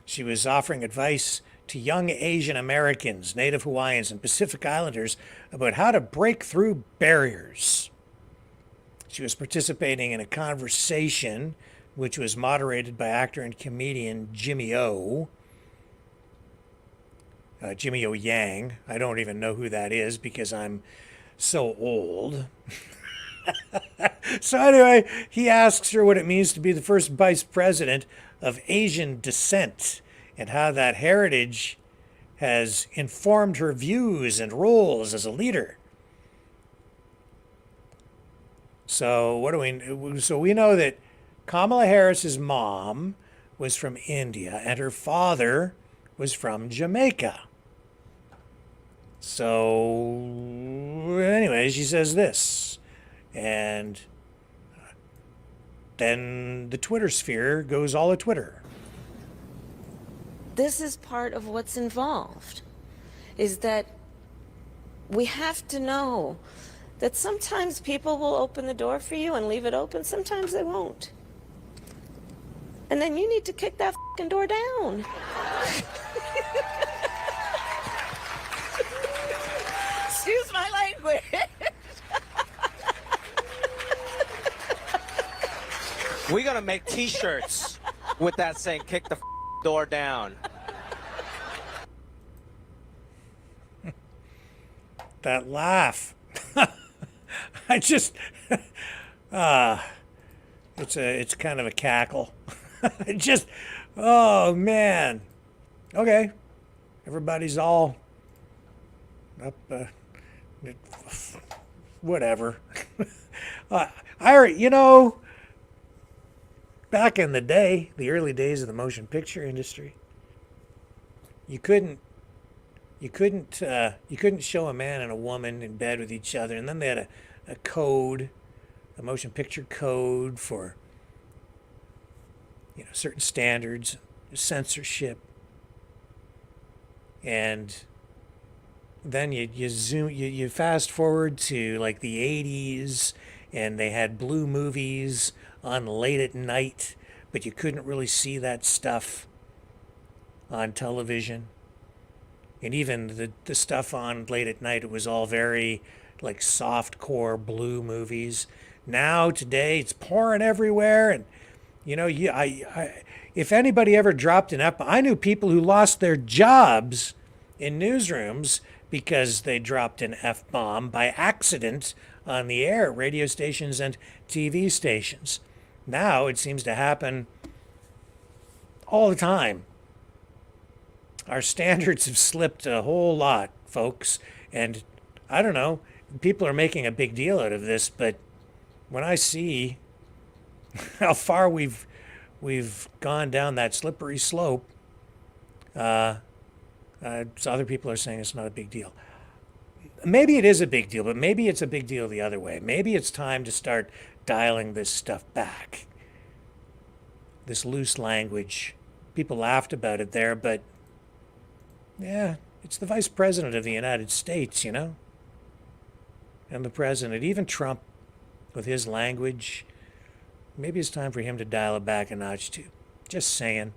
She was offering advice to young Asian Americans, Native Hawaiians, and Pacific Islanders about how to break through barriers. She was participating in a conversation which was moderated by actor and comedian Jimmy O. Jimmy O Yang. I don't even know who that is because I'm so old. So anyway, he asks her what it means to be the first vice president of Asian descent and how that heritage has informed her views and roles as a leader. So we know that Kamala Harris's mom was from India and her father was from Jamaica. So anyway, she says this, and then the Twitter sphere goes all a Twitter. This is part of what's involved, is that we have to know that sometimes people will open the door for you and leave it open, sometimes they won't. And then you need to kick that fucking door down. Excuse my language. We're gonna make t-shirts with that saying, kick the door down. That laugh. I just, it's kind of a cackle. Just, oh man. Okay. Everybody's all up, whatever. Back in the day, the early days of the motion picture industry, you couldn't show a man and a woman in bed with each other, and then they had a code, a motion picture code for certain standards, censorship, and then you fast forward to like the 80s, and they had blue movies on late at night, but you couldn't really see that stuff on television. And even the stuff on late at night, it was all very like soft core blue movies. Now today it's pouring everywhere, and if anybody ever dropped an F, I knew people who lost their jobs in newsrooms because they dropped an F-bomb by accident on the air, radio stations and TV stations. Now it seems to happen all the time. Our standards have slipped a whole lot, folks, and I don't know, people are making a big deal out of this, but when I see how far we've gone down that slippery slope, so other people are saying it's not a big deal. Maybe it is a big deal, but maybe it's a big deal the other way. Maybe it's time to start dialing this stuff back. This loose language. People laughed about it there, but yeah, it's the Vice President of the United States, and the President, even Trump with his language, maybe it's time for him to dial it back a notch too. Just saying.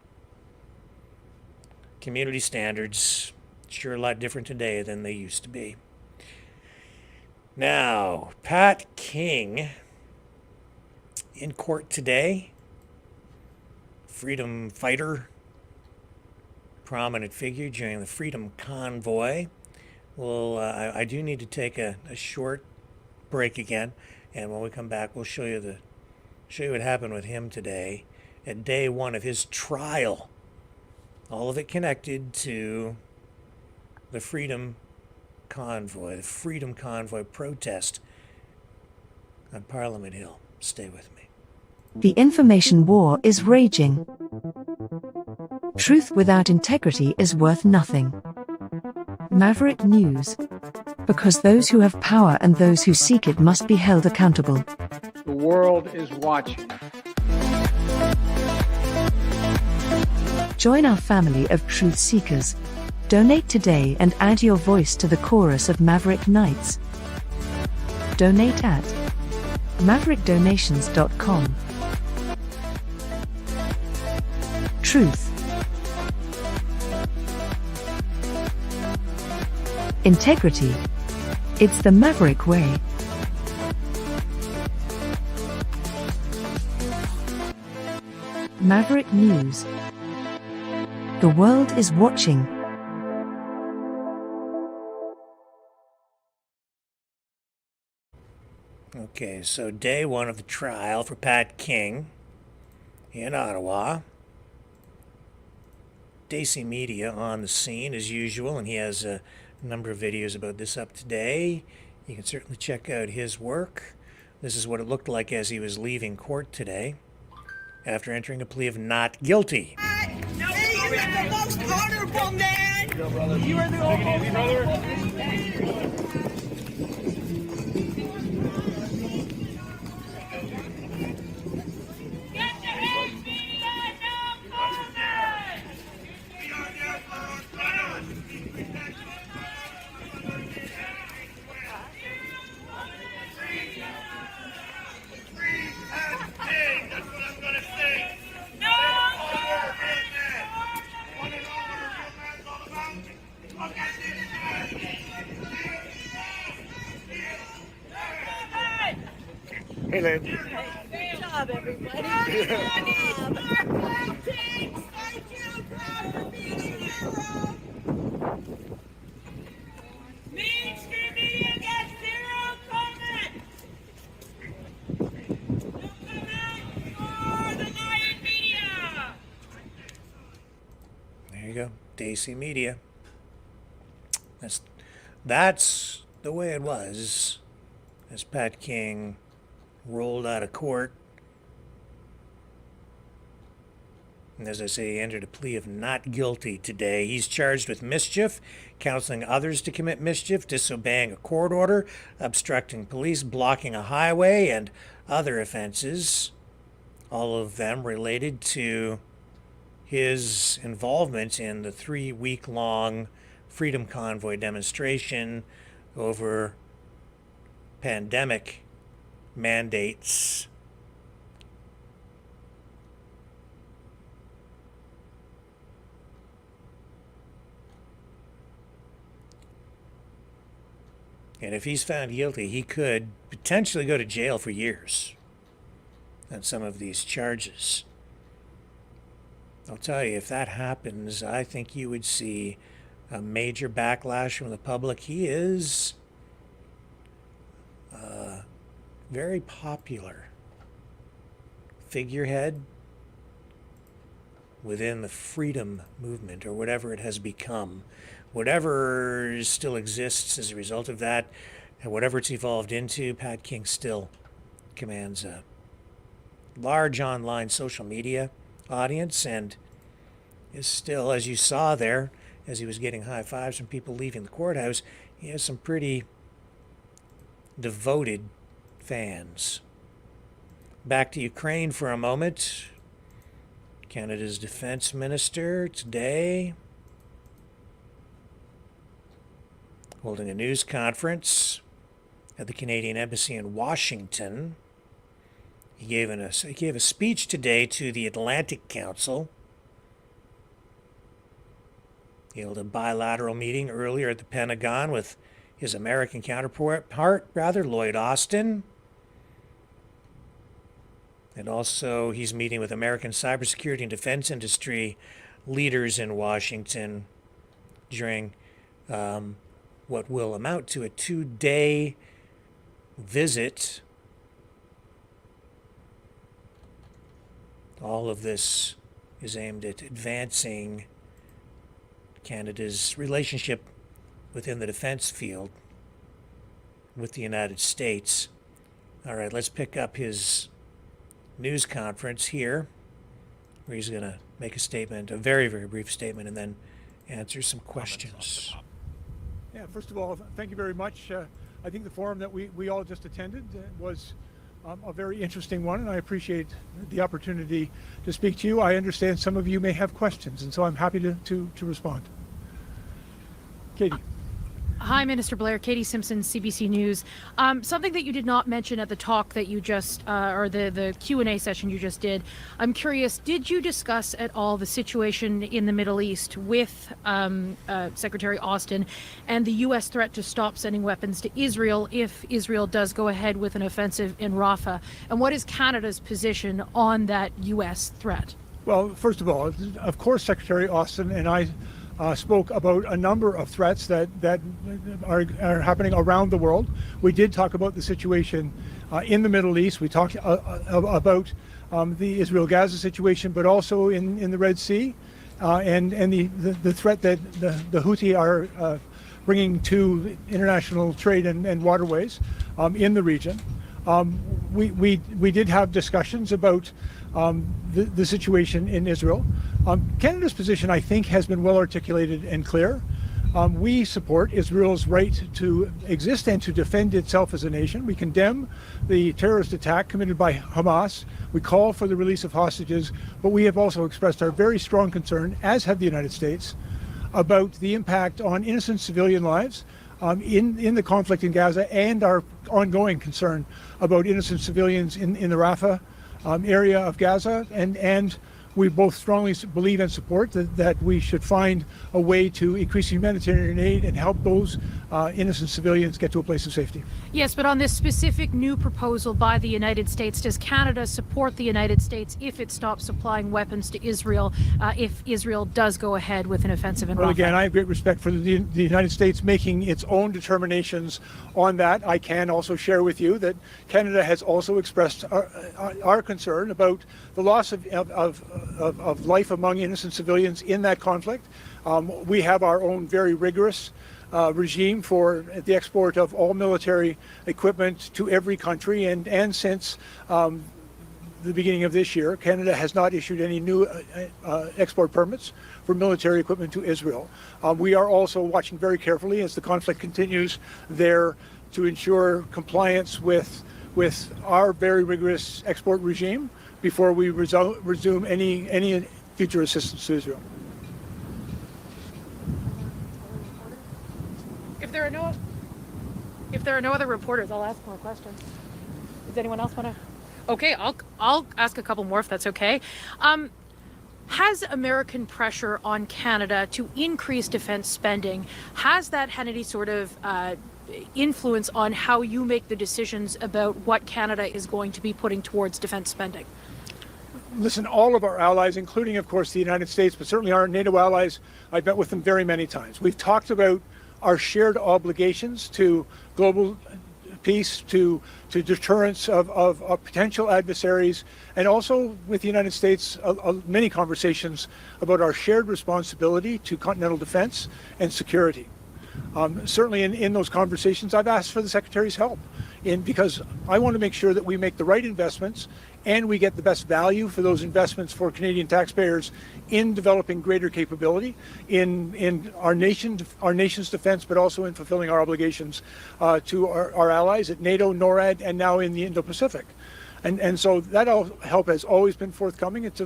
Community standards, sure a lot different today than they used to be. Now, Pat King in court today, freedom fighter, prominent figure during the Freedom Convoy. Well, I do need to take a short break again, and when we come back, we'll show you what happened with him today at day one of his trial. All of it connected to the Freedom Convoy, the Freedom Convoy protest on Parliament Hill. Stay with me. The information war is raging. Truth without integrity is worth nothing. Maverick News. because those who have power and those who seek it must be held accountable. The world is watching. Join our family of truth seekers. Donate today and add your voice to the chorus of Maverick Knights. Donate at maverickdonations.com. Truth. Integrity. It's the Maverick way. Maverick News. The world is watching. Okay, so day one of the trial for Pat King in Ottawa. Daisy Media on the scene as usual, and he has a number of videos about this up today. You can certainly check out his work. This is what it looked like as he was leaving court today after entering a plea of not guilty. You are the most honorable man. You are the most honorable man. Hey, Lynn. Good job, everybody. Good job. Thank you, proud for being a hero. Mainstream media gets zero comment. No comment for the Lion media. There you go, Daisy Media. That's the way it was as Pat King rolled out of court. And as I say, he entered a plea of not guilty today. He's charged with mischief, counseling others to commit mischief, disobeying a court order, obstructing police, blocking a highway, and other offenses. All of them related to his involvement in the 3-week-long Freedom Convoy demonstration over pandemic mandates. And if he's found guilty, he could potentially go to jail for years on some of these charges. I'll tell you, if that happens, I think you would see a major backlash from the public. He is very popular figurehead within the freedom movement, or whatever it has become. Whatever still exists as a result of that, and whatever it's evolved into, Pat King still commands a large online social media audience, and is still, as you saw there, as he was getting high fives from people leaving the courthouse, he has some pretty devoted fans. Back to Ukraine for a moment. Canada's defense minister today holding a news conference at the Canadian Embassy in Washington. He gave a speech today to the Atlantic Council. He held a bilateral meeting earlier at the Pentagon with his American counterpart, Lloyd Austin. And also he's meeting with American cybersecurity and defense industry leaders in Washington during what will amount to a 2-day visit. All of this is aimed at advancing Canada's relationship within the defense field with the United States. All right, let's pick up his news conference here, where he's going to make a statement, a very, very brief statement, and then answer some questions. Yeah, first of all, thank you very much. I think the forum that we all just attended was a very interesting one, and I appreciate the opportunity to speak to you. I understand some of you may have questions, and so I'm happy to respond. Katie. Hi, Minister Blair. Katie Simpson, CBC News. Something that you did not mention at the talk that you just, or the Q&A session you just did. I'm curious, did you discuss at all the situation in the Middle East with Secretary Austin and the U.S. threat to stop sending weapons to Israel if Israel does go ahead with an offensive in Rafah? And what is Canada's position on that U.S. threat? Well, first of all, of course, Secretary Austin and I spoke about a number of threats that are happening around the world. We did talk about the situation in the Middle East. We talked about the Israel-Gaza situation, but also in the Red Sea and the threat that the Houthi are bringing to international trade and waterways in the region. We did have discussions about the situation in Israel. Canada's position, I think, has been well articulated and clear. We support Israel's right to exist and to defend itself as a nation. We condemn the terrorist attack committed by Hamas. We call for the release of hostages, but we have also expressed our very strong concern, as have the United States, about the impact on innocent civilian lives in the conflict in Gaza, and our ongoing concern about innocent civilians in the Rafah area of Gaza, and we both strongly believe and support that we should find a way to increase humanitarian aid and help those innocent civilians get to a place of safety. Yes, but on this specific new proposal by the United States, does Canada support the United States if it stops supplying weapons to Israel, if Israel does go ahead with an offensive in Rafah? Well, again, I have great respect for the United States making its own determinations on that. I can also share with you that Canada has also expressed our concern about the loss of life among innocent civilians in that conflict. We have our own very rigorous regime for the export of all military equipment to every country, and since the beginning of this year, Canada has not issued any new export permits for military equipment to Israel. We are also watching very carefully as the conflict continues there to ensure compliance with our very rigorous export regime before we resume any future assistance to Israel. If there are no other reporters, I'll ask more questions. Does anyone else want to? Okay, I'll ask a couple more if that's okay. Has American pressure on Canada to increase defense spending, has that had any sort of influence on how you make the decisions about what Canada is going to be putting towards defense spending? Listen, all of our allies, including, of course, the United States, but certainly our NATO allies, I've met with them very many times. We've talked about our shared obligations to global peace, to deterrence of potential adversaries, and also with the United States, many conversations about our shared responsibility to continental defense and security. Certainly in those conversations, I've asked for the Secretary's help because I want to make sure that we make the right investments and we get the best value for those investments for Canadian taxpayers in developing greater capability in our nation's defense, but also in fulfilling our obligations to our allies at NATO, NORAD, and now in the Indo-Pacific. And so that help has always been forthcoming. It's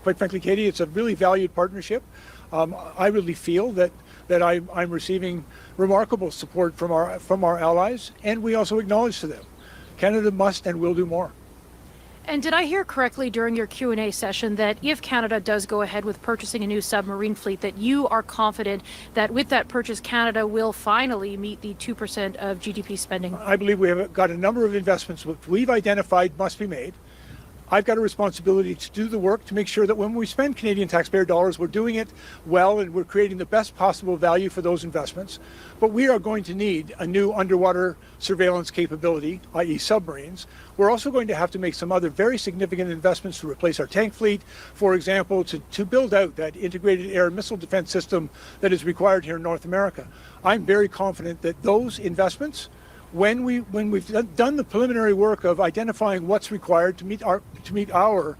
quite frankly, Katie, it's a really valued partnership. I really feel that I'm receiving remarkable support from our allies, and we also acknowledge to them Canada must and will do more. And did I hear correctly during your Q&A session that if Canada does go ahead with purchasing a new submarine fleet, that you are confident that with that purchase, Canada will finally meet the 2% of GDP spending? I believe we have got a number of investments which we've identified must be made. I've got a responsibility to do the work to make sure that when we spend Canadian taxpayer dollars, we're doing it well and we're creating the best possible value for those investments. But we are going to need a new underwater surveillance capability, i.e. submarines. We're also going to have to make some other very significant investments to replace our tank fleet, for example, to build out that integrated air missile defense system that is required here in North America. I'm very confident that those investments, when we've done the preliminary work of identifying what's required to meet our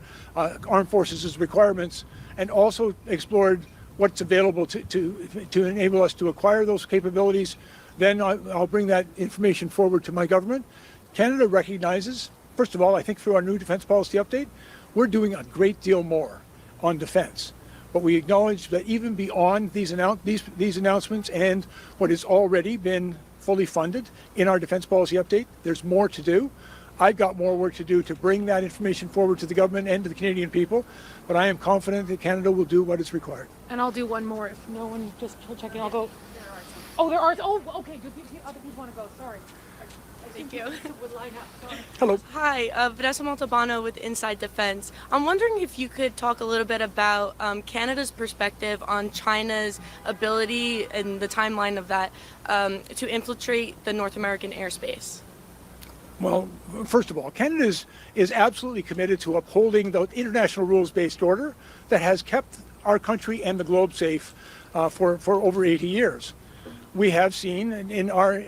armed forces' requirements, and also explored what's available to enable us to acquire those capabilities, then I'll bring that information forward to my government. Canada recognizes, first of all, I think through our new defense policy update, we're doing a great deal more on defense. But we acknowledge that even beyond these announcements and what has already been fully funded in our defense policy update, there's more to do. I've got more work to do to bring that information forward to the government and to the Canadian people, but I am confident that Canada will do what is required. And I'll do one more if no one just checking. I'll go. Oh, there are. Oh, okay. Good. Other people want to go. Sorry. Thank you. Would line up. Sorry. Hello. Hi, Vanessa Montalbano with Inside Defense. I'm wondering if you could talk a little bit about Canada's perspective on China's ability and the timeline of that to infiltrate the North American airspace. Well, first of all, Canada is absolutely committed to upholding the international rules-based order that has kept our country and the globe safe for over 80 years. We have seen in our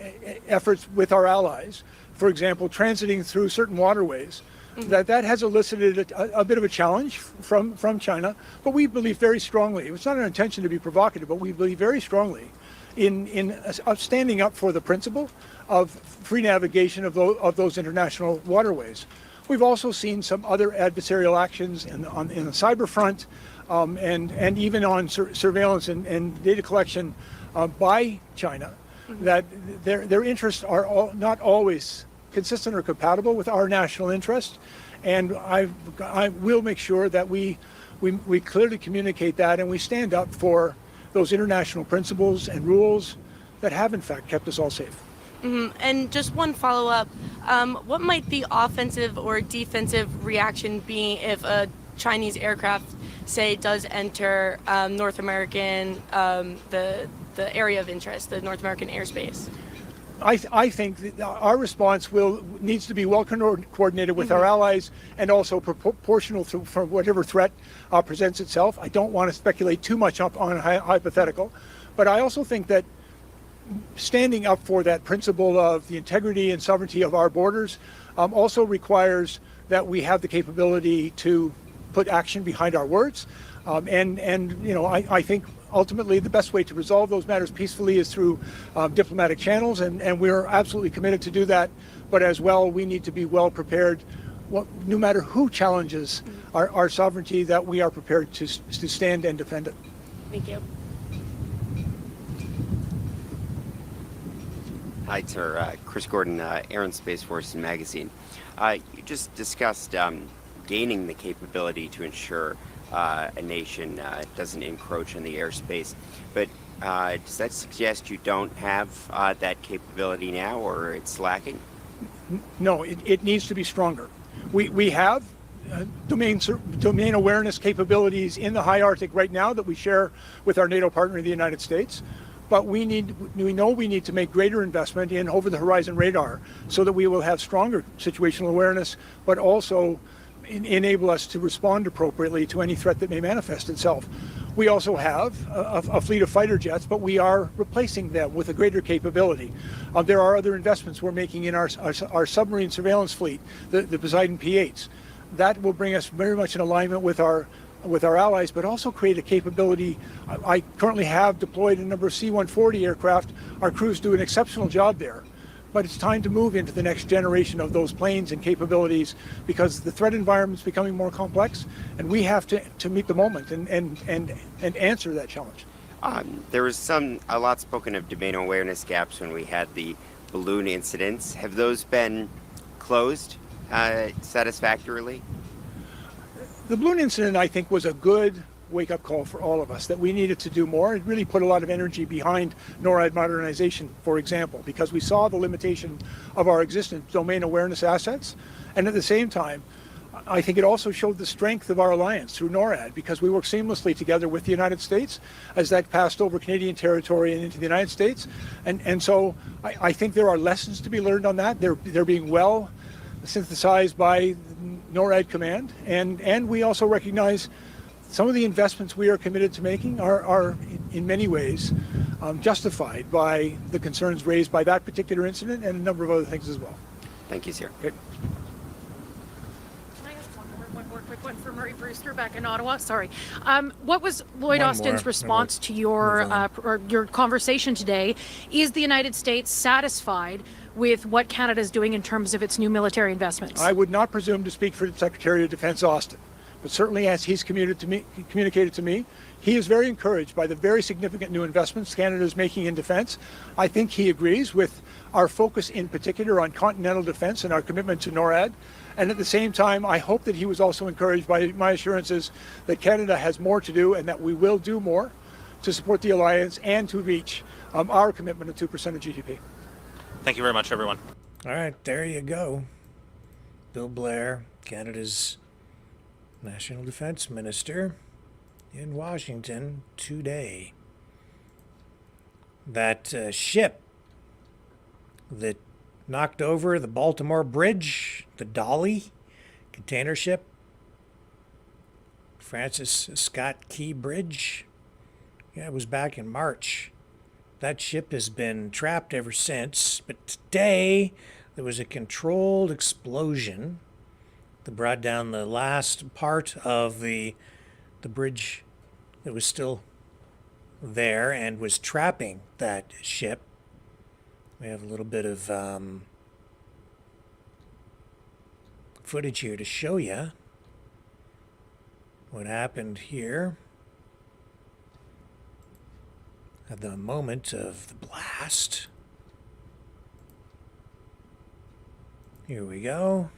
efforts with our allies, for example, transiting through certain waterways, that has elicited a bit of a challenge from China, but we believe very strongly, it's not our intention to be provocative, but we believe very strongly in standing up for the principle of free navigation of those international waterways. We've also seen some other adversarial actions in the cyber front and even on surveillance and data collection by China, that their interests are not always consistent or compatible with our national interest. And I will make sure that we clearly communicate that and we stand up for those international principles and rules that have in fact kept us all safe. And just one follow-up, what might the offensive or defensive reaction be if a Chinese aircraft, say, does enter North American, the area of interest, the North American airspace? I think that our response needs to be well coordinated with our allies and also proportional for whatever threat presents itself. I don't want to speculate too much on a hypothetical, but I also think that standing up for that principle of the integrity and sovereignty of our borders also requires that we have the capability to put action behind our words. I think ultimately the best way to resolve those matters peacefully is through diplomatic channels, and we're absolutely committed to do that. But as well, we need to be well prepared, no matter who challenges our sovereignty, that we are prepared to stand and defend it. Thank you. Hi, sir. Chris Gordon, Air and Space Force Magazine. You just discussed gaining the capability to ensure a nation doesn't encroach in the airspace. But does that suggest you don't have that capability now, or it's lacking? No, it needs to be stronger. We have domain awareness capabilities in the high Arctic right now that we share with our NATO partner, the United States. But we know we need to make greater investment in over-the-horizon radar so that we will have stronger situational awareness, but also enable us to respond appropriately to any threat that may manifest itself. We also have a fleet of fighter jets, but we are replacing them with a greater capability. There are other investments we're making in our submarine surveillance fleet, the Poseidon P-8s. That will bring us very much in alignment with our allies, but also create a capability. I currently have deployed a number of C-140 aircraft. Our crews do an exceptional job there. But it's time to move into the next generation of those planes and capabilities because the threat environment is becoming more complex, and we have to meet the moment and answer that challenge. There was a lot spoken of domain awareness gaps when we had the balloon incidents. Have those been closed satisfactorily? The balloon incident, I think, was a good wake-up call for all of us, that we needed to do more. It really put a lot of energy behind NORAD modernization, for example, because we saw the limitation of our existing domain awareness assets. And at the same time, I think it also showed the strength of our alliance through NORAD, because we worked seamlessly together with the United States as that passed over Canadian territory and into the United States. And so I think there are lessons to be learned on that. They're being well synthesized by NORAD Command. And we also recognize some of the investments we are committed to making are in many ways justified by the concerns raised by that particular incident and a number of other things as well. Thank you, sir. Okay. Can I ask one more quick one for Murray Brewster back in Ottawa. Sorry. What was Lloyd One Austin's more, response and to we'll your conversation today? Is the United States satisfied with what Canada is doing in terms of its new military investments? I would not presume to speak for the Secretary of Defense Austin, but certainly as he's communicated to me, he is very encouraged by the very significant new investments Canada is making in defense. I think he agrees with our focus in particular on continental defense and our commitment to NORAD. And at the same time, I hope that he was also encouraged by my assurances that Canada has more to do and that we will do more to support the alliance and to reach our commitment of 2% of GDP. Thank you very much, everyone. All right, there you go. Bill Blair, Canada's National Defense Minister, in Washington today. That ship that knocked over the Baltimore Bridge, the Dolly container ship, Francis Scott Key Bridge, yeah, it was back in March. That ship has been trapped ever since, but today there was a controlled explosion that brought down the last part of the bridge that was still there and was trapping that ship. We have a little bit of footage here to show you what happened here at the moment of the blast. Here we go.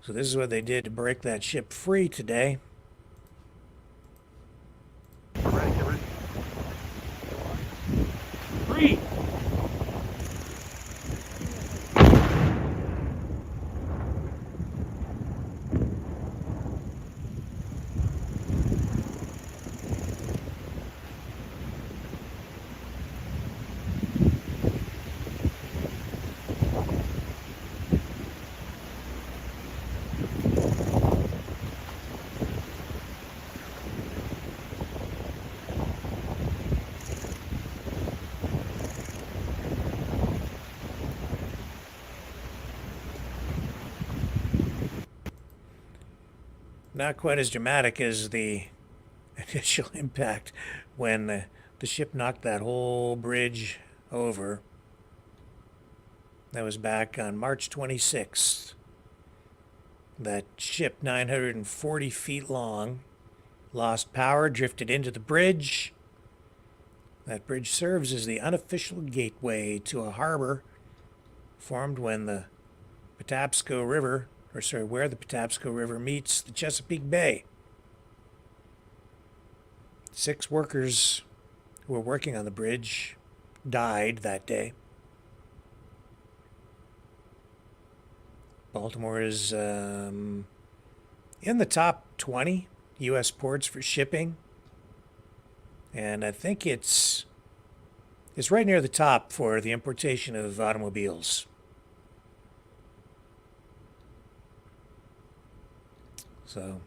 So this is what they did to break that ship free today. Get ready. Free! Not quite as dramatic as the initial impact when the ship knocked that whole bridge over. That was back on March 26th. That ship, 940 feet long, lost power, drifted into the bridge. That bridge serves as the unofficial gateway to a harbor formed when the Patapsco River, where the Patapsco River meets the Chesapeake Bay. 6 workers who were working on the bridge died that day. Baltimore is in the top 20 U.S. ports for shipping, and I think it's right near the top for the importation of automobiles. So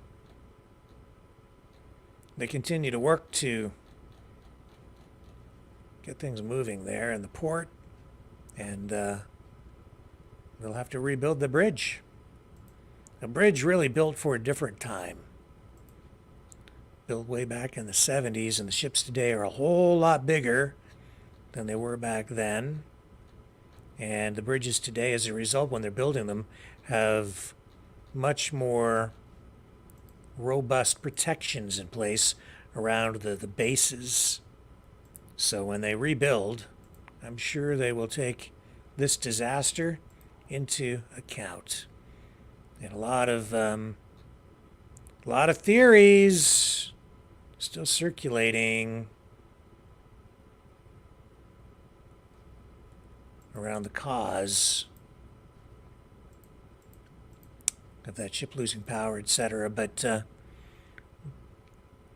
they continue to work to get things moving there in the port, and they'll have to rebuild the bridge. A bridge really built for a different time. Built way back in the 70s, and the ships today are a whole lot bigger than they were back then. And the bridges today, as a result, when they're building them, have much more robust protections in place around the bases. So when they rebuild, I'm sure they will take this disaster into account. And a lot of theories still circulating around the cause of that ship losing power, etc. But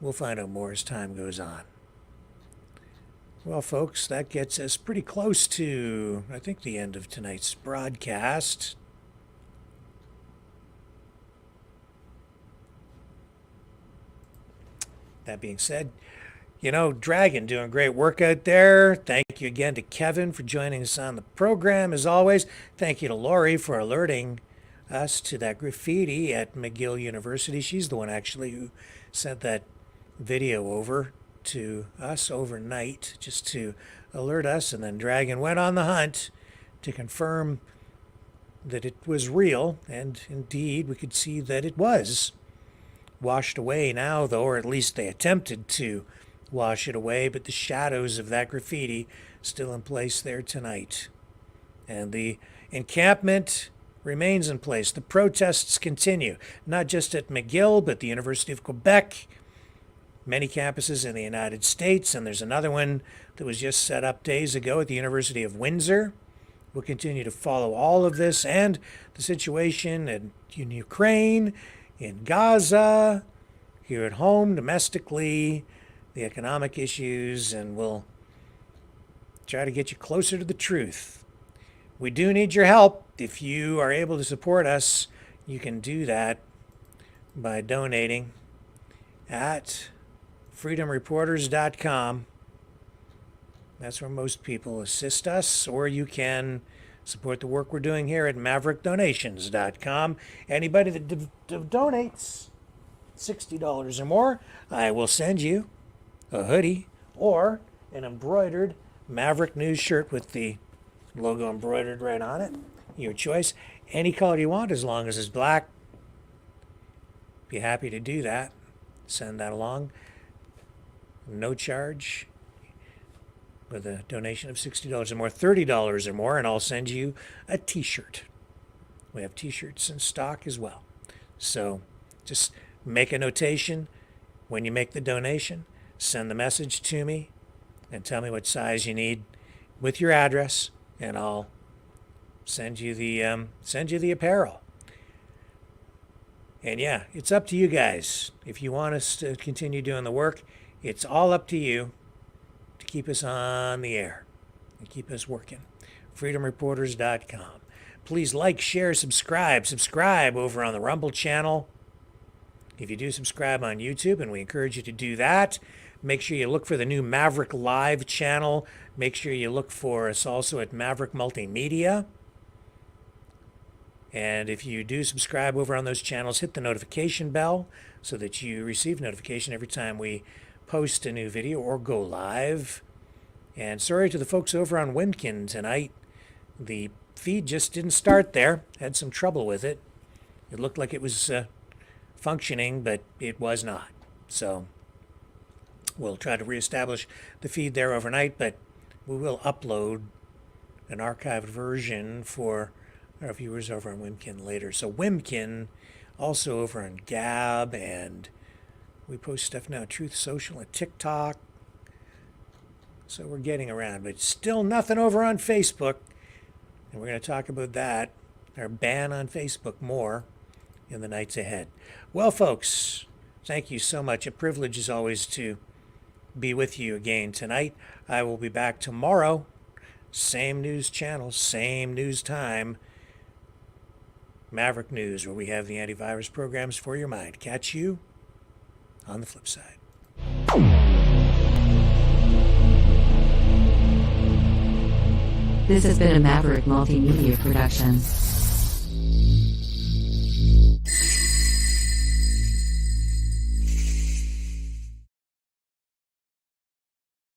we'll find out more as time goes on. Well, folks, that gets us pretty close to, I think, the end of tonight's broadcast. That being said, Dragon doing great work out there. Thank you again to Kevin for joining us on the program, as always. Thank you to Lori for alerting us to that graffiti at McGill University. She's the one actually who sent that video over to us overnight just to alert us, and then Dragon went on the hunt to confirm that it was real, and indeed we could see that it was. Washed away now, though, or at least they attempted to wash it away, but the shadows of that graffiti still in place there tonight. And the encampment remains in place. The protests continue, not just at McGill, but the University of Quebec, many campuses in the United States, and there's another one that was just set up days ago at the University of Windsor. We'll continue to follow all of this and the situation in Ukraine, in Gaza, here at home, domestically, the economic issues, and we'll try to get you closer to the truth. We do need your help. If you are able to support us, you can do that by donating at freedomreporters.com. That's where most people assist us, or you can support the work we're doing here at maverickdonations.com. Anybody that donates $60 or more, I will send you a hoodie or an embroidered Maverick News shirt with the logo embroidered right on it. Your choice. Any color you want, as long as it's black. Be happy to do that. Send that along. No charge. With a donation of $60 or more, $30 or more, and I'll send you a t-shirt. We have t-shirts in stock as well. So just make a notation when you make the donation, send the message to me, and tell me what size you need with your address, and I'll send you the apparel. And yeah, it's up to you guys. If you want us to continue doing the work, it's all up to you to keep us on the air and keep us working. freedomreporters.com. Please like, share, subscribe. Subscribe over on the Rumble channel. If you do subscribe on YouTube, and we encourage you to do that, make sure you look for the new Maverick Live channel. Make sure you look for us also at Maverick Multimedia. And if you do subscribe over on those channels, hit the notification bell so that you receive notification every time we post a new video or go live. And sorry to the folks over on Wimkin tonight. The feed just didn't start there. Had some trouble with it. It looked like it was functioning, but it was not. So we'll try to reestablish the feed there overnight, but we will upload an archived version for our viewers over on Wimkin later. So Wimkin, also over on Gab, and we post stuff now, Truth Social and TikTok. So we're getting around, but still nothing over on Facebook. And we're going to talk about that, our ban on Facebook, more in the nights ahead. Well, folks, thank you so much. A privilege as always to be with you again tonight. I will be back tomorrow. Same news channel, same news time. Maverick News, where we have the antivirus programs for your mind. Catch you on the flip side. This has been a Maverick Multimedia production.